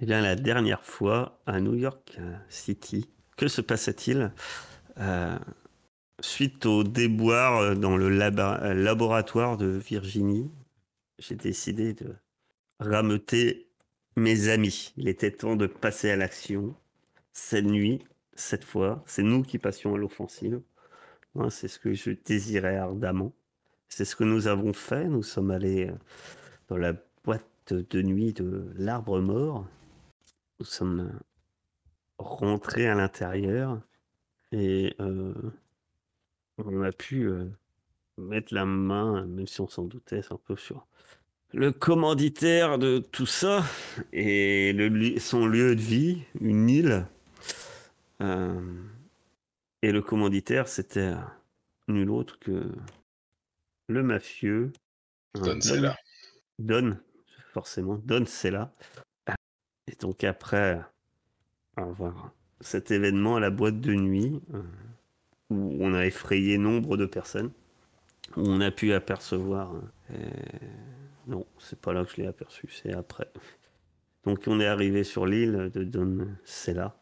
Eh bien, la dernière fois à New York City, que se passait-il? Euh, Suite au déboire dans le laboratoire de Virginie, j'ai décidé de rameuter mes amis. Il était temps de passer à l'action. Cette nuit, cette fois, c'est nous qui passions à l'offensive. Hein, c'est ce que je désirais ardemment. C'est ce que nous avons fait. Nous sommes allés dans la boîte de nuit de l'Arbre Mort. Nous sommes rentrés à l'intérieur et on a pu mettre la main, même si on s'en doutait, c'est un peu sur le commanditaire de tout ça et son lieu de vie, une île. Euh, et le commanditaire, c'était nul autre que le mafieux, Don, c'est Don, là. Don, forcément, Don Sella. Et donc après avoir cet événement à la boîte de nuit, où on a effrayé nombre de personnes, où on a pu apercevoir... non, c'est pas là que je l'ai aperçu, c'est après. Donc on est arrivé sur l'île de Don Sella.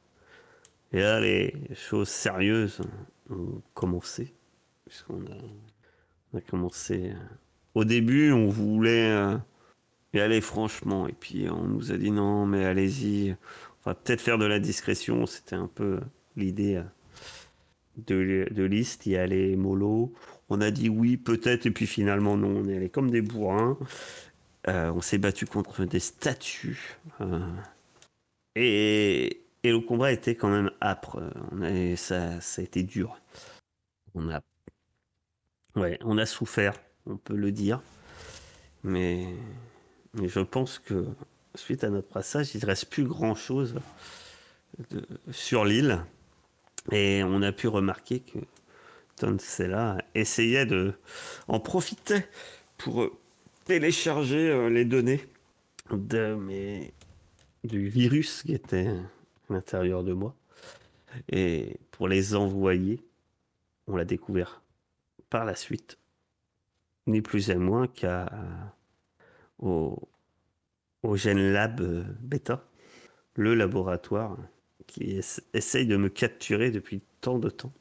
Et là, les choses sérieuses ont commencé. Puisqu'on a, on a commencé... Au début, on voulait y aller franchement. Et puis on nous a dit non, mais allez-y. On va peut-être faire de la discrétion. C'était un peu l'idée de liste. Y aller mollo. On a dit oui, peut-être. Et puis finalement, non. On est allé comme des bourrins. On s'est battu contre des statues. Et le combat était quand même âpre. Ça a été dur. On a, ouais, on a souffert, on peut le dire. Mais, mais je pense que suite à notre passage, il ne reste plus grand-chose sur l'île. Et on a pu remarquer que Tonsella essayait en profiter pour télécharger les données du virus qui était à l'intérieur de moi. Et pour les envoyer, on l'a découvert par la suite, ni plus ni moins au, au Gen Lab Beta, le laboratoire qui essaye de me capturer depuis tant de temps.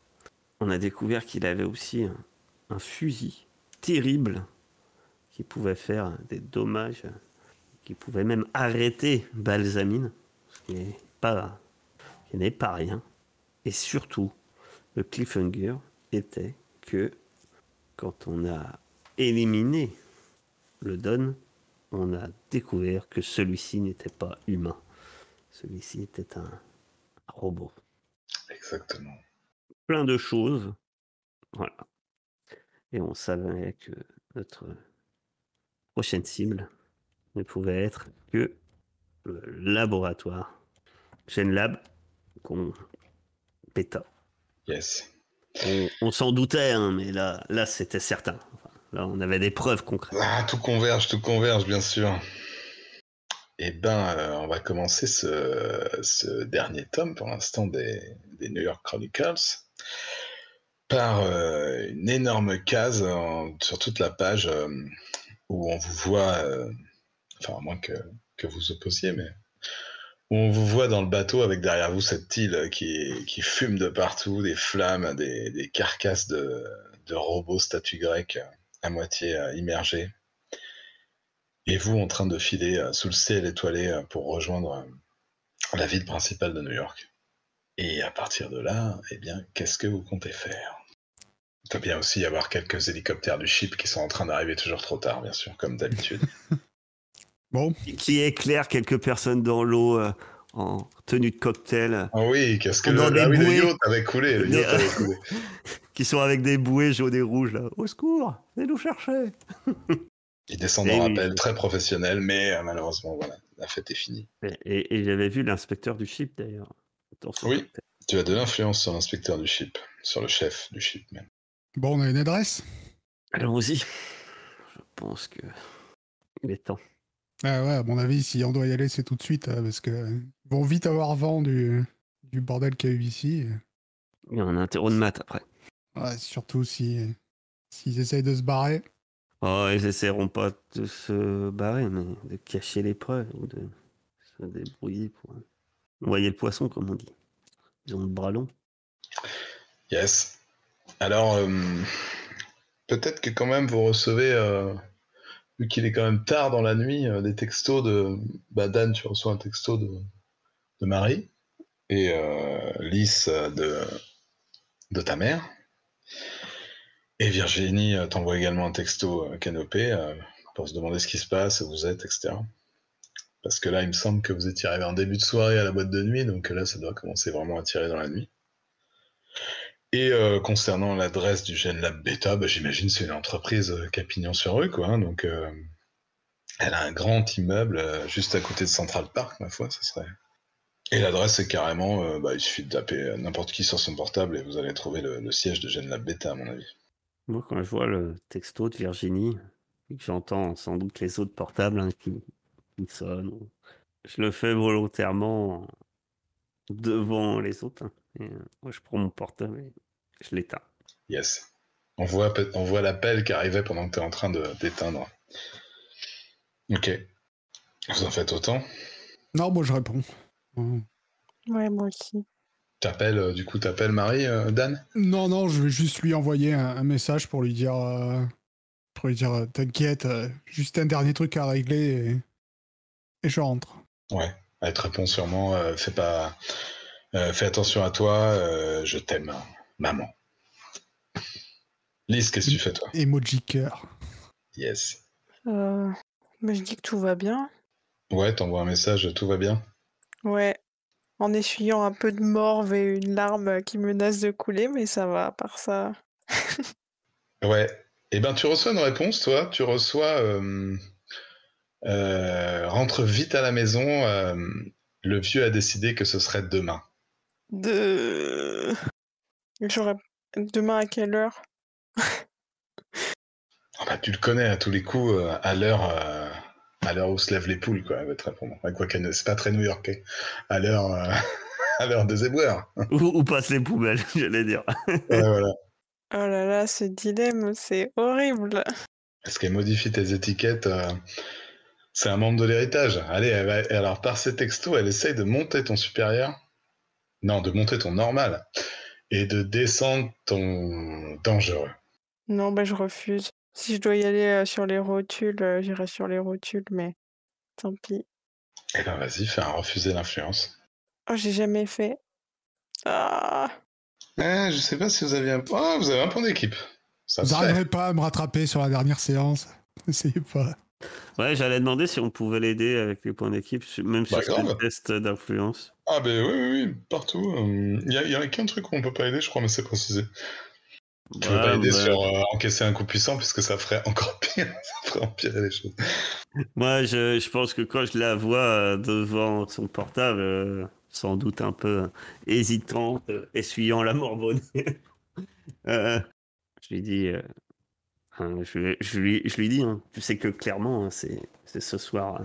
On a découvert qu'il avait aussi un fusil terrible qui pouvait faire des dommages, qui pouvait même arrêter Balsamine, ce qui n'est pas rien. Et surtout, le cliffhanger était que quand on a éliminé le Don, on a découvert que celui-ci n'était pas humain. Celui-ci était un robot. Exactement. Plein de choses. Voilà. Et on savait que notre prochaine cible ne pouvait être que le laboratoire. GenLab qu'on péta. Yes. On s'en doutait, hein, mais là c'était certain. Enfin, là, on avait des preuves concrètes. Ah, tout converge, bien sûr. Eh ben, on va commencer ce dernier tome, pour l'instant, des New York Chronicles, par une énorme case sur toute la page où on vous voit, enfin, à moins que vous opposiez, mais où on vous voit dans le bateau avec derrière vous cette île qui fume de partout, des flammes, des carcasses de robots statues grecques à moitié immergées. Et vous en train de filer sous le ciel étoilé pour rejoindre la ville principale de New York. Et à partir de là, eh bien, qu'est-ce que vous comptez faire? Il peut bien aussi y avoir quelques hélicoptères du ship qui sont en train d'arriver toujours trop tard, bien sûr, comme d'habitude. Bon, Qui éclaire quelques personnes dans l'eau en tenue de cocktail, Ah oui, qu'est-ce que dans des Ah oui, le bouées, yacht avait coulé, le des- yacht avait coulé. qui sont avec des bouées jaunes et rouges là. Au secours, venez nous chercher. Ils descendent Et en oui, rappel, très professionnel, mais malheureusement, voilà, la fête est finie. et j'avais vu l'inspecteur du ship d'ailleurs dans ce Oui, cocktail. tu as de l'influence sur l'inspecteur du ship, sur le chef du ship même. bon, on a une adresse. Allons-y. Je pense que il est temps. Ah ouais, à mon avis, si on doit y aller, c'est tout de suite, parce que ils vont vite avoir vent du bordel qu'il y a eu ici. Il y a un interro de maths après. Ouais, surtout s'ils essayent de se barrer. Oh, ils essaieront pas de se barrer, mais de cacher les preuves ou de se débrouiller pour noyer le poisson, comme on dit. Ils ont le bras long. Yes. Alors, peut-être que quand même vous recevez, vu qu'il est quand même tard dans la nuit, des textos de... Dan, tu reçois un texto de Marie, et Lys de ta mère. Et Virginie t'envoie également un texto canopé pour se demander ce qui se passe, où vous êtes, etc. Parce que là, il me semble que vous étiez arrivé en début de soirée à la boîte de nuit, donc là, ça doit commencer vraiment à tirer dans la nuit. Et concernant l'adresse du GenLab Beta, j'imagine c'est une entreprise qui a pignon sur rue, quoi. Hein, donc, elle a un grand immeuble juste à côté de Central Park, ma foi, ça serait... Et l'adresse, c'est carrément... il suffit de taper n'importe qui sur son portable et vous allez trouver le siège de GenLab Beta, à mon avis. Moi, quand je vois le texto de Virginie, et que j'entends sans doute les autres portables qui sonnent, je le fais volontairement devant les autres. Et, moi, je prends mon portable et je l'éteins. Yes. On voit l'appel qui arrivait pendant que tu es en train d'éteindre. Ok. Vous en faites autant? Non, moi je réponds. Ouais, moi aussi. T'appelles Marie, Dan? Non, je vais juste lui envoyer un message pour lui dire t'inquiète, juste un dernier truc à régler et je rentre. Ouais, elle te répond sûrement, fais attention à toi, je t'aime, maman. Lys, qu'est-ce que tu fais, toi? Emoji cœur. Yes. Mais je dis que tout va bien. Ouais, t'envoies un message, tout va bien? Ouais. En essuyant un peu de morve et une larme qui menace de couler, mais ça va, à part ça. Ouais. Eh ben, tu reçois une réponse, toi. Tu reçois rentre vite à la maison. Le vieux a décidé que ce serait demain. J'aurais... Demain à quelle heure? Tu le connais à tous les coups, à l'heure où se lèvent les poules, quoi, elle va te répondre. Quoi qu'elle c'est pas très new-yorkais. À l'heure des éboueurs. Où passent les poubelles, j'allais dire. Ouais, voilà. Oh là là, ce dilemme, c'est horrible. Est-ce qu'elle modifie tes étiquettes? C'est un membre de l'héritage. Allez, alors par ces textos, elle essaye de monter ton supérieur. Non, de monter ton normal. Et de descendre ton dangereux. Non, je refuse. Si je dois y aller sur les rotules, j'irai sur les rotules, mais tant pis. Eh ben vas-y, fais un refuser l'influence. Oh, j'ai jamais fait. Ah. Je sais pas si vous aviez un... Oh, vous avez un point d'équipe. Ça Vous se fait. n'arriverez pas à me rattraper sur la dernière séance. Essayez pas. Ouais, j'allais demander si on pouvait l'aider avec les points d'équipe, même sur grave. ce test d'influence. Ah oui, partout. Il y a qu'un truc où on peut pas aider, je crois, mais c'est précisé. Tu peux pas aider sur encaisser un coup puissant, puisque ça ferait encore pire. Ça ferait empirer les choses. Moi, je pense que quand je la vois devant son portable, sans doute un peu hésitante, essuyant la morbonnée, je lui dis, je lui dis, hein, tu sais que clairement, c'est ce soir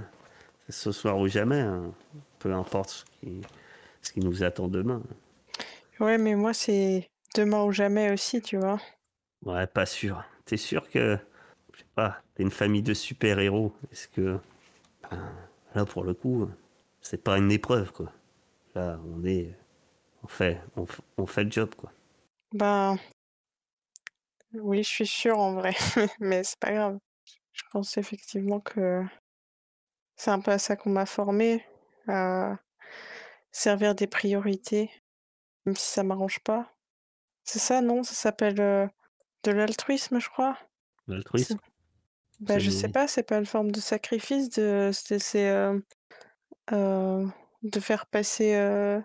ou jamais, hein, peu importe ce qui nous attend demain. Ouais, mais moi, c'est demain ou jamais aussi, tu vois. Ouais, pas sûr. T'es sûr que, je sais pas, t'es une famille de super-héros? Est-ce que, là, pour le coup, c'est pas une épreuve, quoi. Là, on fait le job, quoi. Oui, je suis sûre en vrai, mais c'est pas grave. Je pense effectivement que c'est un peu à ça qu'on m'a formée, à servir des priorités, même si ça m'arrange pas. C'est ça, non? Ça s'appelle de l'altruisme, je crois. L'altruisme. Je sais pas, c'est pas une forme de sacrifice, c'est de faire passer,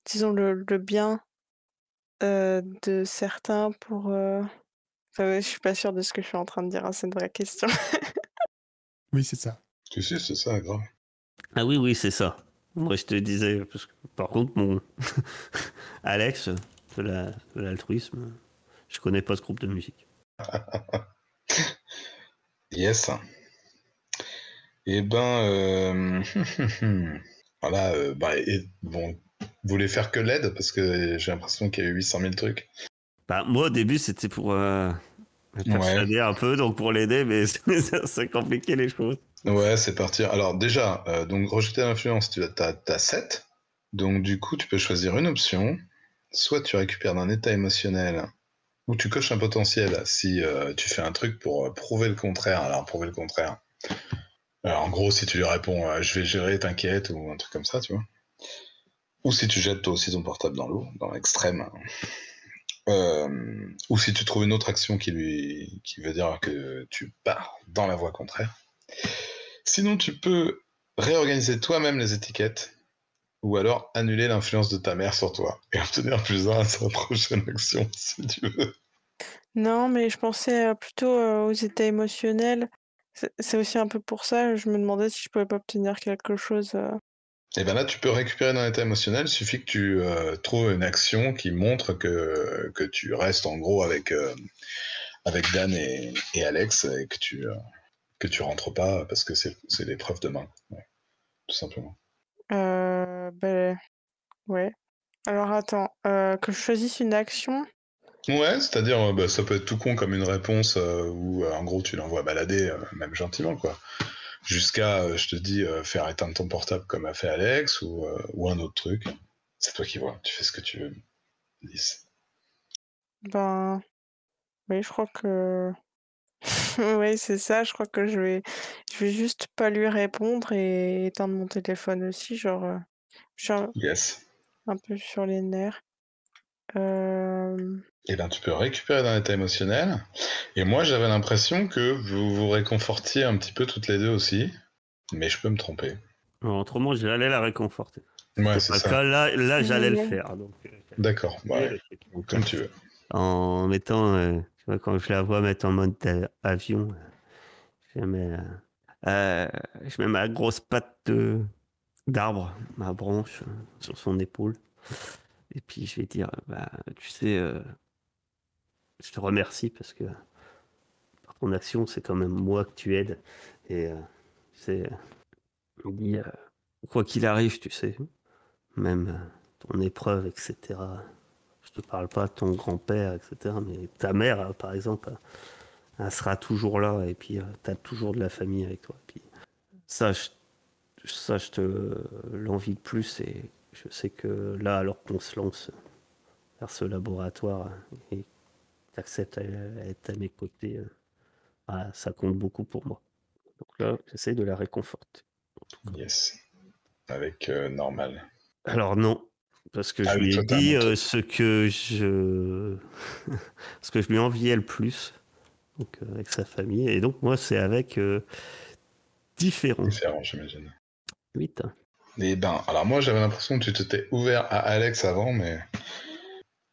disons, le bien de certains pour. Je suis pas sûre de ce que je suis en train de dire, hein, c'est une vraie question. Oui, c'est ça. Tu sais, c'est ça, grave. Ah oui, c'est ça. Moi, je te disais, parce que, par contre, mon Alex, de l'altruisme, je connais pas ce groupe de musique. Yes. Eh ben, voilà, bon, vous voulez faire que l'aide, parce que j'ai l'impression qu'il y a eu 800 000 trucs. Moi, au début, c'était pour me persuader un peu, donc pour l'aider, mais c'est compliqué les choses. Ouais, c'est parti. Alors déjà, donc rejeter l'influence, t'as 7. Donc du coup, tu peux choisir une option. Soit tu récupères d'un état émotionnel, ou tu coches un potentiel si tu fais un truc pour prouver le contraire. Alors prouver le contraire. Alors, en gros, si tu lui réponds je vais gérer, t'inquiète, ou un truc comme ça, tu vois. Ou si tu jettes toi aussi ton portable dans l'eau, dans l'extrême. Ou si tu trouves une autre action qui veut dire que tu pars dans la voie contraire. Sinon, tu peux réorganiser toi-même les étiquettes, ou alors annuler l'influence de ta mère sur toi, et obtenir plus 1 à sa prochaine action, si tu veux. Non, mais je pensais plutôt aux états émotionnels. C'est aussi un peu pour ça, je me demandais si je pouvais pas obtenir quelque chose. Et ben là, tu peux récupérer d'un état émotionnel, il suffit que tu trouves une action qui montre que tu restes en gros avec Dan et Alex, et que tu rentres pas parce que c'est l'épreuve demain, ouais, tout simplement. Ben, ouais. Alors attends, que je choisisse une action. Ouais, c'est-à-dire, bah, ça peut être tout con comme une réponse où en gros tu l'envoies balader, même gentiment, quoi. Jusqu'à, je te dis, faire éteindre ton portable comme a fait Alex, ou un autre truc. C'est toi qui vois, tu fais ce que tu veux, Lys. Ben, oui, je crois que oui, c'est ça, je crois que je vais juste pas lui répondre et éteindre mon téléphone aussi, genre, je suis Yes. un peu sur les nerfs. Hem, Et ben tu peux récupérer d'un état émotionnel. Et moi j'avais l'impression que vous vous réconfortiez un petit peu toutes les deux aussi, mais je peux me tromper. Alors, autrement, j'allais la réconforter. Ouais, C'est c'est pas le ça. cas, là j'allais le ouais. faire. Donc, D'accord, ouais, donc, comme tu veux. en mettant, tu vois, quand je la vois mettre en mode avion, je mets, euh, je mets ma grosse patte d'arbre, ma branche sur son épaule. Et puis je vais dire, bah, tu sais, je te remercie parce que par ton action, c'est quand même moi que tu aides. Et tu sais, on dit, quoi qu'il arrive, tu sais, même ton épreuve, etc. Je te parle pas de ton grand-père, etc. Mais ta mère, par exemple, elle sera toujours là. Et puis, tu as toujours de la famille avec toi. Et puis, ça, je te l'envie de plus. Et je sais que là, alors qu'on se lance vers ce laboratoire et tu acceptes à être à mes côtés, ça compte beaucoup pour moi. Donc là, j'essaie de la réconforter. Yes. Avec normal. Alors non, parce que Ah je oui, lui ai toi t'as un dit manteau. ce que ce que je lui enviais le plus, donc avec sa famille. Et donc moi, c'est avec différents. Différent, j'imagine. 8. Et ben, alors moi j'avais l'impression que tu t'étais ouvert à Alex avant, mais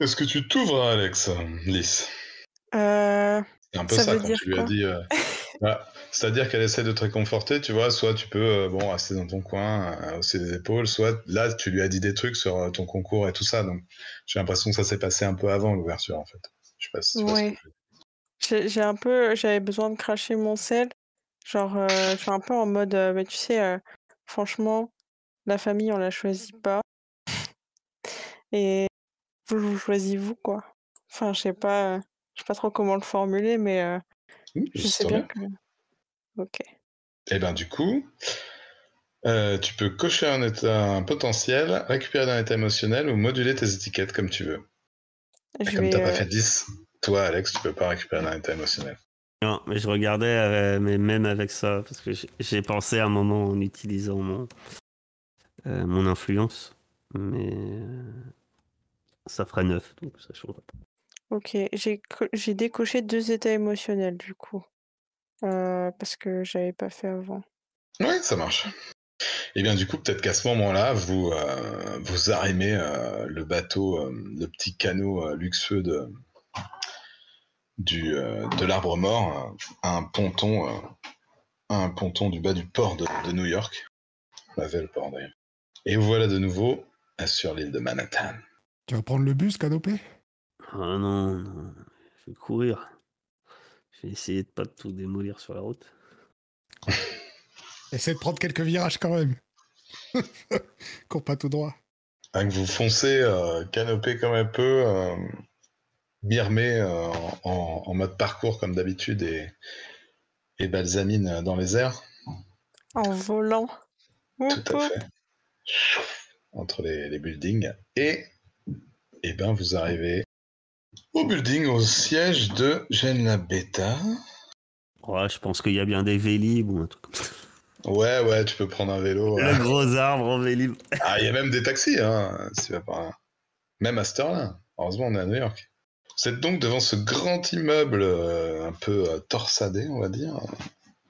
est-ce que tu t'ouvres à Alex, Lys? Heu, C'est un peu Ça ça veut quand dire tu lui as quoi? dit. Voilà. C'est-à-dire qu'elle essaie de te réconforter, tu vois, soit tu peux bon, rester dans ton coin, hausser les épaules, soit là tu lui as dit des trucs sur ton concours et tout ça, donc j'ai l'impression que ça s'est passé un peu avant l'ouverture en fait. Je sais pas si tu vois ce que Ouais. je veux dire. J'avais besoin de cracher mon sel. Genre, je suis un peu en mode, bah, tu sais, franchement, la famille, on la choisit pas et vous choisissez vous, quoi. Enfin, je sais pas trop comment le formuler, mais Je je sais sens bien bien. que OK. Et ben du coup, tu peux cocher un potentiel, récupérer d'un état émotionnel ou moduler tes étiquettes comme tu veux. Et Je comme t'as vais, pas fait 10, toi Alex, tu peux pas récupérer d'un état émotionnel. Non, mais je regardais, mais même avec ça, parce que j'ai pensé à un moment en utilisant mon influence, mais ça ferait 9, donc ça change pas. OK, j'ai décoché 2 états émotionnels, du coup, parce que j'avais pas fait avant. Oui, ça marche. Et bien du coup, peut-être qu'à ce moment-là, vous arrimez le bateau, le petit canot luxueux de l'arbre mort à un ponton du bas du port de New York. On avait le port d'ailleurs. Et vous voilà de nouveau sur l'île de Manhattan. Tu vas prendre le bus, Canopé? Ah non, non, je vais courir. Je vais essayer de pas tout démolir sur la route. Essaie de prendre quelques virages quand même. Cours pas tout droit. Avec vous foncez canopé comme un peu, birmé en mode parcours comme d'habitude et balsamine dans les airs. En volant. Tout Oup, à oup. fait. Entre les buildings. Et ben, vous arrivez au building, au siège de Genla Beta. Ouais, je pense qu'il y a bien des Vélib ou un truc comme ça. Ouais, tu peux prendre un vélo. Le gros arbre en Vélib. Ah, il y a même des taxis, hein, si tu vas pas. Même à cette heure-là. Heureusement, on est à New York. Vous êtes donc devant ce grand immeuble un peu torsadé, on va dire,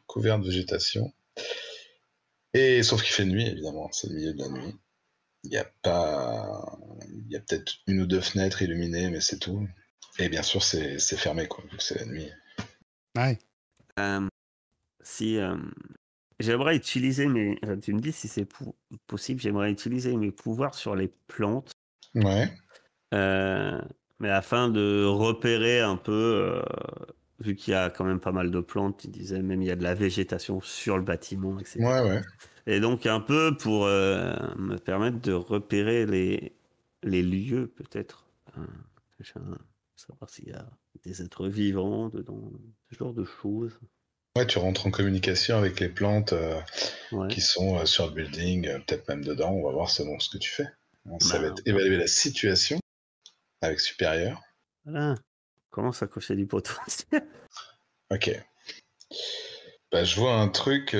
couvert de végétation. Et sauf qu'il fait nuit, évidemment, c'est le milieu de la nuit. Il y a pas, il y a peut-être une ou deux fenêtres illuminées, mais c'est tout. Et bien sûr, c'est fermé, quoi, vu que c'est la nuit. Ouais. Si j'aimerais utiliser mes, tu me dis si c'est possible, j'aimerais utiliser mes pouvoirs sur les plantes, Ouais. mais afin de repérer un peu, vu qu'il y a quand même pas mal de plantes, tu disais même il y a de la végétation sur le bâtiment, etc. Ouais. Et donc un peu pour me permettre de repérer les lieux peut-être, déjà, savoir s'il y a des êtres vivants dedans, ce genre de choses. Ouais, tu rentres en communication avec les plantes Ouais. qui sont sur le building, peut-être même dedans. On va voir selon ce que tu fais. Ça va être Voilà. évaluer la situation avec supérieur. Voilà. Commence à cocher du potentiel. Ok. Bah, je vois un truc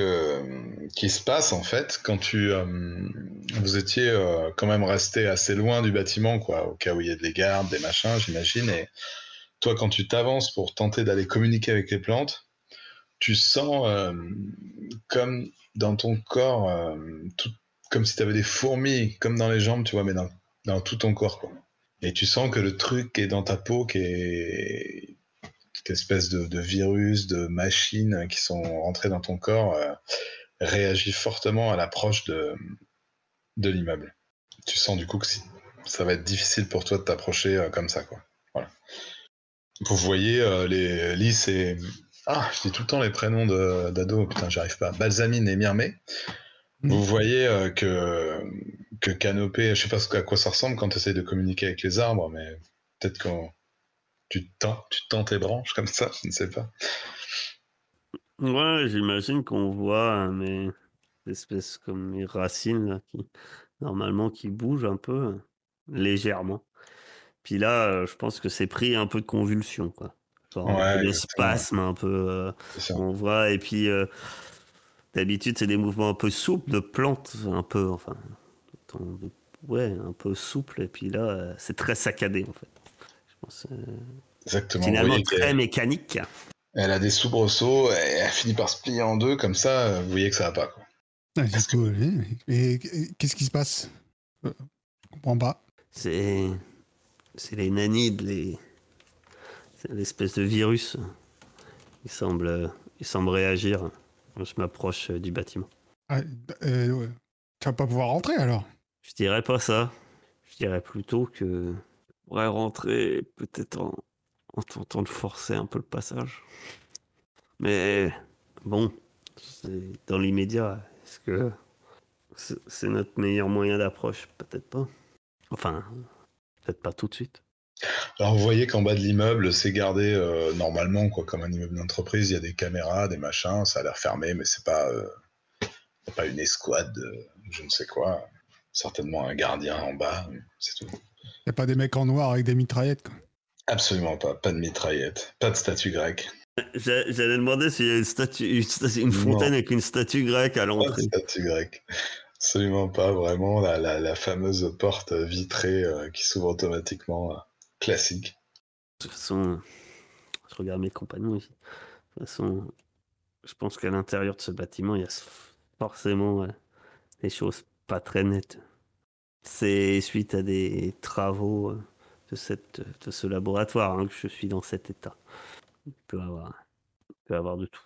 qui se passe en fait quand vous étiez quand même resté assez loin du bâtiment, quoi, au cas où il y a des gardes, des machins, j'imagine. Et toi, quand tu t'avances pour tenter d'aller communiquer avec les plantes, tu sens comme dans ton corps, comme si tu avais des fourmis, comme dans les jambes, tu vois, mais dans tout ton corps, quoi. Et tu sens que le truc qui est dans ta peau, qui est cette espèce de virus, de machines qui sont rentrées dans ton corps, réagit fortement à l'approche de l'immeuble. Tu sens du coup que ça va être difficile pour toi de t'approcher comme ça, quoi. Voilà. Vous voyez les Lys et... Ah, je dis tout le temps les prénoms d'ado, putain, j'arrive pas. Balsamine et Myrmée. Vous voyez que Canopée, je sais pas à quoi ça ressemble quand tu essayes de communiquer avec les arbres, mais peut-être que tu tends tes branches comme ça, je ne sais pas. Ouais, j'imagine qu'on voit mes espèces comme mes racines là, qui normalement qui bougent un peu légèrement. Puis là, je pense que c'est pris un peu de convulsion, quoi. Genre un peu Ouais, de exactement. spasme, un peu. C'est ça. On voit. Et puis d'habitude, c'est des mouvements un peu souples de plantes, un peu, enfin, ouais, un peu souples. Et puis là, c'est très saccadé en fait. Je pense, Exactement. Vous finalement voyez très mécanique. qu'elle a des soubresauts, et elle finit par se plier en deux, comme ça, vous voyez que ça va pas, quoi. Ah, du Est-ce que- coup, et qu'est-ce qui se passe? Je comprends pas. C'est les nanides, c'est l'espèce de virus. Il semble réagir. Je m'approche du bâtiment. Ah, ouais. Tu vas pas pouvoir rentrer alors? Je dirais pas ça. Je dirais plutôt que je pourrais rentrer peut-être en tentant de forcer un peu le passage. Mais bon, dans l'immédiat, est-ce que c'est notre meilleur moyen d'approche? Peut-être pas. Enfin, peut-être pas tout de suite. Alors vous voyez qu'en bas de l'immeuble, c'est gardé normalement, quoi, comme un immeuble d'entreprise. Il y a des caméras, des machins, ça a l'air fermé, mais c'est pas une escouade, je ne sais quoi. Certainement un gardien en bas, c'est tout. Y a pas des mecs en noir avec des mitraillettes, quoi. Absolument pas. Pas de mitraillette, pas de statue grecque. J'allais demander s'il y a une fontaine Non, avec une statue grecque à pas de l'entrée. statue grecque. Absolument pas, vraiment. La fameuse porte vitrée qui s'ouvre automatiquement, classique. De toute façon, je regarde mes compagnons ici. De toute façon, je pense qu'à l'intérieur de ce bâtiment, il y a forcément des choses pas très nettes. C'est suite à des travaux de ce laboratoire que je suis dans cet état. Il peut avoir de tout.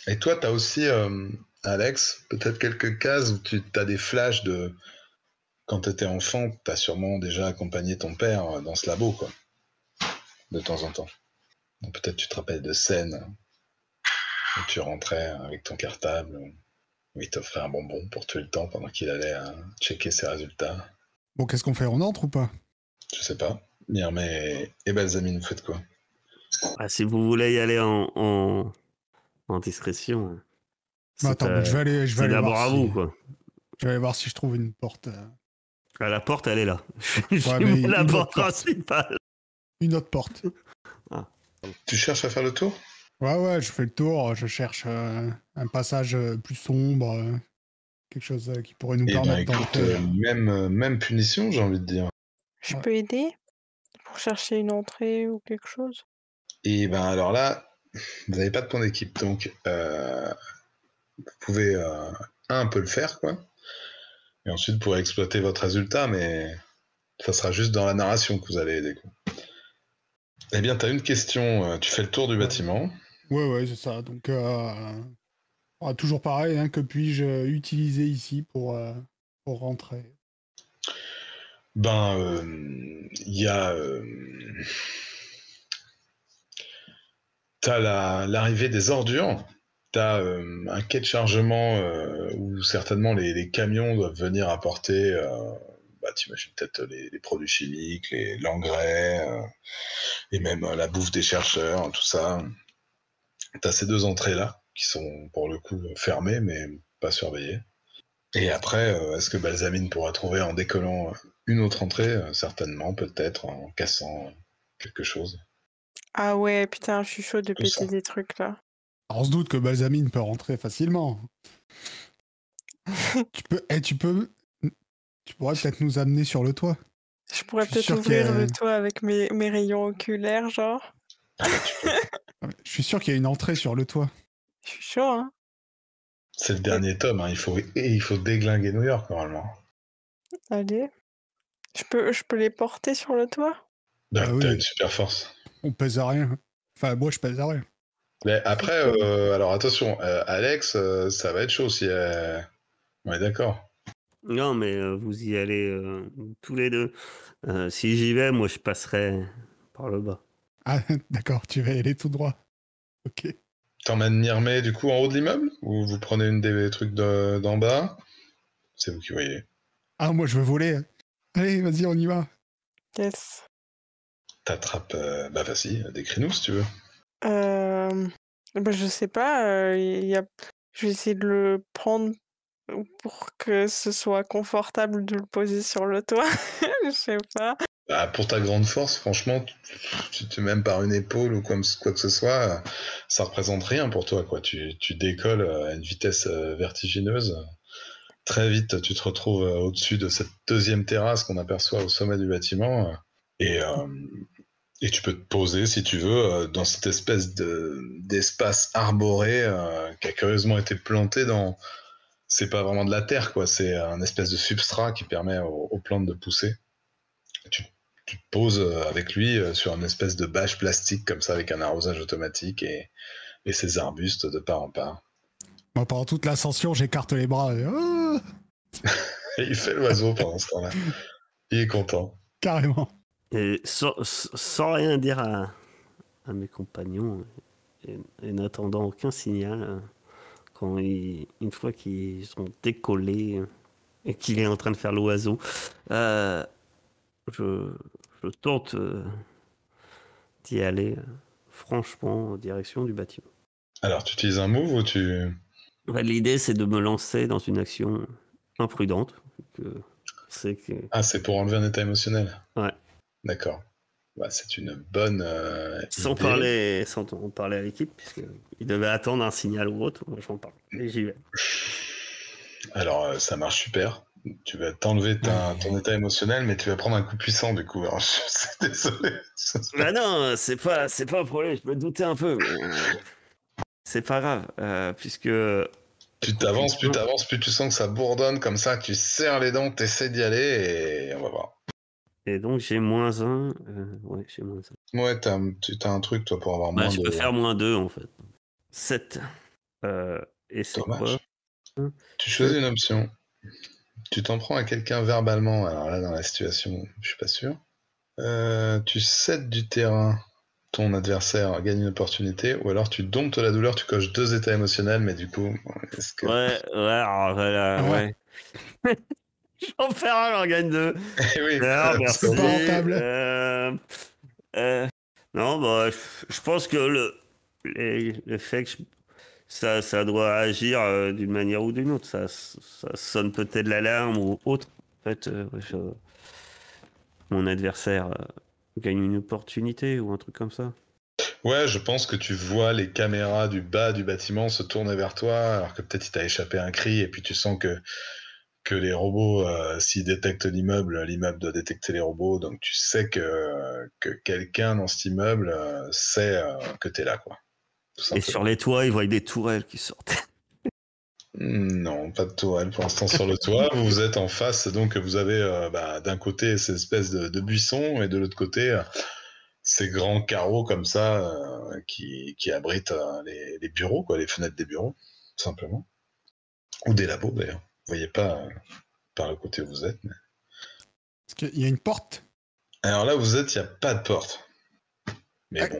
Et toi, tu as aussi, Alex, peut-être quelques cases où tu as des flashs de quand tu étais enfant, tu as sûrement déjà accompagné ton père dans ce labo, quoi, de temps en temps. Donc peut-être tu te rappelles de scènes où tu rentrais avec ton cartable, où il t'offrait un bonbon pour tuer le temps pendant qu'il allait checker ses résultats. Bon, qu'est-ce qu'on fait? On entre ou pas? Je sais pas. Myrmée et Balsamine, vous faites quoi? Ah, si vous voulez y aller en discrétion, Attends, je vais aller c'est voir d'abord à si... vous, quoi. Je vais aller voir si je trouve une porte. Ah, la porte, elle est là. Ouais, J'ai mais mis la une porte autre porte. principale. Une autre porte. Ah. Tu cherches à faire le tour? Ouais, je fais le tour. Je cherche un passage plus sombre. Quelque chose qui pourrait nous Eh ben, permettre écoute, d'entrer. même punition, j'ai envie de dire. Je Ouais. peux aider pour chercher une entrée ou quelque chose? Et ben, alors là, vous n'avez pas de point d'équipe, donc vous pouvez un peu le faire, quoi. Et ensuite, vous pourrez exploiter votre résultat, mais ça sera juste dans la narration que vous allez aider, quoi. Eh bien, tu as une question. Tu fais le tour du bâtiment. Ouais, c'est ça. Donc, toujours pareil, hein, que puis-je utiliser ici pour rentrer? Ben, il y a... t'as l'arrivée des ordures. T'as un quai de chargement où certainement les camions doivent venir apporter... t'imagines peut-être les produits chimiques, l'engrais, et même la bouffe des chercheurs, tout ça. T'as ces deux entrées-là, qui sont pour le coup fermées, mais pas surveillées. Et après, est-ce que Balsamine pourra trouver en décollant une autre entrée? Certainement, peut-être, en cassant quelque chose. Ah ouais, putain, je suis chaud de Tout ça. péter des trucs là. Alors, on se doute que Balsamine peut rentrer facilement. Tu pourrais peut-être nous amener sur le toit. Je pourrais Je suis peut-être sûr ouvrir qu'il y a- le toit avec mes rayons oculaires, genre. Ah bah, tu peux. Je suis sûr qu'il y a une entrée sur le toit. Je suis chaud, hein. C'est le dernier tome, hein. Il faut déglinguer New York, normalement. Allez. Je peux les porter sur le toit? Ah T'as oui. une super force. On pèse à rien. Enfin, moi, je pèse à rien. Mais après, alors attention, Alex, ça va être chaud si... On est d'accord. Non, mais vous y allez tous les deux. Si j'y vais, moi, je passerai par le bas. Ah, d'accord, tu vas y aller tout droit. Ok. T'emmènes Nirmé, du coup, en haut de l'immeuble? Ou vous prenez une des trucs d'en bas? C'est vous qui voyez. Ah, moi, je veux voler. Allez, vas-y, on y va. Yes. T'attrapes... bah vas-y, décris-nous si tu veux. Bah, je sais pas, je vais essayer de le prendre pour que ce soit confortable de le poser sur le toit. Je sais pas. Bah, pour ta grande force, franchement, même par une épaule ou quoi que ce soit, ça représente rien pour toi, quoi. Tu décolles à une vitesse vertigineuse. Très vite, tu te retrouves au-dessus de cette deuxième terrasse qu'on aperçoit au sommet du bâtiment. Et tu peux te poser, si tu veux, dans cette espèce d'espace arboré qui a curieusement été planté dans... C'est pas vraiment de la terre, quoi. C'est un espèce de substrat qui permet aux plantes de pousser. Tu te poses avec lui sur une espèce de bâche plastique comme ça avec un arrosage automatique et ses arbustes de part en part. Moi, pendant toute l'ascension, j'écarte les bras. Ah, Et il fait l'oiseau pendant ce temps-là. Il est content. carrément. Et sans rien dire à mes compagnons, et n'attendant aucun signal, une fois qu'ils ont décollé et qu'il est en train de faire l'oiseau, je tente d'y aller franchement en direction du bâtiment. Alors, tu utilises un move ou tu... Ouais, l'idée, c'est de me lancer dans une action imprudente. Ah, c'est pour enlever un état émotionnel. Ouais. D'accord. Bah, c'est une bonne Sans idée. en parler à l'équipe, puisqu'ils devaient attendre un signal ou autre. Moi, j'en parle. Et j'y vais. Alors, ça marche super. Tu vas t'enlever ton état émotionnel, mais tu vas prendre un coup puissant, du coup. Alors, je suis désolé. Bah non, c'est pas un problème. Je me doutais un peu. Mais c'est pas grave, puisque... Plus tu sens que ça bourdonne comme ça, que tu serres les dents, tu essaies d'y aller, et on va voir. Et donc, j'ai -1. Ouais, j'ai -1. Ouais, t'as un truc, toi, pour avoir moins Je de... peux faire -2, en fait. 7. Et c'est Dommage. quoi? Tu choisis une option. Tu t'en prends à quelqu'un verbalement. Alors là, dans la situation, je suis pas sûr. Tu cèdes du terrain. Ton adversaire gagne une opportunité. Ou alors tu domptes la douleur, tu coches 2 états émotionnels, mais du coup, est-ce que... Ouais, alors, voilà, ouais. J'en fais un, j'en gagne 2. Eh oui, Alors, merci. C'est pas rentable. Non, bah, je pense que le fait que ça doit agir d'une manière ou d'une autre. Ça sonne peut-être l'alarme ou autre. En fait, mon adversaire gagne une opportunité ou un truc comme ça. Ouais, je pense que tu vois les caméras du bas du bâtiment se tourner vers toi, alors que peut-être il t'a échappé un cri, et puis tu sens que les robots, s'ils détectent l'immeuble doit détecter les robots, donc tu sais que quelqu'un dans cet immeuble sait que t'es là, quoi. Tout Et simplement. sur les toits, ils voient des tourelles qui sortent. Non, pas de tourelle pour l'instant sur le toit. Vous êtes en face, donc vous avez d'un côté ces espèces de buissons et de l'autre côté ces grands carreaux comme ça qui abritent les bureaux, quoi, les fenêtres des bureaux, tout simplement. Ou des labos d'ailleurs. Vous voyez pas par le côté où vous êtes. Mais... Est-ce qu'il y a une porte? Alors là où vous êtes, il n'y a pas de porte. Mais bon.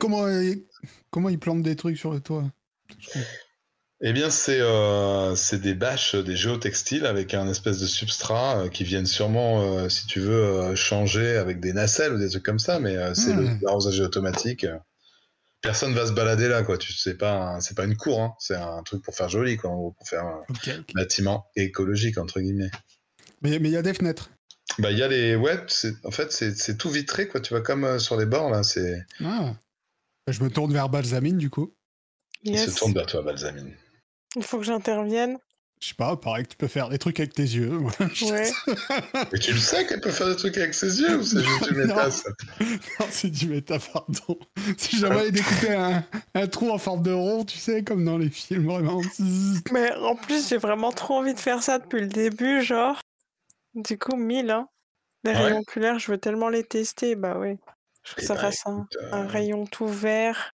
Comment ils plantent des trucs sur le toit? Eh bien, c'est des bâches, des géotextiles avec un espèce de substrat qui viennent sûrement, si tu veux, changer avec des nacelles ou des trucs comme ça, mais c'est l'arrosage automatique. Personne va se balader là, quoi. C'est pas une cour, hein. C'est un truc pour faire joli, quoi, en gros, pour faire un bâtiment écologique, entre guillemets. Mais il y a des fenêtres. Bah, il y a les... Ouais, en fait, c'est tout vitré, quoi. Tu vois, comme sur les bords, là, c'est... Ah. Je me tourne vers Balsamine, du coup. Il se tourne vers toi, Balsamine. Il faut que j'intervienne. Je sais pas, pareil que tu peux faire des trucs avec tes yeux. Ouais. Mais tu le sais qu'elle peut faire des trucs avec ses yeux ou c'est juste du méta, ça? Non, c'est du méta, pardon. Si j'avais découpé un trou en forme de rond, tu sais, comme dans les films, vraiment. Mais en plus, j'ai vraiment trop envie de faire ça depuis le début, genre. Du coup, 1000, hein. Les rayons oculaires, je veux tellement les tester, bah ouais. Je veux que ça fasse un rayon tout vert.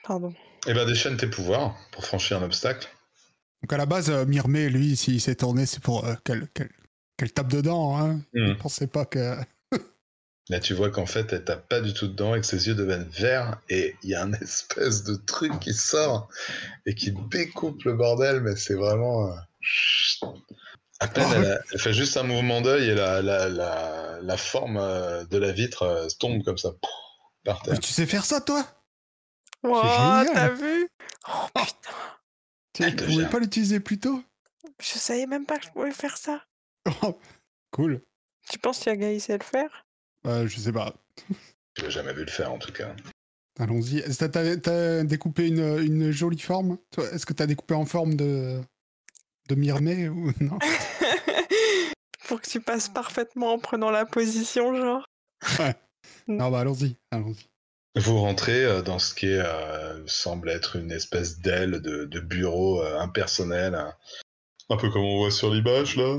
Pardon. Eh ben, déchaîne tes pouvoirs pour franchir un obstacle. Donc à la base, Myrmé, lui, s'il s'est tourné, c'est pour qu'elle tape dedans. Hein. Je pensais pas que... Là, tu vois qu'en fait, elle tape pas du tout dedans et que ses yeux deviennent verts et il y a un espèce de truc qui sort et qui découpe le bordel, mais c'est vraiment... À peine, elle fait juste un mouvement d'œil et la forme de la vitre tombe comme ça, par terre. Mais tu sais faire ça, toi? Oh, t'as vu? Oh, putain. Tu pouvais pas l'utiliser plus tôt? Je savais même pas que je pouvais faire ça. Oh, cool. Tu penses qu'il y a Gaï sait le faire? Je sais pas. Je l'ai jamais vu le faire, en tout cas. Allons-y. T'as découpé une jolie forme? Est-ce que t'as découpé en forme de Myrmé ou non? Pour que tu passes parfaitement en prenant la position, genre. Ouais. Non, bah allons-y. Vous rentrez dans ce qui semble être une espèce d'aile de bureau impersonnel, un peu comme on voit sur l'image là,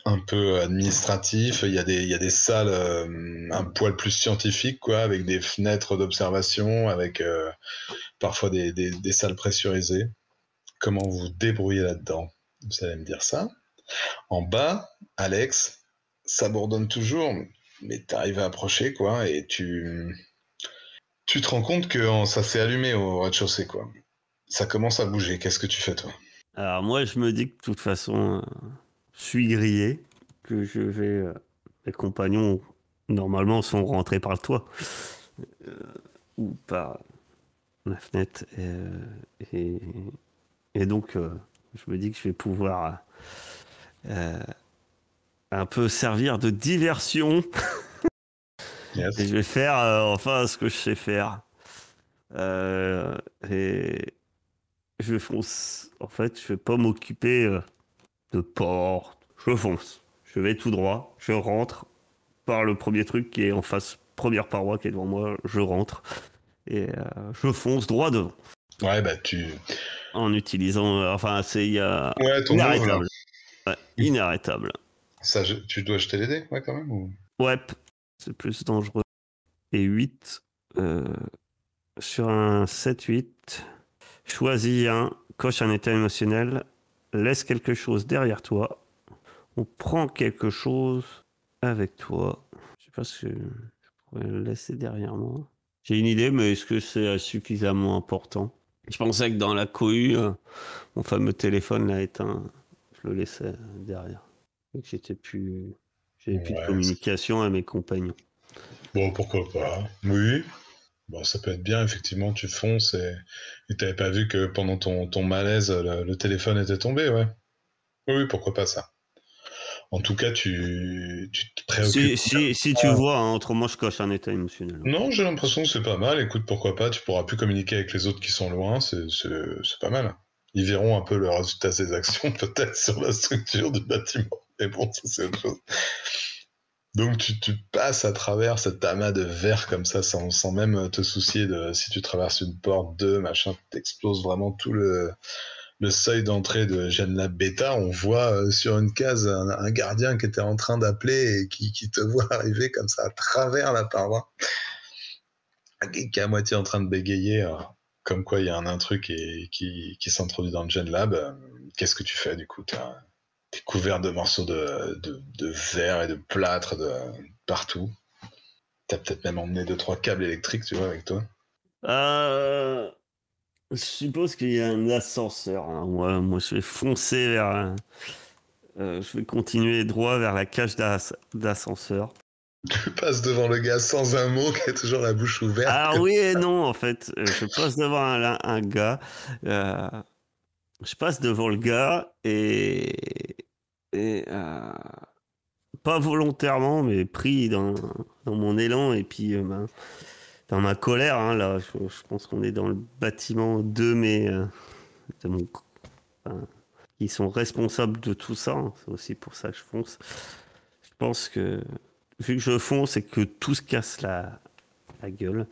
un peu administratif. Il y a des salles un poil plus scientifiques, quoi, avec des fenêtres d'observation, avec parfois des salles pressurisées. Comment vous débrouillez là-dedans? Vous allez me dire ça. En bas, Alex, ça bourdonne toujours, mais t'arrives à approcher, quoi, et tu te rends compte que ça s'est allumé au rez-de-chaussée, quoi. Ça commence à bouger. Qu'est-ce que tu fais, toi? Alors moi, je me dis que de toute façon, je suis grillé, que je vais... mes compagnons, normalement, sont rentrés par le toit. Ou par la fenêtre. Et donc, je me dis que je vais pouvoir un peu servir de diversion. Yes. Et je vais faire enfin ce que je sais faire. Et je fonce. En fait, je vais pas m'occuper de porte. Je fonce. Je vais tout droit. Je rentre par le premier truc qui est en face, première paroi qui est devant moi. Je rentre et je fonce droit devant. Ouais, bah En utilisant, enfin, c'est ton inarrêtable. Ouais, inarrêtable. Ça, tu dois jeter les dés, ouais, quand même, ou... Ouais, c'est plus dangereux. Et 8 sur un 7-8. Choisis un, coche un état émotionnel, laisse quelque chose derrière toi, ou prends quelque chose avec toi. Je sais pas ce que je pourrais le laisser derrière moi. J'ai une idée, mais est-ce que c'est suffisamment important? Je pensais que dans la cohue, mon fameux téléphone l'a éteint. Je le laissais derrière. Et que j'avais plus de communication à mes compagnons. Bon, pourquoi pas. Oui. Bon, ça peut être bien, effectivement, tu fonces et t'avais pas vu que pendant ton malaise, le téléphone était tombé, ouais. Oui, pourquoi pas ça. En tout cas, tu te préoccupes. Si tu vois, hein, autrement je coche un état émotionnel. Non, j'ai l'impression que c'est pas mal. Écoute, pourquoi pas, tu pourras plus communiquer avec les autres qui sont loin, c'est pas mal. Ils verront un peu le résultat de ces actions, peut-être, sur la structure du bâtiment. Mais bon, ça c'est autre chose. Donc tu passes à travers cet amas de verre comme ça, sans même te soucier de si tu traverses une porte, machin, t'exploses vraiment tout le seuil d'entrée de GenLab Beta. On voit sur une case un gardien qui était en train d'appeler et qui te voit arriver comme ça à travers la paroi, qui est à moitié en train de bégayer, comme quoi il y a un intrus qui s'introduit dans le GenLab. Qu'est-ce que tu fais du coup? T'es couvert de morceaux de verre et de plâtre de partout. T'as peut-être même emmené 2-3 câbles électriques, tu vois, avec toi. Je suppose qu'il y a un ascenseur. Hein. Moi, je vais foncer vers. Je vais continuer droit vers la cage d'ascenseur. Tu passes devant le gars sans un mot, qui a toujours la bouche ouverte. Ah oui et non, en fait. Je passe devant un gars. Je passe devant le gars et pas volontairement, mais pris dans mon élan et puis dans ma colère. Hein, là, je pense qu'on est dans le bâtiment de qui sont responsables de tout ça. Hein. C'est aussi pour ça que je fonce. Je pense que vu que je fonce et que tout se casse la gueule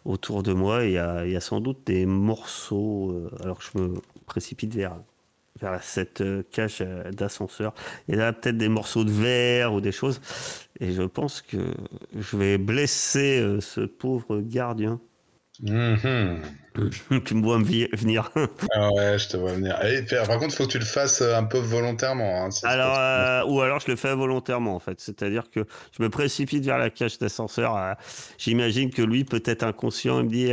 autour de moi, il y a sans doute des morceaux. Alors que je me précipite vers cette cage d'ascenseur. Il y a peut-être des morceaux de verre ou des choses. Et je pense que je vais blesser ce pauvre gardien. Tu me vois venir. Ah ouais, je te vois venir. Et, par contre, il faut que tu le fasses un peu volontairement. Hein, ou alors je le fais volontairement en fait. C'est-à-dire que je me précipite vers la cage d'ascenseur. J'imagine que lui, peut-être inconscient, il me dit...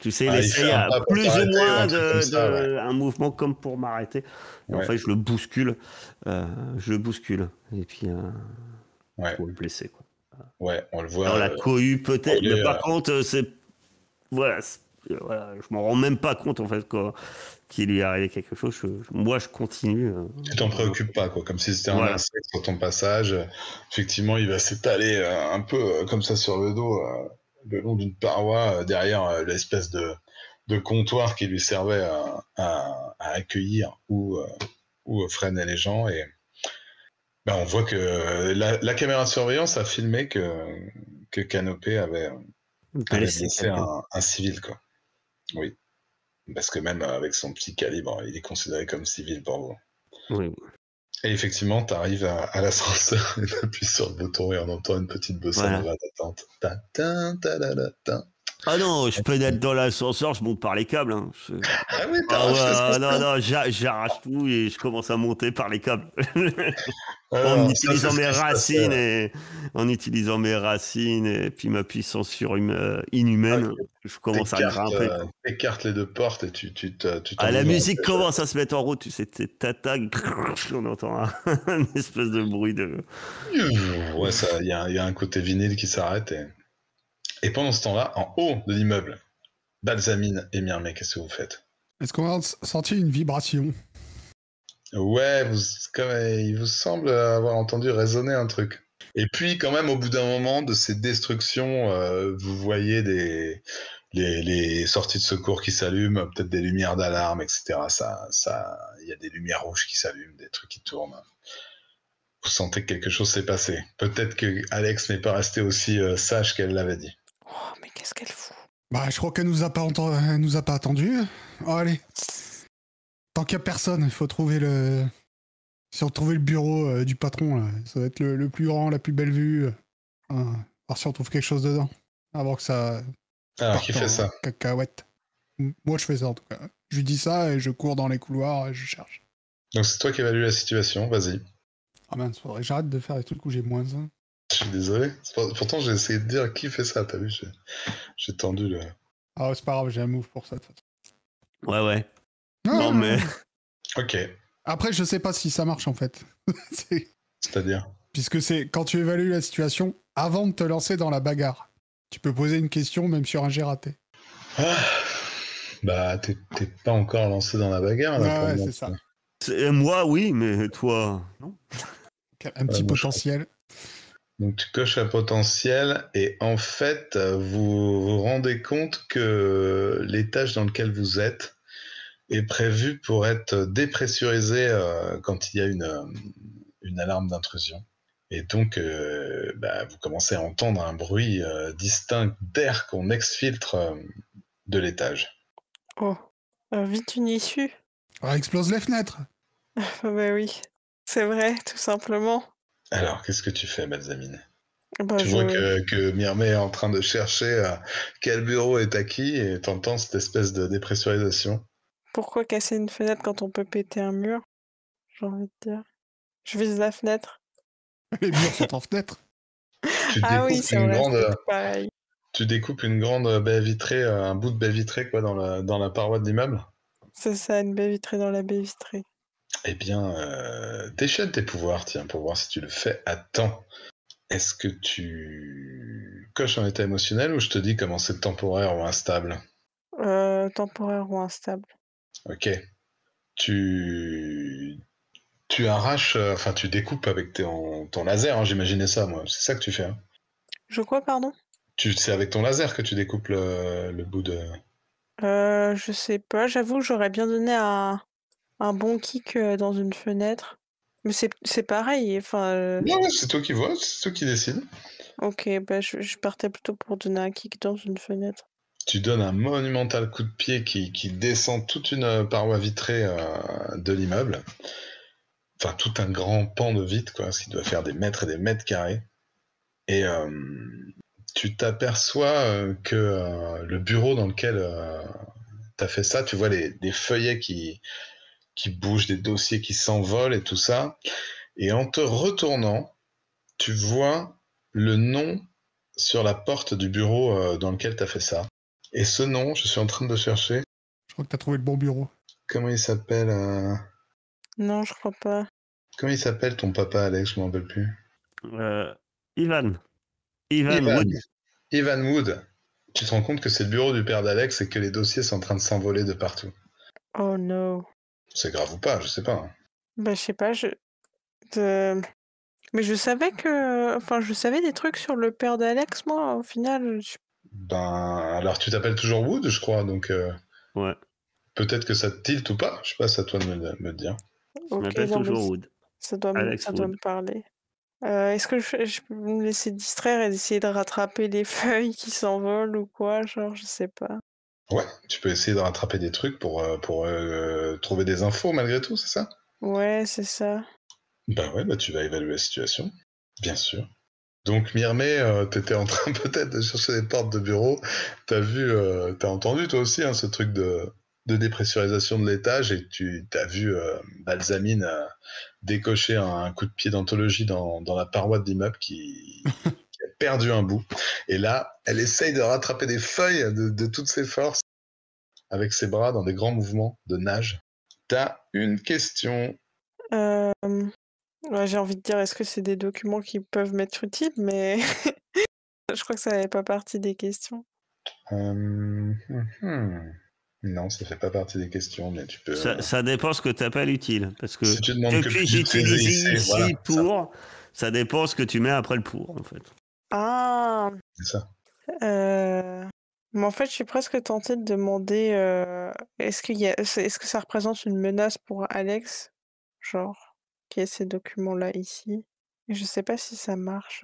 tu sais, il essaye plus ou moins un mouvement comme pour m'arrêter. Et en fait, je le bouscule. Et puis, pour le blesser. Quoi. Ouais, on le voit. Dans la cohue, peut-être. Mais par contre, c'est... Voilà, je m'en rends même pas compte, en fait, qu'il lui est arrivé quelque chose. Moi, je continue. Tu t'en préoccupes pas, quoi. Comme si c'était un insecte sur ton passage. Effectivement, il va s'étaler un peu comme ça sur le dos, le long d'une paroi, derrière l'espèce de comptoir qui lui servait à accueillir ou freiner les gens. Et on voit que la caméra de surveillance a filmé que Canopé avait blessé un civil, quoi. Oui. Parce que même avec son petit calibre, il est considéré comme civil pour vous. Oui. Et effectivement, tu arrives à l'ascenseur et tu appuies sur le bouton et on entend une petite bossa nova d'attente. Ah non, je peux être dans l'ascenseur, je monte par les câbles. Hein. Ah oui, non, j'arrache tout et je commence à monter par les câbles. En utilisant mes racines et puis ma puissance inhumaine, je commence à grimper. Écarte les deux portes et tu la musique commence à se mettre en route, tu sais, t'attaques, on entend un espèce de bruit de... Ouais, il y a un côté vinyle qui s'arrête et pendant ce temps-là, en haut de l'immeuble, Balsamine et Myrmé, qu'est-ce que vous faites? Est-ce qu'on a senti une vibration? Ouais, il vous semble avoir entendu résonner un truc. Et puis, quand même, au bout d'un moment de ces destructions, vous voyez les sorties de secours qui s'allument, peut-être des lumières d'alarme, etc. Il y a des lumières rouges qui s'allument, des trucs qui tournent. Vous sentez que quelque chose s'est passé. Peut-être que Alex n'est pas resté aussi sage qu'elle l'avait dit. Oh, mais qu'est-ce qu'elle fout? Je crois qu'elle nous a pas attendu. Oh, allez. Tant qu'il n'y a personne, il faut trouver le bureau du patron. Là. Ça va être le plus grand, la plus belle vue. Voir si on trouve quelque chose dedans. Avant que ça... Alors, qui fait ça? Cacahuète. Moi, je fais ça, en tout cas. Je lui dis ça et je cours dans les couloirs et je cherche. Donc, c'est toi qui évalues la situation. Vas-y. Ah mince, faudrait que j'arrête de faire des trucs où j'ai moins 1. Je suis désolé. Pourtant, j'ai essayé de dire qui fait ça. T'as vu, j'ai tendu le... Ah, c'est pas grave, j'ai un move pour ça, de toute façon. Ouais. Non, mais... Ok. Après, je sais pas si ça marche, en fait. C'est-à-dire? Puisque c'est quand tu évalues la situation avant de te lancer dans la bagarre. Tu peux poser une question même sur un jet raté. Ah, bah, t'es pas encore lancé dans la bagarre, là, pour Ouais, moi. c'est ça. Moi, oui, mais toi, non. Un petit moi, potentiel. Donc, tu coches un potentiel, et en fait, vous vous rendez compte que l'étage dans lequel vous êtes est prévu pour être dépressurisé quand il y a une alarme d'intrusion. Et donc, vous commencez à entendre un bruit distinct d'air qu'on exfiltre de l'étage. Oh, vite une issue. Ah, explose les fenêtres. Bah oui, c'est vrai, tout simplement. Alors, qu'est-ce que tu fais, Balsamine? Bah Tu vois je... que Myrmé est en train de chercher quel bureau est acquis et t'entends cette espèce de dépressurisation. Pourquoi casser une fenêtre quand on peut péter un mur? J'ai envie de dire. Je vise la fenêtre. Les murs sont en fenêtre. Tu Ah oui, découpes c'est une vrai, grande, c'est tout pareil. tu découpes une grande baie vitrée, un bout de baie vitrée quoi dans la paroi de l'immeuble. C'est ça, une baie vitrée dans la baie vitrée. Eh bien, déchaîne tes pouvoirs, tiens, pour voir si tu le fais à temps. Est-ce que tu coches un état émotionnel ou je te dis comment c'est temporaire ou instable? Temporaire ou instable. Ok. Tu tu arraches, enfin tu découpes avec ton laser, hein, j'imaginais ça moi. C'est ça que tu fais. Hein. Je quoi, pardon? C'est avec ton laser que tu découpes le bout de. Je sais pas, j'avoue, j'aurais bien donné un bon kick dans une fenêtre. Mais c'est pareil, enfin... Non, ouais, c'est toi qui vois, c'est toi qui décides. Ok, bah je partais plutôt pour donner un kick dans une fenêtre. Tu donnes un monumental coup de pied qui descend toute une paroi vitrée de l'immeuble. Enfin, tout un grand pan de vitre, quoi, ce qui doit faire des mètres et des mètres carrés. Et tu t'aperçois que le bureau dans lequel tu as fait ça, tu vois des feuillets qui bougent, des dossiers qui s'envolent et tout ça. Et en te retournant, tu vois le nom sur la porte du bureau dans lequel tu as fait ça. Et ce nom, je suis en train de chercher. Je crois que t'as trouvé le bon bureau. Comment il s'appelle Non, je crois pas. Comment il s'appelle ton papa, Alex? Je m'en rappelle plus. Ivan. Ivan Ivan. Wood. Ivan Wood. Tu te rends compte que c'est le bureau du père d'Alex et que les dossiers sont en train de s'envoler de partout. Oh no. C'est grave ou pas, je sais pas. Hein. Bah je sais pas, mais je savais que... Enfin, je savais des trucs sur le père d'Alex, moi, au final. Ben, alors tu t'appelles toujours Wood, je crois, donc Ouais, peut-être que ça te tilte ou pas. Je sais pas, c'est à toi de me dire. je Ok, m'appelle non, mais toujours Wood. Alex ça doit Wood. me parler. Est-ce que je peux me laisser distraire et essayer de rattraper les feuilles qui s'envolent ou quoi? Genre, je sais pas. Ouais, tu peux essayer de rattraper des trucs pour trouver des infos malgré tout, c'est ça? Ouais, c'est ça. Bah ouais, bah tu vas évaluer la situation, bien sûr. Donc Myrmé, t'étais en train peut-être de chercher des portes de bureau. T'as vu, t'as entendu toi aussi hein, ce truc de dépressurisation de l'étage et tu t'as vu Balsamine décocher un coup de pied d'anthologie dans la paroi de l'immeuble qui a perdu un bout. Et là, elle essaye de rattraper des feuilles de toutes ses forces avec ses bras dans des grands mouvements de nage. T'as une question. Euh, ouais, j'ai envie de dire, est-ce que c'est des documents qui peuvent m'être utiles, mais je crois que ça n'avait pas partie des questions. Non, ça fait pas partie des questions, mais tu peux. Ça dépend ce que tu appelles utile. Parce que Si tu demandes que puis-je puis-je utiliser utiliser ici, voilà, ici pour, ça dépend ce que tu mets après le pour, en fait. Ah, c'est ça. mais en fait, je suis presque tentée de demander, est-ce que ça représente une menace pour Alex? Genre, qu'il y ait ces documents-là ici. Et je sais pas si ça marche.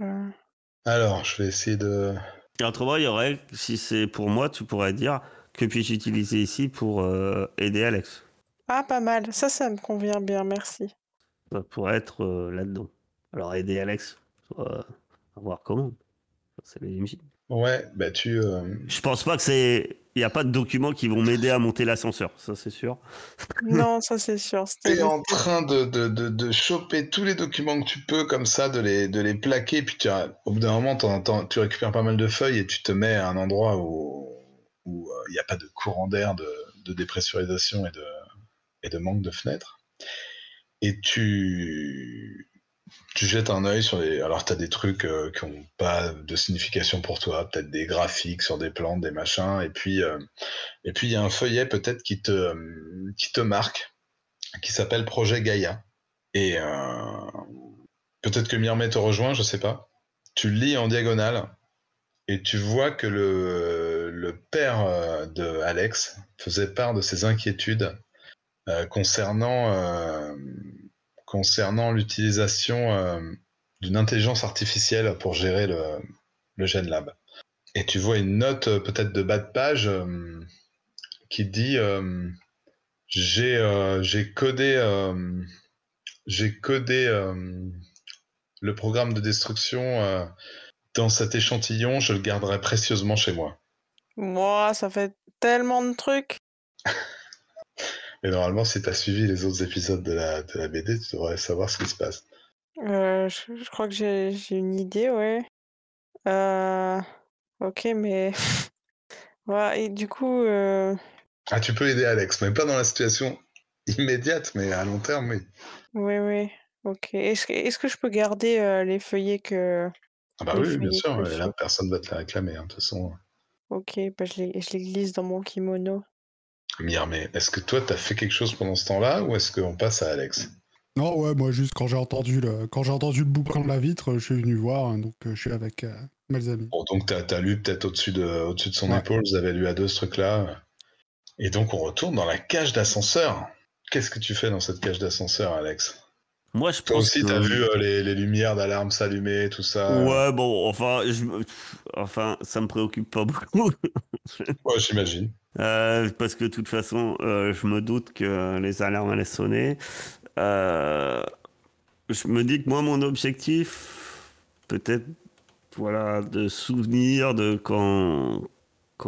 Alors, je vais essayer de. Et autrement, il y aurait, si c'est pour moi, tu pourrais dire que puis-je utiliser ici pour aider Alex. Ah, pas mal. Ça me convient bien, merci. Ça pourrait être là-dedans. Alors aider Alex, à voir comment. C'est légitime. Ouais, bah tu. Je pense pas que c'est. Il n'y a pas de documents qui vont m'aider à monter l'ascenseur, ça c'est sûr. Non, ça c'est sûr. T'es en train de choper tous les documents que tu peux, comme ça, de les plaquer, puis au bout d'un moment, tu récupères pas mal de feuilles et tu te mets à un endroit où il n'y a pas de courant d'air, de dépressurisation et de manque de fenêtres. Et Tu jettes un œil sur les. Alors, tu as des trucs qui n'ont pas de signification pour toi, peut-être des graphiques sur des plantes, des machins, et puis il y a un feuillet peut-être qui te marque, qui s'appelle Projet Gaïa. Et peut-être que Myrmé te rejoint, je sais pas. Tu le lis en diagonale, et tu vois que le père de Alex faisait part de ses inquiétudes concernant l'utilisation d'une intelligence artificielle pour gérer le GenLab. Et tu vois une note peut-être de bas de page qui dit j'ai codé le programme de destruction dans cet échantillon, je le garderai précieusement chez moi. Moi, ça fait tellement de trucs. Et normalement, si tu as suivi les autres épisodes de la BD, tu devrais savoir ce qui se passe. Je crois que j'ai une idée, ouais. Ok, mais... ouais, et du coup... Ah, tu peux aider Alex, mais pas dans la situation immédiate, mais à long terme, oui. Oui, ok. Est-ce que je peux garder les feuillets que... Ah bah les oui, bien feuillets sûr, que et là, j'ai? personne va te les réclamer, hein, de toute façon. Ok, bah je les glisse dans mon kimono. Mais est-ce que toi, t'as fait quelque chose pendant ce temps-là, ou est-ce qu'on passe à Alex? Non, ouais, moi, juste quand j'ai entendu le boucan de la vitre, je suis venu voir, hein, donc je suis avec mes amis. Bon, donc t'as lu peut-être au-dessus de son Ouais. épaule, vous avez lu à deux ce truc-là. Et donc on retourne dans la cage d'ascenseur. Qu'est-ce que tu fais dans cette cage d'ascenseur, Alex? Moi, je Toi pense aussi, t'as que... vu les lumières d'alarme s'allumer, tout ça. Ouais, bon, enfin, ça me préoccupe pas beaucoup. Ouais, j'imagine. Parce que de toute façon, je me doute que les alarmes allaient sonner. Euh, je me dis que moi, mon objectif, peut-être, voilà, de souvenir de quand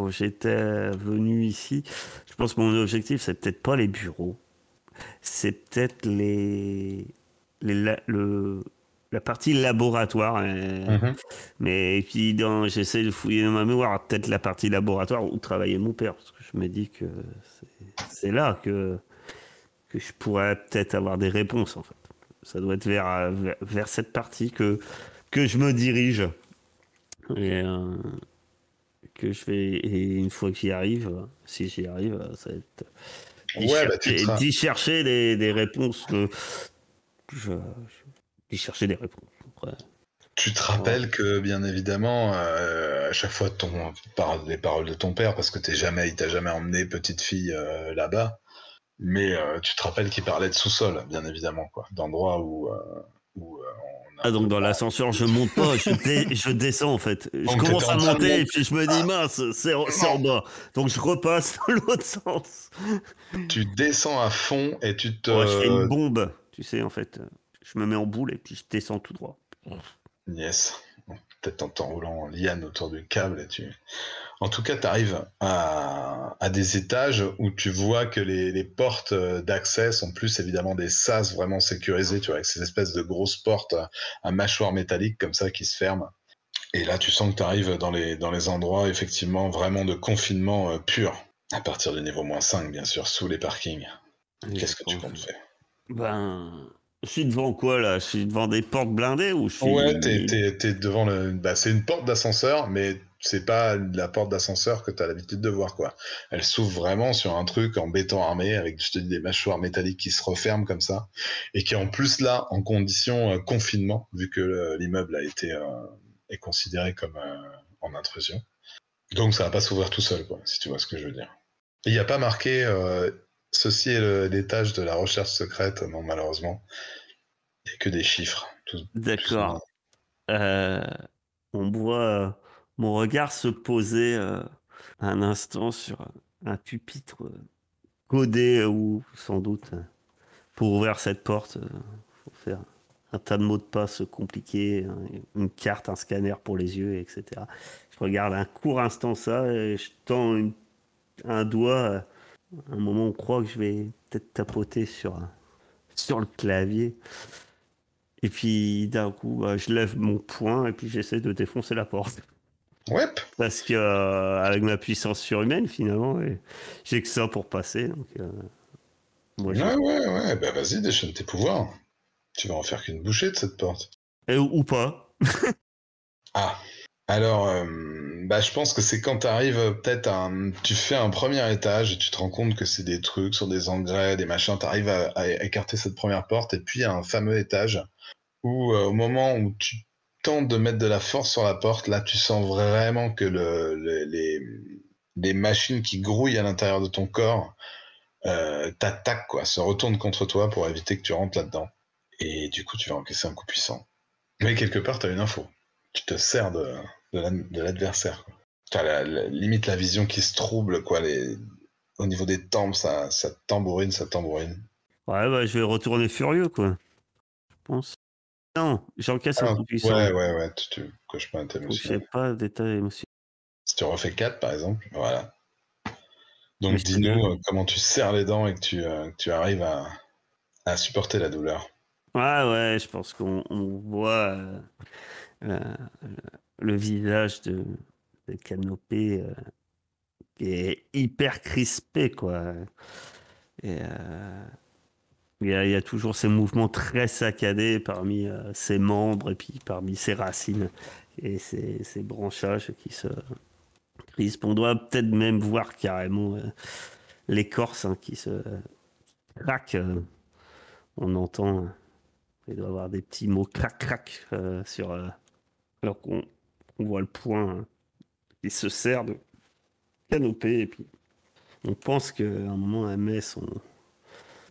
j'étais venu ici, je pense que mon objectif, c'est peut-être pas les bureaux. C'est peut-être la partie laboratoire. Mais et puis, j'essaie de fouiller dans ma mémoire, peut-être la partie laboratoire où travaillait mon père. Parce que je me dis que c'est là que je pourrais peut-être avoir des réponses, en fait. Ça doit être vers cette partie que je me dirige. Et que je vais. Et une fois que j'y arrive, si j'y arrive, ça va être Ouais, bah tu te... d'y chercher des réponses d'y chercher des réponses. Après, Tu te voilà. rappelles que, bien évidemment, à chaque fois, les paroles de ton père, parce que il t'a jamais emmené petite fille là-bas, mais tu te rappelles qu'il parlait de sous-sol, bien évidemment, quoi, d'endroits où on a Ah, un peu donc dans pas... l'ascenseur, je monte pas, je descends en fait. Je Donc t'étais commence à en train de monter et monter. puis je me dis mince, c'est en bas. Donc je repasse dans l'autre sens. Tu descends à fond et tu Ouais, je fais une te... bombe, tu sais, en fait. Je me mets en boule et puis je descends tout droit. Yes. Peut-être en t'enroulant en liane autour du câble et tu... En tout cas, tu arrives à des étages où tu vois que les portes d'accès sont plus évidemment des sas vraiment sécurisés, tu vois, avec ces espèces de grosses portes à mâchoire métallique comme ça qui se ferment. Et là, tu sens que tu arrives dans les endroits effectivement vraiment de confinement pur, à partir du niveau -5, bien sûr, sous les parkings. Et je Qu'est-ce que tu pense. comptes faire? Ben, je suis devant quoi là? Je suis devant des portes blindées ou je Ouais, suis. t'es devant Bah, c'est une porte d'ascenseur, mais c'est pas la porte d'ascenseur que t'as l'habitude de voir, quoi. Elle s'ouvre vraiment sur un truc en béton armé, avec, je te dis, des mâchoires métalliques qui se referment comme ça, et qui en plus, là, en condition confinement, vu que l'immeuble est considéré comme en intrusion. Donc ça va pas s'ouvrir tout seul, quoi, si tu vois ce que je veux dire. Il n'y a pas marqué ceci est l'étage de la recherche secrète, non, malheureusement. Il n'y a que des chiffres, plus ou moins. D'accord. Euh, on voit mon regard se poser un instant sur un pupitre codé ou sans doute pour ouvrir cette porte, faut faire un tas de mots de passe compliqués, hein, une carte, un scanner pour les yeux, etc. Je regarde un court instant ça et je tends un doigt. À un moment, on croit que je vais peut-être tapoter sur le clavier. Et puis d'un coup, je lève mon poing et puis j'essaie de défoncer la porte. Ouais. Parce que avec ma puissance surhumaine, finalement, j'ai que ça pour passer. Donc, moi, Ouais, bah vas-y, déchaîne tes pouvoirs. Tu vas en faire qu'une bouchée de cette porte. Ou pas. Ah. Alors, je pense que c'est quand t'arrives peut-être tu fais un premier étage et tu te rends compte que c'est des trucs sur des engrais, des machins, t'arrives à écarter cette première porte et puis un fameux étage où au moment où tu tentes de mettre de la force sur la porte, là tu sens vraiment que les machines qui grouillent à l'intérieur de ton corps t'attaquent, quoi, se retournent contre toi pour éviter que tu rentres là-dedans. Et du coup, tu vas encaisser un coup puissant. Mais quelque part, t'as une info. Tu te sers de l'adversaire, quoi. T'as limite la vision qui se trouble, quoi. Au niveau des tempes, ça tambourine. Ouais, bah, je vais retourner furieux, quoi. Je pense. Non, j'encaisse un coup puissant. Ouais, tu coches pas un thème Je émotionnel. sais pas d'état émotionnel. Si tu refais 4, par exemple, voilà. Donc dis-nous comment tu serres les dents et que tu arrives à supporter la douleur. Ouais, je pense qu'on voit le visage de Canopée qui est hyper crispé, quoi. Et il y a toujours ces mouvements très saccadés parmi ses membres et puis parmi ses racines et ses branchages qui se crispent. On doit peut-être même voir carrément l'écorce qui se craque. On entend, il doit y avoir des petits mots crac sur, alors qu'on voit le poing qui se serre de Canopée et puis on pense qu'à un moment elle met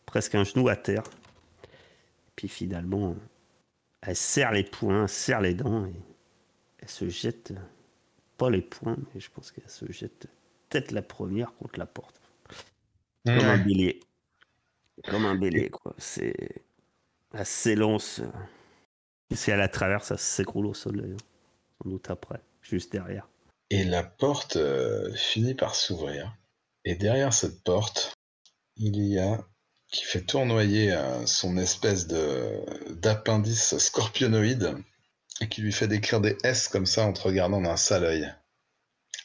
presque un genou à terre. Puis finalement, elle serre les poings, serre les dents et elle se jette, pas les poings, mais je pense qu'elle se jette tête la première contre la porte. Comme un bélier. Comme un bélier, quoi. Elle s'élance. Si elle la traverse, elle s'écroule au sol, d'ailleurs. Sans doute après, juste derrière. Et la porte finit par s'ouvrir. Et derrière cette porte, il y a qui fait tournoyer son espèce d'appendice scorpionoïde et qui lui fait décrire des S comme ça en te regardant d'un sale œil.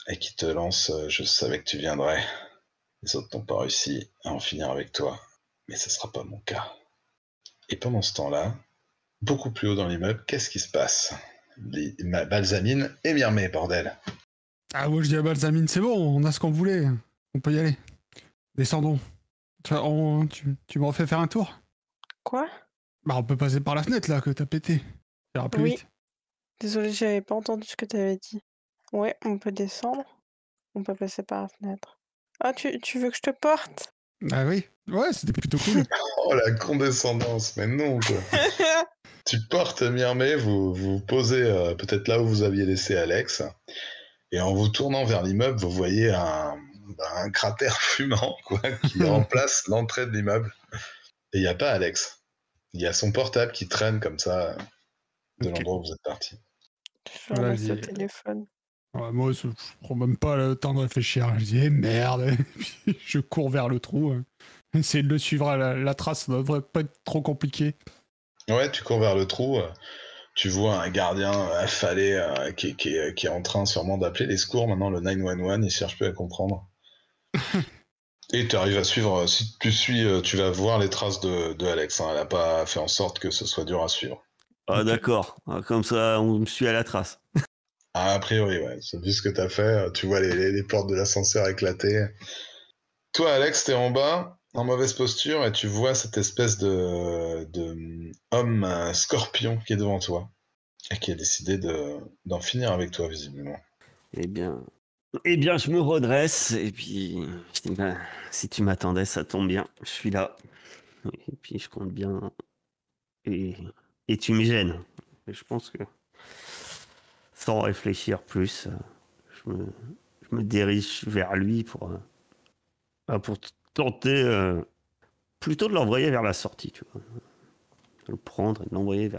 Et qui te lance je savais que tu viendrais. Les autres n'ont pas réussi à en finir avec toi. Mais ce sera pas mon cas. Et pendant ce temps-là, beaucoup plus haut dans l'immeuble, qu'est-ce qui se passe? Balsamine et Myrmée, bordel. Ah, moi je dis à Balsamine, c'est bon, on a ce qu'on voulait. On peut y aller. Descendons. Tu me refais faire un tour? Quoi? Bah, on peut passer par la fenêtre là que t'as pété. Ça ira plus vite. Désolé, j'avais pas entendu ce que t'avais dit. Ouais, on peut descendre. On peut passer par la fenêtre. Ah, tu veux que je te porte? Ah oui. Ouais, c'était plutôt cool. Oh la condescendance, mais non quoi. Tu portes Myrmée, vous posez peut-être là où vous aviez laissé Alex, et en vous tournant vers l'immeuble, vous voyez un cratère fumant quoi, qui remplace l'entrée de l'immeuble. Et il n'y a pas Alex. Il y a son portable qui traîne comme ça de l'endroit où vous êtes parti. Je ramasse le téléphone. Ouais, moi, je prends même pas le temps de réfléchir. Je dis, eh, merde. Et puis, je cours vers le trou. Essayer de le suivre à la trace, ça devrait pas être trop compliqué. Ouais, tu cours vers le trou. Tu vois un gardien affalé qui est en train sûrement d'appeler les secours. Maintenant, le 911, il cherche plus à comprendre. Et tu arrives à suivre. Si tu suis, tu vas voir les traces de Alex. Hein. Elle a pas fait en sorte que ce soit dur à suivre. Ah, d'accord. Comme ça, on me suit à la trace. Ah, a priori, ouais. Vu ce que t'as fait, tu vois les portes de l'ascenseur éclater. Toi, Alex, t'es en bas, en mauvaise posture, et tu vois cette espèce de homme scorpion qui est devant toi. Et qui a décidé d'en finir avec toi, visiblement. Eh bien, je me redresse et puis je dis, ben, si tu m'attendais, ça tombe bien, je suis là. Et puis je compte bien et tu me gênes. Et je pense que sans réfléchir plus, je me dirige vers lui pour tenter plutôt de l'envoyer vers la sortie, tu vois. De le prendre et de l'envoyer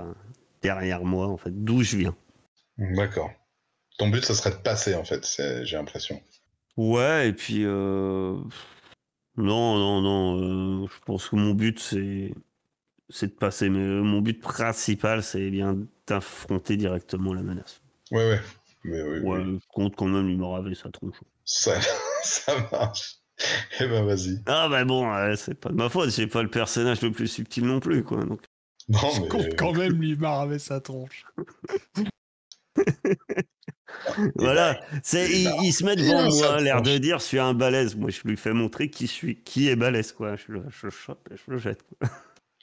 derrière moi, en fait, d'où je viens. D'accord. Ton but, ça serait de passer, en fait, j'ai l'impression. Ouais, et puis non, je pense que mon but c'est de passer, mais mon but principal c'est bien d'affronter directement la menace. Ouais. Je compte quand même lui me raver sa tronche. Ça marche. Eh ben, vas-y. Ah bah bon, c'est pas de ma faute, j'ai pas le personnage le plus subtil non plus, quoi. Donc. Non, Je compte mais quand même lui marrer sa tronche. Voilà, il se met devant bien, ça moi, l'air de tranche. dire je suis un balèze. Moi, je lui fais montrer qui est balèze, quoi. Je le chope et je le jette, quoi.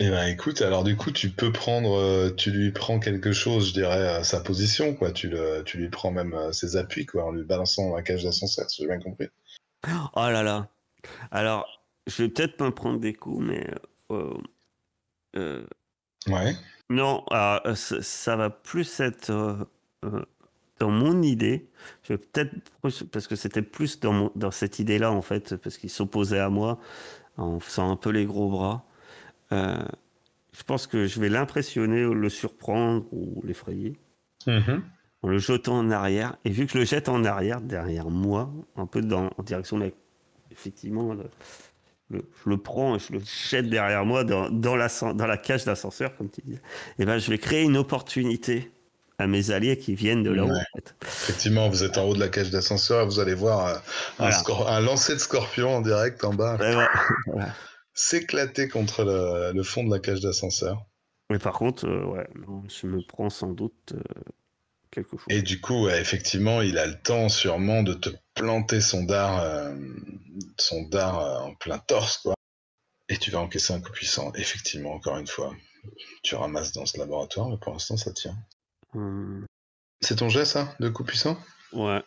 Eh ben écoute, alors du coup, tu peux prendre, tu lui prends quelque chose, je dirais, sa position, quoi. Tu lui prends même ses appuis, quoi, en lui balançant la cage d'ascenseur, si j'ai bien compris. Oh là là. Alors, je vais peut-être me prendre des coups, mais euh, euh, Ouais. non, alors, ça va plus être euh, dans mon idée. Je vais peut-être parce que c'était plus dans cette idée-là en fait, parce qu'il s'opposait à moi en faisant un peu les gros bras. Euh, je pense que je vais l'impressionner, ou le surprendre ou l'effrayer Mhm. en le jetant en arrière. Et vu que je le jette en arrière, derrière moi, un peu en direction de effectivement, je le prends et je le jette derrière moi dans la cage d'ascenseur, comme tu dis. Et ben, je vais créer une opportunité à mes alliés qui viennent de là-haut, Ouais. en fait. Effectivement, vous êtes en haut de la cage d'ascenseur, vous allez voir Voilà. un lancer de scorpion en direct en bas Ouais, voilà. s'éclater contre le fond de la cage d'ascenseur. Mais par contre, ouais, non, je me prends sans doute quelque chose. Et du coup, ouais, effectivement, il a le temps sûrement de te planter son dard en plein torse, quoi. Et tu vas encaisser un coup puissant. Effectivement, encore une fois, tu ramasses dans ce laboratoire, mais pour l'instant, ça tient. Hum, C'est ton jet, ça, de coup puissant? ouais.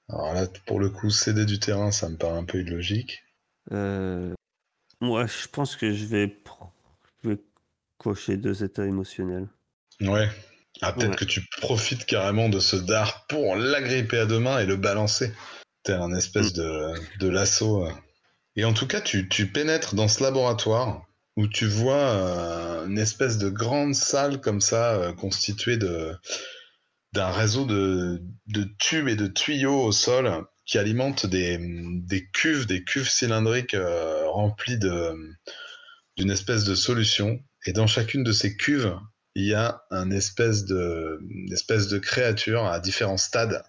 Alors là, pour le coup, céder du terrain, ça me paraît un peu illogique. Moi, je pense que je vais cocher 2 états émotionnels. Ouais. Ah, peut-être Ouais. que tu profites carrément de ce dard pour l'agripper à deux mains et le balancer. Tel un Hum, espèce de lasso. Et en tout cas, tu pénètres dans ce laboratoire où tu vois une espèce de grande salle comme ça, constituée d'un réseau de tubes et de tuyaux au sol qui alimentent des cuves cylindriques remplies d'une espèce de solution. Et dans chacune de ces cuves, il y a une espèce de créature à différents stades.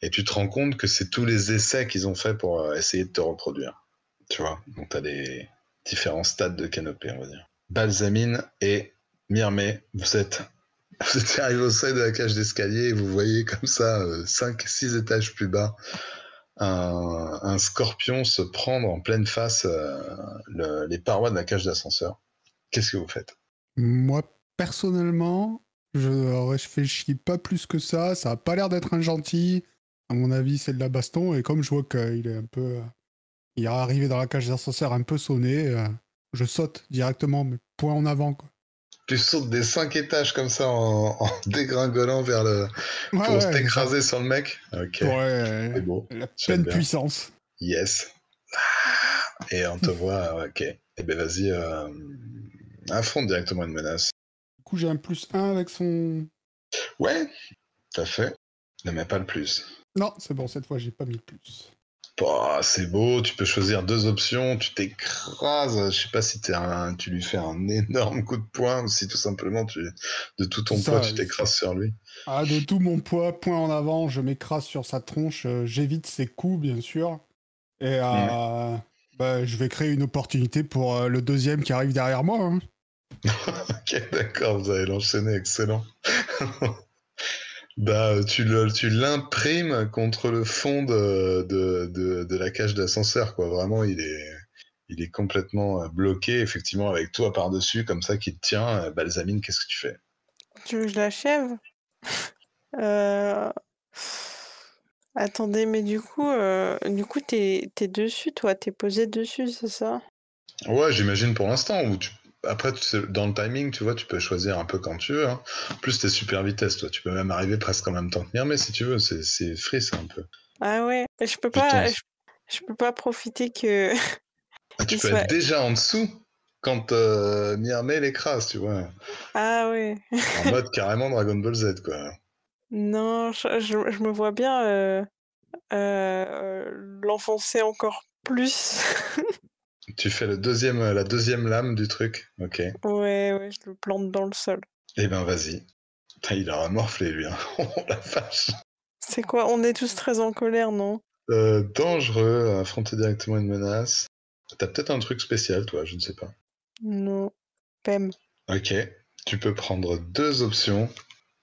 Et tu te rends compte que c'est tous les essais qu'ils ont fait pour essayer de te reproduire. Tu vois, donc tu as des différents stades de canopée, on va dire. Balsamine et Myrmé, vous êtes arrivé au seuil de la cage d'escalier et vous voyez comme ça, 5-6 étages plus bas, un scorpion se prendre en pleine face les parois de la cage d'ascenseur. Qu'est-ce que vous faites? Moi, personnellement, je réfléchis pas plus que ça. Ça a pas l'air d'être un gentil. À mon avis, c'est de la baston. Et comme je vois qu'il est un peu. Il est arrivé dans la cage d'ascenseur un peu sonné, je saute directement, mais point en avant, quoi. Tu sautes des 5 étages comme ça en dégringolant Ouais, pour ouais, c'est ça. t'écraser sur le mec. Ok, Pour c'est beau, la j'aime pleine bien. puissance. Yes. Et on te voit, ok. Eh ben vas-y, affronte directement une menace. Du coup, j'ai un +1 avec son. Ouais, tout à fait. Ne mets pas le plus. Non, c'est bon, cette fois, j'ai pas mis le plus. Bah, c'est beau, tu peux choisir 2 options, tu t'écrases, je sais pas si tu lui fais un énorme coup de poing ou si tout simplement de tout C'est ton poids ça. tu t'écrases sur lui. Ah, de tout mon poids, point en avant, je m'écrase sur sa tronche, j'évite ses coups, bien sûr. Et Mm. bah, je vais créer une opportunité pour le deuxième qui arrive derrière moi, hein. Ok, d'accord, vous allez l'enchaîner, excellent. Bah, tu l'imprimes contre le fond de la cage d'ascenseur, quoi. Vraiment, il est complètement bloqué, effectivement, avec toi par-dessus, comme ça, qui te tient. Balsamine, qu'est-ce que tu fais? Tu veux que je l'achève? Euh, Attendez, mais du coup, t'es dessus, toi, t'es posé dessus, c'est ça? Ouais, j'imagine pour l'instant. Après, dans le timing, tu vois, tu peux choisir un peu quand tu veux, hein. En plus, t'es super vitesse, toi. Tu peux même arriver presque en même temps que Myrmé, si tu veux. C'est free, ça, un peu. Ah ouais, Vu ton- je peux pas profiter que Ah, tu il peux soit. être déjà en dessous quand Myrmé l'écrase, tu vois. Ah ouais. En mode carrément Dragon Ball Z, quoi. Non, je me vois bien l'enfoncer encore plus. Tu fais la deuxième lame du truc. Ok. Ouais, je le plante dans le sol. Eh ben, vas-y. Putain, il a morflé, lui, hein. Oh la vache. C'est quoi? On est tous très en colère, non? Dangereux, affronter directement une menace. T'as peut-être un truc spécial, toi, je ne sais pas. Non. Pem. Ok. Tu peux prendre 2 options.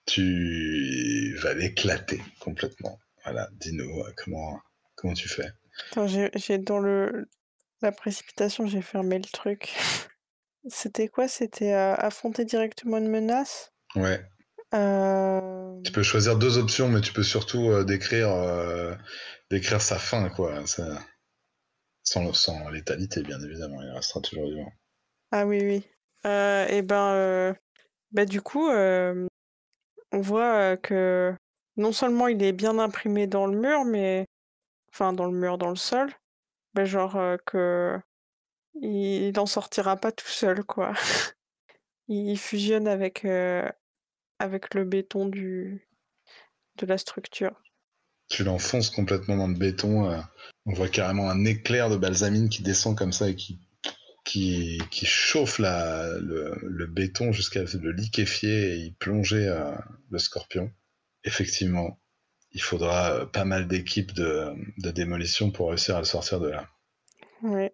Tu vas l'éclater complètement. Voilà, dis-nous comment tu fais. Attends, j'ai dans la précipitation, j'ai fermé le truc. C'était quoi? C'était affronter directement une menace? Ouais. Euh, Tu peux choisir 2 options, mais tu peux surtout décrire sa fin, quoi. Sans létalité, bien évidemment. Il restera toujours vivant. Ah oui, oui. Et bah du coup, on voit que non seulement il est bien imprimé dans le mur, mais enfin dans le mur, dans le sol, mais genre que il en sortira pas tout seul, quoi. Il fusionne avec le béton de la structure. Tu l'enfonces complètement dans le béton. On voit carrément un éclair de balsamine qui descend comme ça et qui chauffe le béton jusqu'à le liquéfier et y plonger le scorpion. Effectivement, il faudra pas mal d'équipes de démolition pour réussir à le sortir de là. Ouais.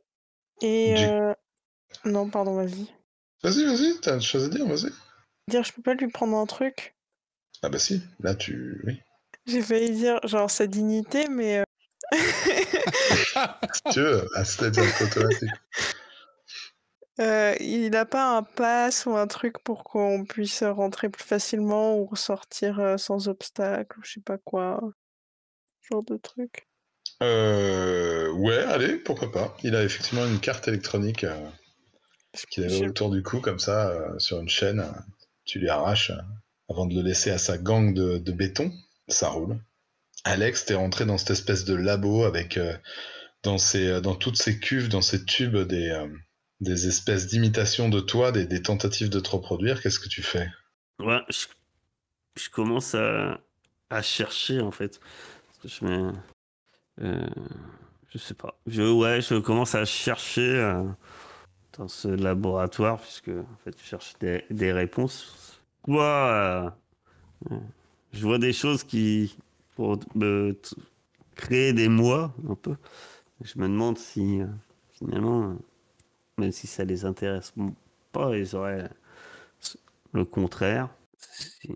Et Du... non, pardon, vas-y. Vas-y, t'as autre chose à dire, vas-y. Dire, je peux pas lui prendre un truc? Ah bah si, là oui. J'ai failli dire genre sa dignité, mais Si tu veux, c'était direct automatique. il a pas un pass ou un truc pour qu'on puisse rentrer plus facilement ou ressortir sans obstacle ou je sais pas quoi, genre de truc. Ouais, allez, pourquoi pas. Il a effectivement une carte électronique qu'il avait Je- autour du cou, comme ça, sur une chaîne. Tu lui arraches avant de le laisser à sa gangue de béton. Ça roule. Alex, t'es rentré dans cette espèce de labo avec dans toutes ces cuves, dans ces tubes, des espèces d'imitations de toi, des tentatives de te reproduire. Qu'est-ce que tu fais? Ouais, je commence à chercher en fait. Parce que euh, je sais pas. Je commence à chercher dans ce laboratoire, puisque en fait, je cherche des réponses. Soit je vois des choses qui pour créer des moi un peu. Je me demande si finalement, même si ça les intéresse pas, ils auraient le contraire. Si,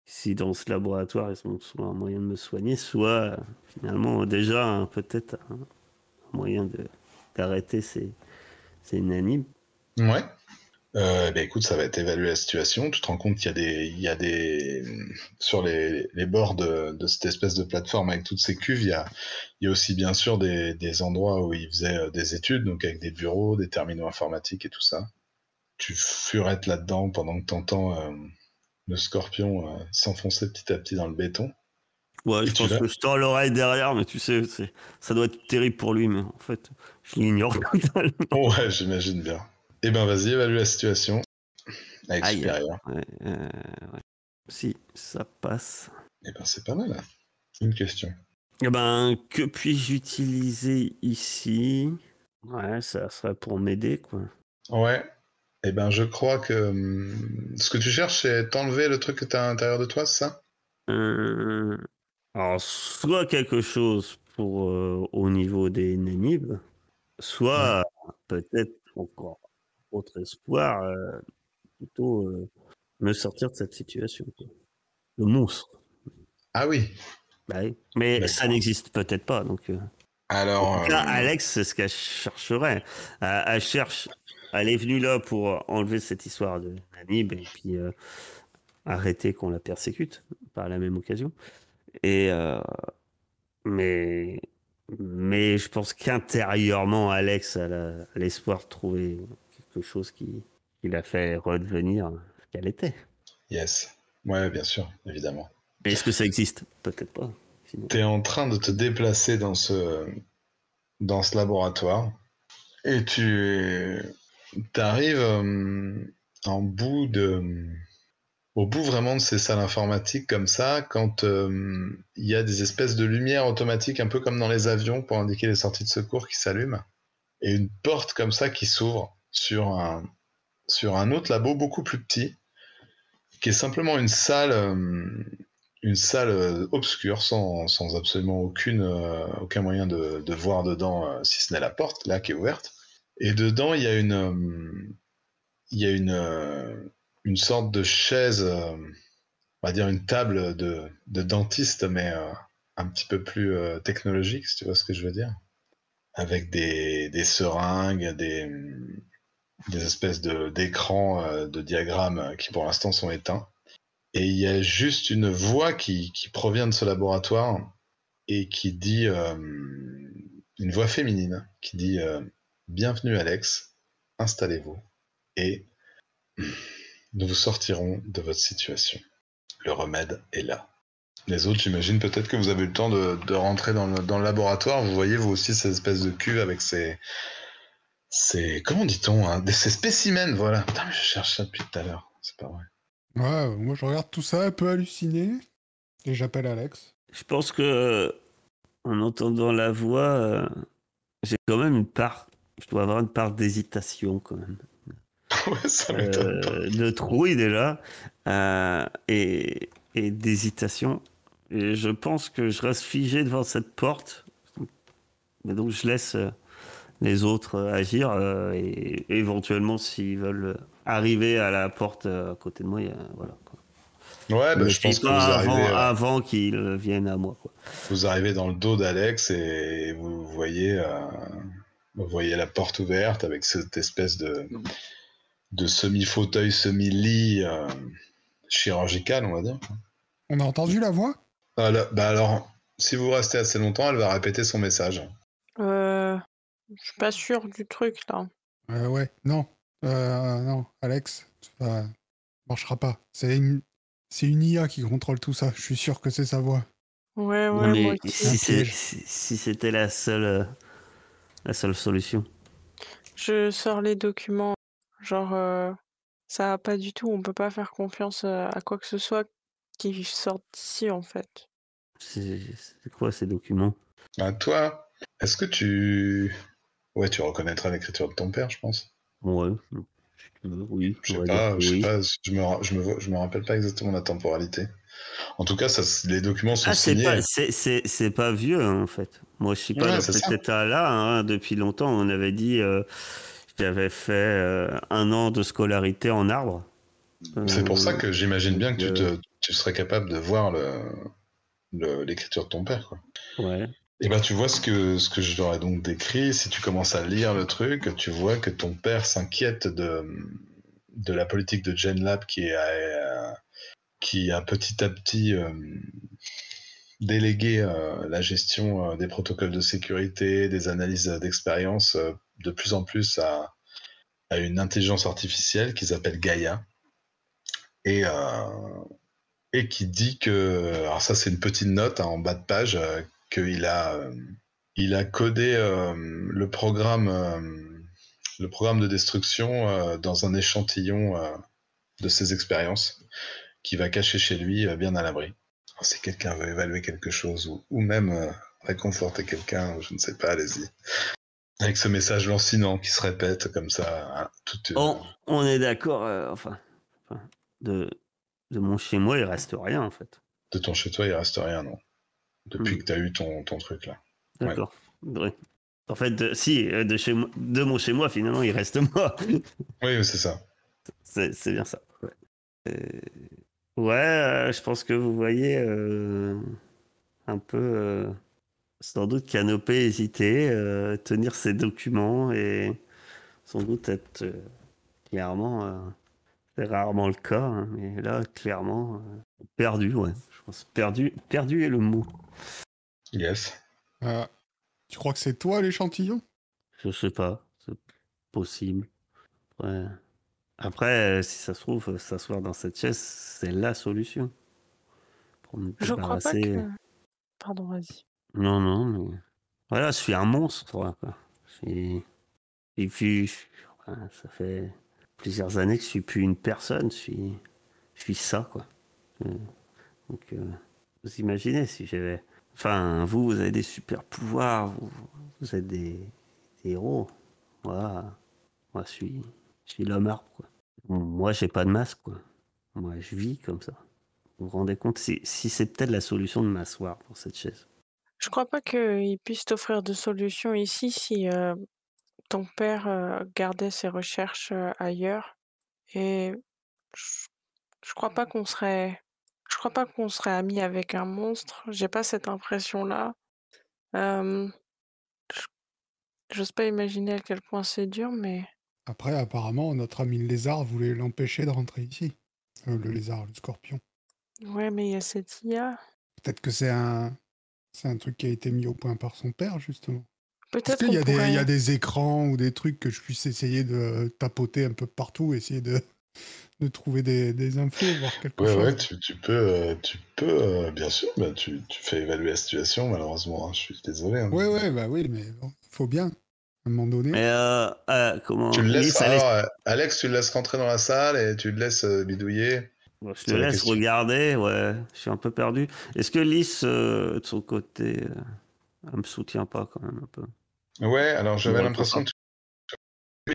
si dans ce laboratoire, ils ont soit un moyen de me soigner, soit finalement déjà peut-être un moyen d'arrêter ces nanimes. Ouais. Bah écoute, ça va être évaluer la situation. Tu te rends compte qu'il y a des sur les bords de cette espèce de plateforme avec toutes ces cuves, il y a aussi bien sûr des endroits où ils faisaient des études, donc avec des bureaux, des terminaux informatiques et tout ça. Tu furettes là-dedans pendant que t'entends le scorpion s'enfoncer petit à petit dans le béton. Ouais, Et je tu pense vas. que je tends l'oreille derrière, mais tu sais, ça doit être terrible pour lui, mais en fait, je l'ignore totalement. Ouais, j'imagine bien. Eh ben vas-y, évalue la situation avec Aïe. supérieur. Ouais, ouais. Si, ça passe. Eh ben c'est pas mal, hein. Une question. Eh ben, que puis-je utiliser ici? Ouais, ça serait pour m'aider, quoi. Ouais. Eh ben je crois que ce que tu cherches, c'est t'enlever le truc que t'as à l'intérieur de toi, c'est ça? Euh, Alors, soit quelque chose pour au niveau des Nanib, Ouais. soit peut-être encore autre espoir, plutôt me sortir de cette situation, quoi. Le monstre. Ah oui, Bah oui. Mais ça d'accord. n'existe peut-être pas, donc. En tout Alors, cas, Alex, c'est ce qu'elle chercherait. Elle cherche. Elle est venue là pour enlever cette histoire de Nanib et puis arrêter qu'on la persécute par la même occasion. Et mais mais je pense qu'intérieurement, Alex a l'espoir de trouver quelque chose qui la fait redevenir ce qu'elle était. yes. Ouais, bien sûr, évidemment. Mais est-ce que ça existe? Peut-être pas. Sinon. T'es en train de te déplacer dans ce laboratoire et tu arrives en bout au bout vraiment de ces salles informatiques comme ça, quand il y a des espèces de lumières automatiques, un peu comme dans les avions, pour indiquer les sorties de secours qui s'allument, et une porte comme ça qui s'ouvre sur un autre labo beaucoup plus petit, qui est simplement une salle obscure, sans absolument aucun moyen de voir dedans, si ce n'est la porte, là, qui est ouverte. Et dedans, il y a une une sorte de chaise, on va dire une table de dentiste, mais un petit peu plus technologique, si tu vois ce que je veux dire. Avec des seringues, des espèces d'écrans, de diagrammes qui pour l'instant sont éteints. Et il y a juste une voix qui provient de ce laboratoire et qui dit, une voix féminine, qui dit Bienvenue Alex, installez-vous et nous vous sortirons de votre situation. Le remède est là. Les autres, j'imagine peut-être que vous avez eu le temps de rentrer dans le laboratoire. Vous voyez, vous aussi, ces espèces de cuves avec ces comment dit-on, hein, ces spécimens, voilà. Putain, mais je cherche ça depuis tout à l'heure. C'est pas vrai. Ouais, moi je regarde tout ça un peu halluciné et j'appelle Alex. Je pense que en entendant la voix, j'ai quand même une part. Je dois avoir une part d'hésitation quand même. Ouais, ça m'étonne pas. De trouille déjà et d'hésitation. Et je pense que je reste figé devant cette porte. Mais donc je laisse les autres agir et éventuellement s'ils veulent arriver à la porte à côté de moi, voilà. Quoi. Ouais, bah, Mais je c'est pense que vous pas arrivez, avant qu'ils viennent à moi. Quoi. vous arrivez dans le dos d'Alex et vous voyez la porte ouverte avec cette espèce de semi-fauteuil, semi-lit chirurgical, on va dire. On a entendu la voix? Bah alors, si vous restez assez longtemps, elle va répéter son message. Je suis pas sûre du truc là. Ouais, non. Non, Alex, ça marchera pas. C'est une IA qui contrôle tout ça. Je suis sûr que c'est sa voix. Ouais, Non, moi mais C'est un aussi. piège. si c'était la seule solution. Je sors les documents. Genre, ça va pas du tout. On peut pas faire confiance à quoi que ce soit qui sorte d'ici en fait. C'est quoi ces documents? Bah, toi, est-ce que tu... Ouais, tu reconnaîtras l'écriture de ton père, je pense. Ouais, si tu veux, oui, Je on sais va dire pas, que je sais oui. pas, je me rappelle pas exactement la temporalité. En tout cas, les documents sont Ah, signés. c'est pas vieux hein, en fait. Moi, je suis pas Ouais, dans c'est cet ça. état-là hein, depuis longtemps. On avait dit, j'avais fait 1 an de scolarité en arbre. C'est pour ça Euh, que j'imagine donc, bien que tu serais capable de voir l'écriture de ton père, quoi. ouais. Et ben, tu vois ce que je leur ai donc décrit. Si tu commences à lire le truc, tu vois que ton père s'inquiète de la politique de GenLab qui a petit à petit délégué la gestion des protocoles de sécurité, des analyses d'expérience de plus en plus à une intelligence artificielle qu'ils appellent Gaia. Et, et qui dit que, alors ça c'est une petite note hein, en bas de page, il a codé le programme de destruction dans un échantillon de ses expériences qui va cacher chez lui bien à l'abri. Alors, si quelqu'un veut évaluer quelque chose ou même réconforter quelqu'un, je ne sais pas, allez-y. Avec ce message lancinant qui se répète comme ça, hein, On est d'accord, enfin, de, de mon chez moi, il reste rien en fait. de ton chez toi, il reste rien, non. Depuis que tu as eu ton truc là. Ouais. D'accord. Ouais. En fait, de mon chez moi, finalement, il reste moi. Oui, c'est ça. C'est bien ça. Ouais, ouais je pense que vous voyez un peu, sans doute, Canopé hésiter, tenir ses documents et sans doute être clairement, c'est rarement le cas, hein, mais là, clairement, perdu, ouais. Je pense perdu est le mot. Yes. Tu crois que c'est toi l'échantillon? Je sais pas, c'est possible. Ouais. Après, si ça se trouve, s'asseoir dans cette chaise, c'est la solution pour me Je crois pas que. débarrasser. Pardon, vas-y. Non, non, mais voilà, je suis un monstre, quoi. Et puis, ouais, ça fait plusieurs années que je suis plus une personne, je suis ça, quoi. Euh, Donc, vous imaginez si j'avais. Enfin, vous avez des super pouvoirs, vous êtes des héros. Moi, je suis l'homme arbre, quoi. Moi, j'ai pas de masque, quoi. Moi, je vis comme ça. Vous vous rendez compte si c'est peut-être la solution de m'asseoir pour cette chaise. Je crois pas qu'il puisse t'offrir de solution ici si ton père gardait ses recherches ailleurs. Et je, je crois pas qu'on serait, je crois pas qu'on serait amis avec un monstre. J'ai pas cette impression-là. Euh, je- J'ose pas imaginer à quel point c'est dur, mais Après, apparemment, notre ami le lézard voulait l'empêcher de rentrer ici. Le lézard, le scorpion. ouais, mais il y a cette IA. Peut-être que c'est un truc qui a été mis au point par son père, justement. Est-ce Peut-être qu'il qu'on y a il y a pourrait. des écrans ou des trucs que je puisse essayer de tapoter un peu partout, essayer de trouver des infos, voir quelque Ouais, chose? tu peux, bien sûr, bah, tu fais évaluer la situation, malheureusement, hein, je suis désolé. Hein. Ouais, ouais, bah oui, mais bon, il faut bien, à un moment donné. Mais Tu comment le laisses, Lys, elle est... alors, Alex, tu le laisses rentrer dans la salle et tu le laisses bidouiller. Bon, je C'est le la laisse question. regarder, ouais, je suis un peu perdu. Est-ce que Lys, de son côté, elle me soutient pas quand même un peu? Ouais, alors Me j'avais l'impression réconforte. que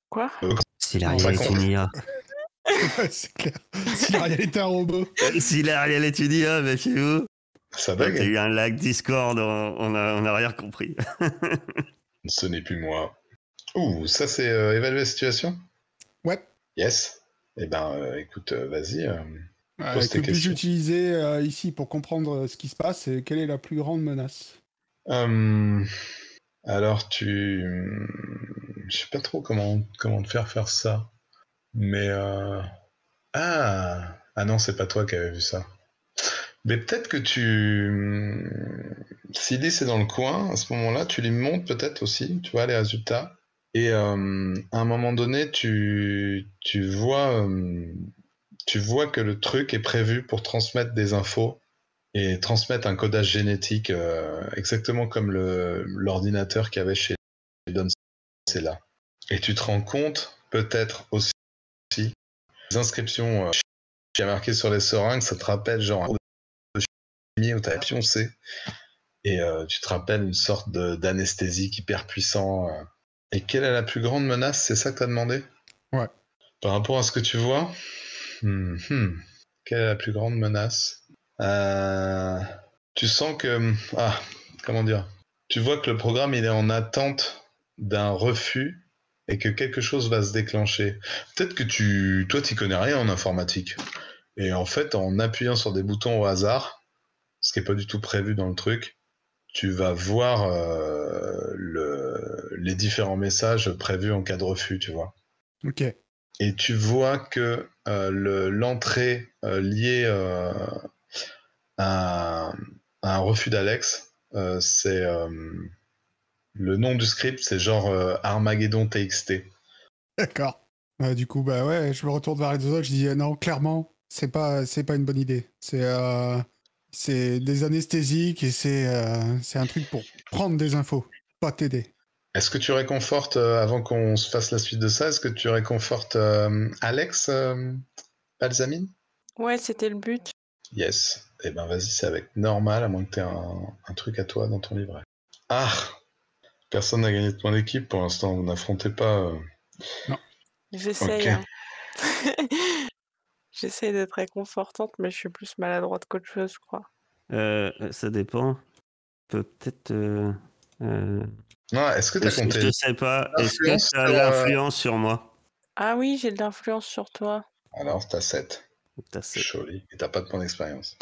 Quoi? Si Non, l'Ariel ça est compte. une IA. ouais, c'est clair. Si l'Ariel était un robot. Si l'Ariel est une IA, méfiez-vous. Ça Quand il y a bug? eu un lag Discord, on a rien compris. Ce n'est plus moi. Ouh, ça c'est évaluer la situation? Ouais, Yes. Eh ben, écoute, vas-y, pose tes que puis-je questions. utiliser ici pour comprendre ce qui se passe et quelle est la plus grande menace? Euh, alors je sais pas trop comment te faire ça, mais ah non, c'est pas toi qui avais vu ça. Mais peut-être que si Lys est dans le coin, à ce moment-là, tu lui montres peut-être aussi, tu vois, les résultats. Et à un moment donné, tu vois que le truc est prévu pour transmettre des infos et transmettre un codage génétique exactement comme l'ordinateur qu'il y avait chez Don Cella. Et tu te rends compte, peut-être aussi, les inscriptions qui a marqué sur les seringues, ça te rappelle genre un cours de chimie où tu as pioncé et tu te rappelles une sorte d'anesthésique hyper puissant. Et quelle est la plus grande menace? C'est ça que tu as demandé? Ouais. Par rapport à ce que tu vois, quelle est la plus grande menace? Tu sens que... Ah, comment dire? Tu vois que le programme, il est en attente d'un refus et que quelque chose va se déclencher. Peut-être que toi, tu connais rien en informatique. Et en fait, en appuyant sur des boutons au hasard, ce qui n'est pas du tout prévu dans le truc, tu vas voir les différents messages prévus en cas de refus, tu vois. Ok. Et tu vois que l'entrée liée à un refus d'Alex, c'est le nom du script, c'est genre Armageddon TXT. D'accord. Du coup, bah ouais, je me retourne vers les deux autres, je dis non, clairement, c'est pas une bonne idée. C'est des anesthésiques et c'est un truc pour prendre des infos, pas t'aider. Est-ce que tu réconfortes, avant qu'on se fasse la suite de ça, est-ce que tu réconfortes Alex Balsamine? Ouais, c'était le but. Yes. Eh ben vas-y, c'est avec normal, à moins que tu aies un truc à toi dans ton livret. Ah, personne n'a gagné de point d'équipe pour l'instant, vous n'affrontez pas. Non. Ok. J'essaye, hein. J'essaye d'être réconfortante, mais je suis plus maladroite qu'autre chose, je crois. Ça dépend. Peut-être... Non, est-ce que tu as compté je sais pas. Est-ce que l'influence tu as sur... l'influence sur moi? Ah oui, j'ai de l'influence sur toi. Alors, t'as 7. T'as 7. Joli. Et t'as pas de point d'expérience.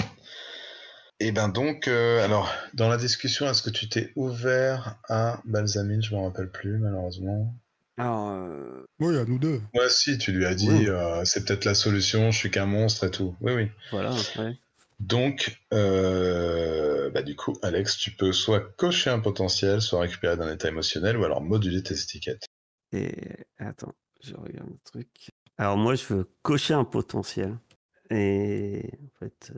Et ben donc, alors, dans la discussion, est-ce que tu t'es ouvert à Balsamine? Je m'en rappelle plus, malheureusement. Alors, Oui, à nous deux. Ouais, si, tu lui as oui, dit, c'est peut-être la solution, je suis qu'un monstre et tout. Oui, oui. voilà, ouais. Donc, bah, du coup, Alex, tu peux soit cocher un potentiel, soit récupérer d'un état émotionnel, ou alors moduler tes étiquettes. Et attends, je regarde le truc. Alors moi, je veux cocher un potentiel. Et en fait,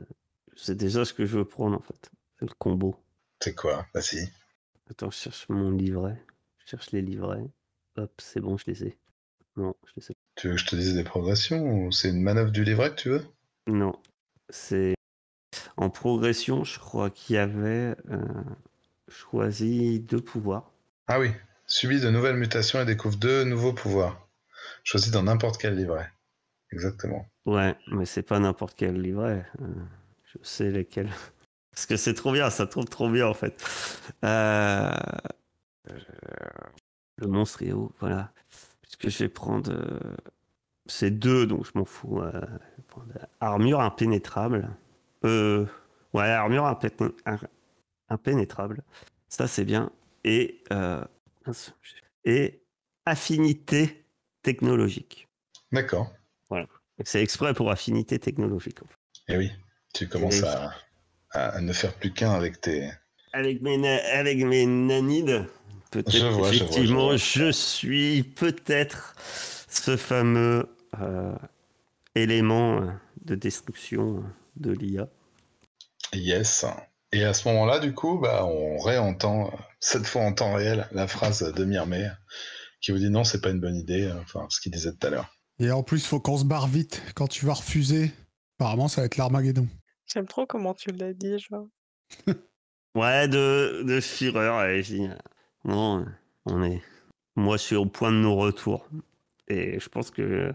c'est déjà ce que je veux prendre en fait. C'est le combo. C'est quoi? Vas-y. Attends, je cherche mon livret. Je cherche les livrets. Hop, c'est bon, je les ai. Non, je les ai. Tu veux que je te dise des progressions, ou c'est une manœuvre du livret que tu veux? Non, c'est en progression. Je crois qu'il y avait choisi 2 pouvoirs. Ah oui. Subis de nouvelles mutations et découvre 2 nouveaux pouvoirs. Choisis dans n'importe quel livret. Exactement. Ouais, mais c'est pas n'importe quel livret. Je sais lesquels. Parce que c'est trop bien, ça tombe trop bien en fait. Euh, Le monstre est haut, voilà. Puisque je vais prendre c'est 2, donc je m'en fous. Armure impénétrable. Ouais, armure impénétrable. Ça, c'est bien. Et, et affinité technologique. D'accord. Voilà. C'est exprès pour affinité technologique. En fait. Et oui, tu commences à ne faire plus qu'un avec tes... Avec mes nanides, peut-être effectivement, je suis peut-être ce fameux élément de destruction de l'IA. Yes. Et à ce moment-là, du coup, on réentend, cette fois en temps réel, la phrase de Myrmé qui vous dit non, c'est pas une bonne idée, enfin, ce qu'il disait tout à l'heure. Et en plus, faut qu'on se barre vite. Quand tu vas refuser, apparemment, ça va être l'Armageddon. J'aime trop comment tu l'as dit, genre. Ouais, de fureur. Et je dis, non, moi, je suis au point de non-retour. Et je pense que